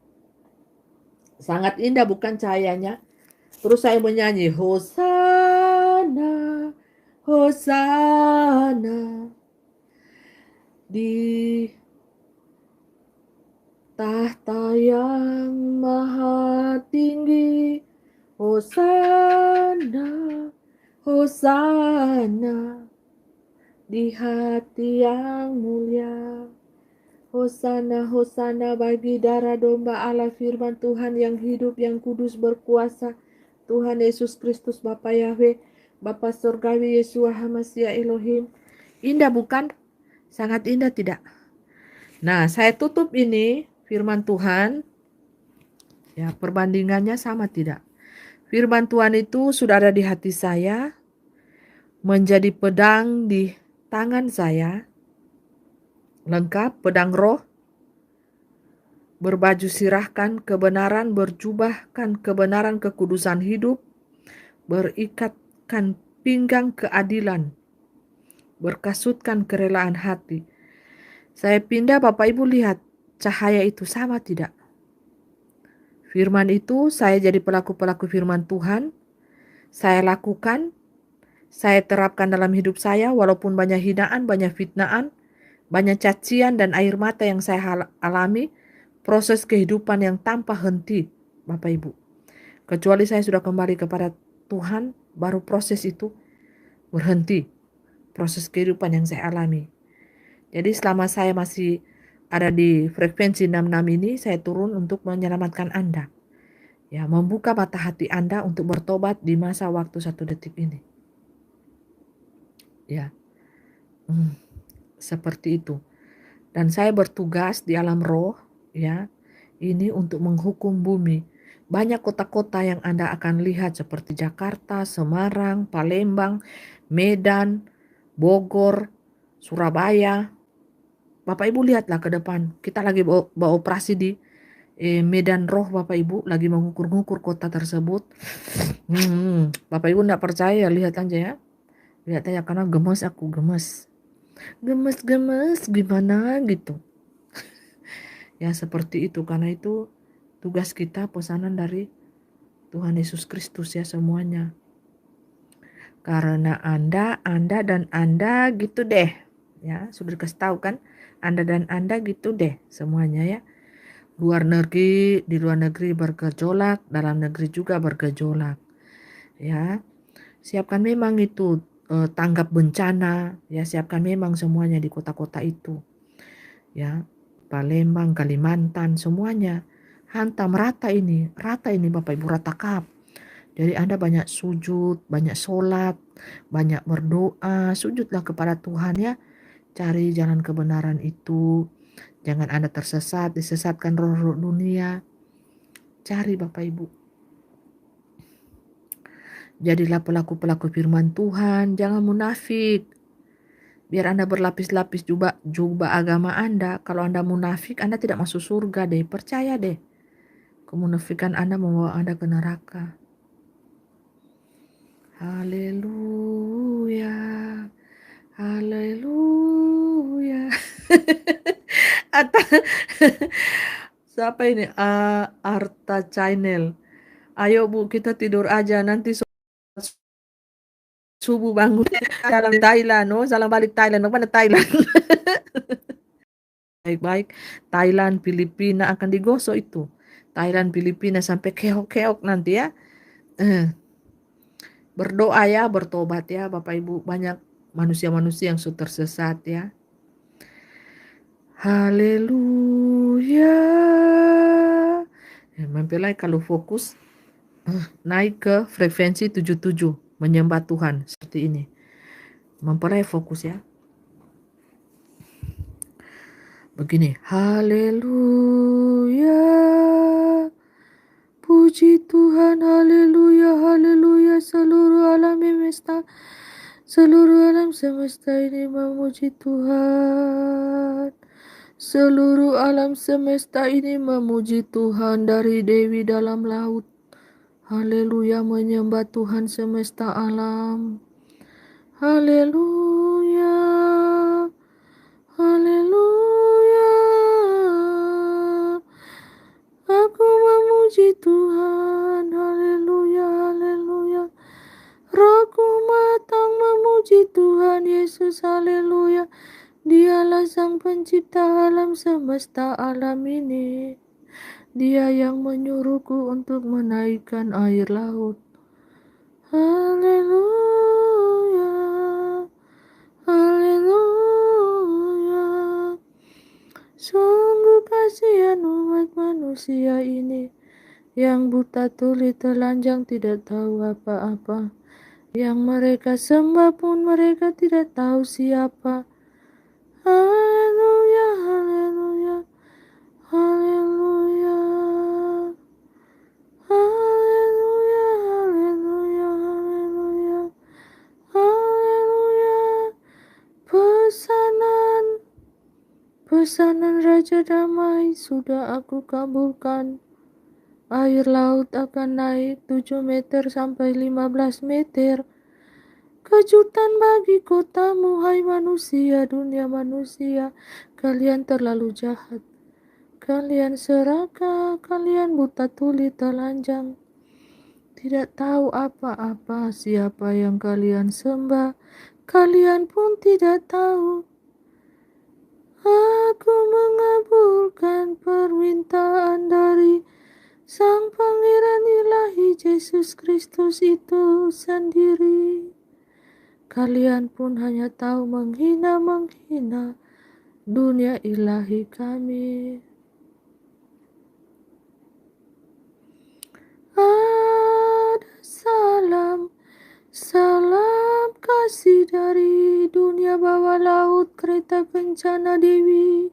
Sangat indah bukan cahayanya? Terus saya menyanyi, Hosana, Hosana di tahta yang maha tinggi. Hosana, Hosana di hati yang mulia. Hosana, Hosana bagi darah domba Allah, firman Tuhan yang hidup, yang kudus, berkuasa, Tuhan Yesus Kristus, Bapa Yahweh, Bapa Surgawi, Yeshua HaMashiach Elohim. Indah bukan? Sangat indah tidak? Nah, saya tutup ini firman Tuhan. Ya, perbandingannya sama tidak? Firman Tuhan itu sudah ada di hati saya, menjadi pedang di tangan saya, lengkap pedang roh, berbaju sirahkan kebenaran, berjubahkan kebenaran kekudusan hidup, berikatkan pinggang keadilan, berkasutkan kerelaan hati. Saya pindah, Bapak Ibu lihat, cahaya itu sama tidak? Firman itu, saya jadi pelaku-pelaku firman Tuhan, saya lakukan, saya terapkan dalam hidup saya, walaupun banyak hinaan, banyak fitnaan, banyak cacian dan air mata yang saya alami, proses kehidupan yang tanpa henti, Bapak Ibu. Kecuali saya sudah kembali kepada Tuhan, baru proses itu berhenti. Proses kehidupan yang saya alami. Jadi selama saya masih ada di frekuensi 66 ini, saya turun untuk menyelamatkan Anda. Ya, membuka mata hati Anda untuk bertobat di masa waktu 1 detik ini. Ya, seperti itu. Dan saya bertugas di alam roh, ya, ini untuk menghukum bumi. Banyak kota-kota yang Anda akan lihat seperti Jakarta, Semarang, Palembang, Medan, Bogor, Surabaya. Bapak Ibu lihatlah ke depan. Kita lagi beroperasi di Medan Roh, Bapak Ibu. Lagi mengukur-ngukur kota tersebut. Bapak Ibu enggak percaya, lihat aja ya. Lihat aja, karena gemes aku, gemes. Gemes gimana gitu. Ya seperti itu, karena itu tugas kita, pesanan dari Tuhan Yesus Kristus ya semuanya. Karena Anda dan Anda gitu deh. Ya, sudah dikasih tahu kan? Anda dan Anda gitu deh semuanya ya. Di luar negeri bergejolak, dalam negeri juga bergejolak. Ya. Siapkan memang itu tanggap bencana, ya siapkan memang semuanya di kota-kota itu. Ya. Palembang, Kalimantan, semuanya hantam rata ini Bapak Ibu, rata kap. Jadi Anda banyak sujud, banyak sholat, banyak berdoa, sujudlah kepada Tuhan ya. Cari jalan kebenaran itu. Jangan Anda tersesat, disesatkan roh-roh dunia. Cari Bapak Ibu. Jadilah pelaku-pelaku firman Tuhan, jangan munafik. Biar Anda berlapis-lapis jubah agama Anda. Kalau Anda munafik, Anda tidak masuk surga deh. Percaya deh. Kemunafikan Anda membawa Anda ke neraka. Haleluya. Haleluya. Atau siapa ini? Arta Channel. Ayo Bu, kita tidur aja. Nanti subuh bangun. Salam Thailand. Oh, salam balik Thailand. Mana Thailand? Baik-baik. Thailand, Filipina akan digosok itu. Thailand, Filipina sampai keok-keok nanti ya. Berdoa ya, bertobat ya Bapak Ibu. Banyak manusia-manusia yang sudah tersesat ya. Haleluya. Mempelai kalau fokus naik ke frekuensi 77, menyembah Tuhan seperti ini. Mempelai fokus ya. Begini, haleluya. Puji Tuhan, haleluya, haleluya. Seluruh alam semesta ini memuji Tuhan. Seluruh alam semesta ini memuji Tuhan, dari Dewi dalam laut. Haleluya, menyembah Tuhan semesta alam. Haleluya. Haleluya. Aku memuji Tuhan. Haleluya, haleluya. Rohku matang memuji Tuhan Yesus. Haleluya. Dialah sang pencipta alam semesta alam ini. Dia yang menyuruhku untuk menaikkan air laut. Haleluya. Haleluya. Sungguh kasihan umat manusia ini, yang buta tuli telanjang tidak tahu apa-apa. Yang mereka sembah pun mereka tidak tahu siapa. Haleluya, haleluya, haleluya. Pesanan Raja Damai sudah aku kabulkan. Air laut akan naik 7 meter sampai 15 meter. Kejutan bagi kotamu, hai manusia, dunia manusia. Kalian terlalu jahat. Kalian serakah, kalian buta tuli telanjang. Tidak tahu apa-apa siapa yang kalian sembah. Kalian pun tidak tahu. Aku mengabulkan permintaan dari Sang Pangeran Ilahi Yesus Kristus itu sendiri. Kalian pun hanya tahu menghina-menghina dunia ilahi kami. Ada salam kasih dari dunia bawah laut kereta kencana Dewi.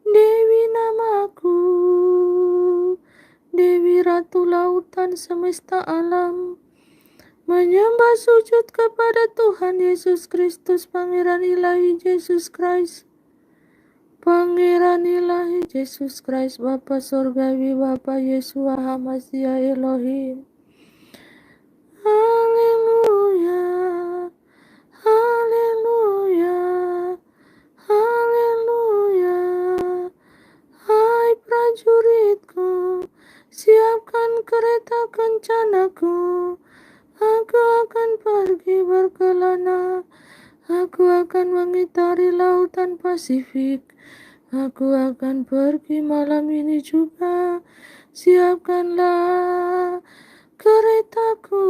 Dewi namaku, Dewi Ratu Lautan semesta alam. Menyembah sujud kepada Tuhan Yesus Kristus, Pangeran Ilahi Yesus Kristus. Pangeran Ilahi Yesus Kristus, Bapa Surgawi, Bapa Yeshua HaMashiach Elohim. Haleluya, haleluya, haleluya. Hai prajuritku, siapkan kereta kencanaku. Aku akan pergi berkelana. Aku akan mengitari lautan Pasifik. Aku akan pergi malam ini juga. Siapkanlah keretaku.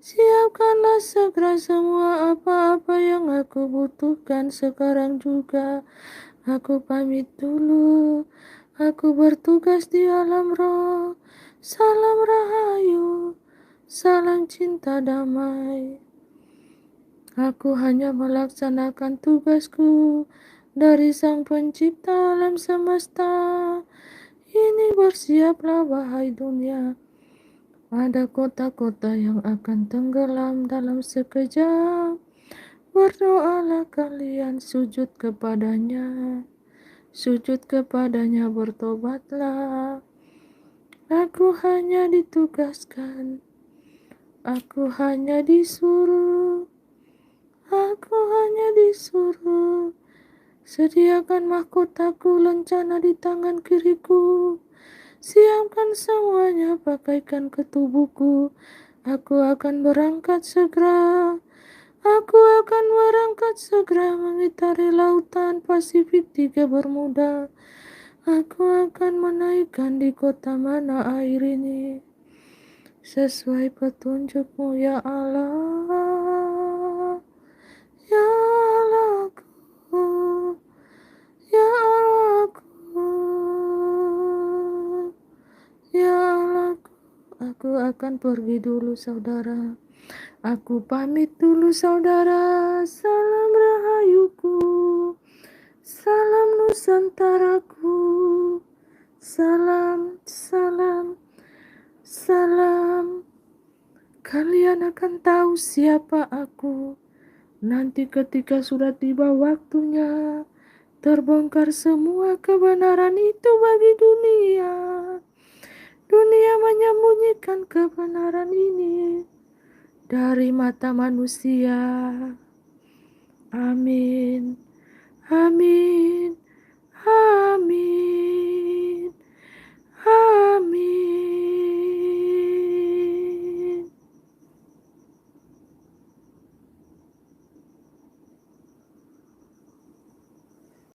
Siapkanlah segera semua apa-apa yang aku butuhkan sekarang juga. Aku pamit dulu. Aku bertugas di alam roh. Salam rahayu. Salam cinta damai. Aku hanya melaksanakan tugasku dari Sang Pencipta alam semesta. Ini bersiaplah wahai dunia. Ada kota-kota yang akan tenggelam dalam sekejap. Berdoalah kalian, sujud kepadanya. Sujud kepadanya, bertobatlah. Aku hanya ditugaskan. Aku hanya disuruh. Aku hanya disuruh. Sediakan mahkotaku lencana di tangan kiriku. Siapkan semuanya, pakaikan ke tubuhku. Aku akan berangkat segera. Aku akan berangkat segera mengitari lautan Pasifik 3 Bermuda. Aku akan menaikkan di kota mana air ini. Sesuai petunjukmu ya Allah. Ya Allahku, ya Allahku, ya Allahku. Aku akan pergi dulu saudara. Aku pamit dulu saudara. Salam rahayuku. Salam Nusantaraku. Salam, salam, salam. Kalian akan tahu siapa aku. Nanti ketika sudah tiba waktunya, terbongkar semua kebenaran itu bagi dunia. Dunia menyembunyikan kebenaran ini dari mata manusia. Amin, amin, amin.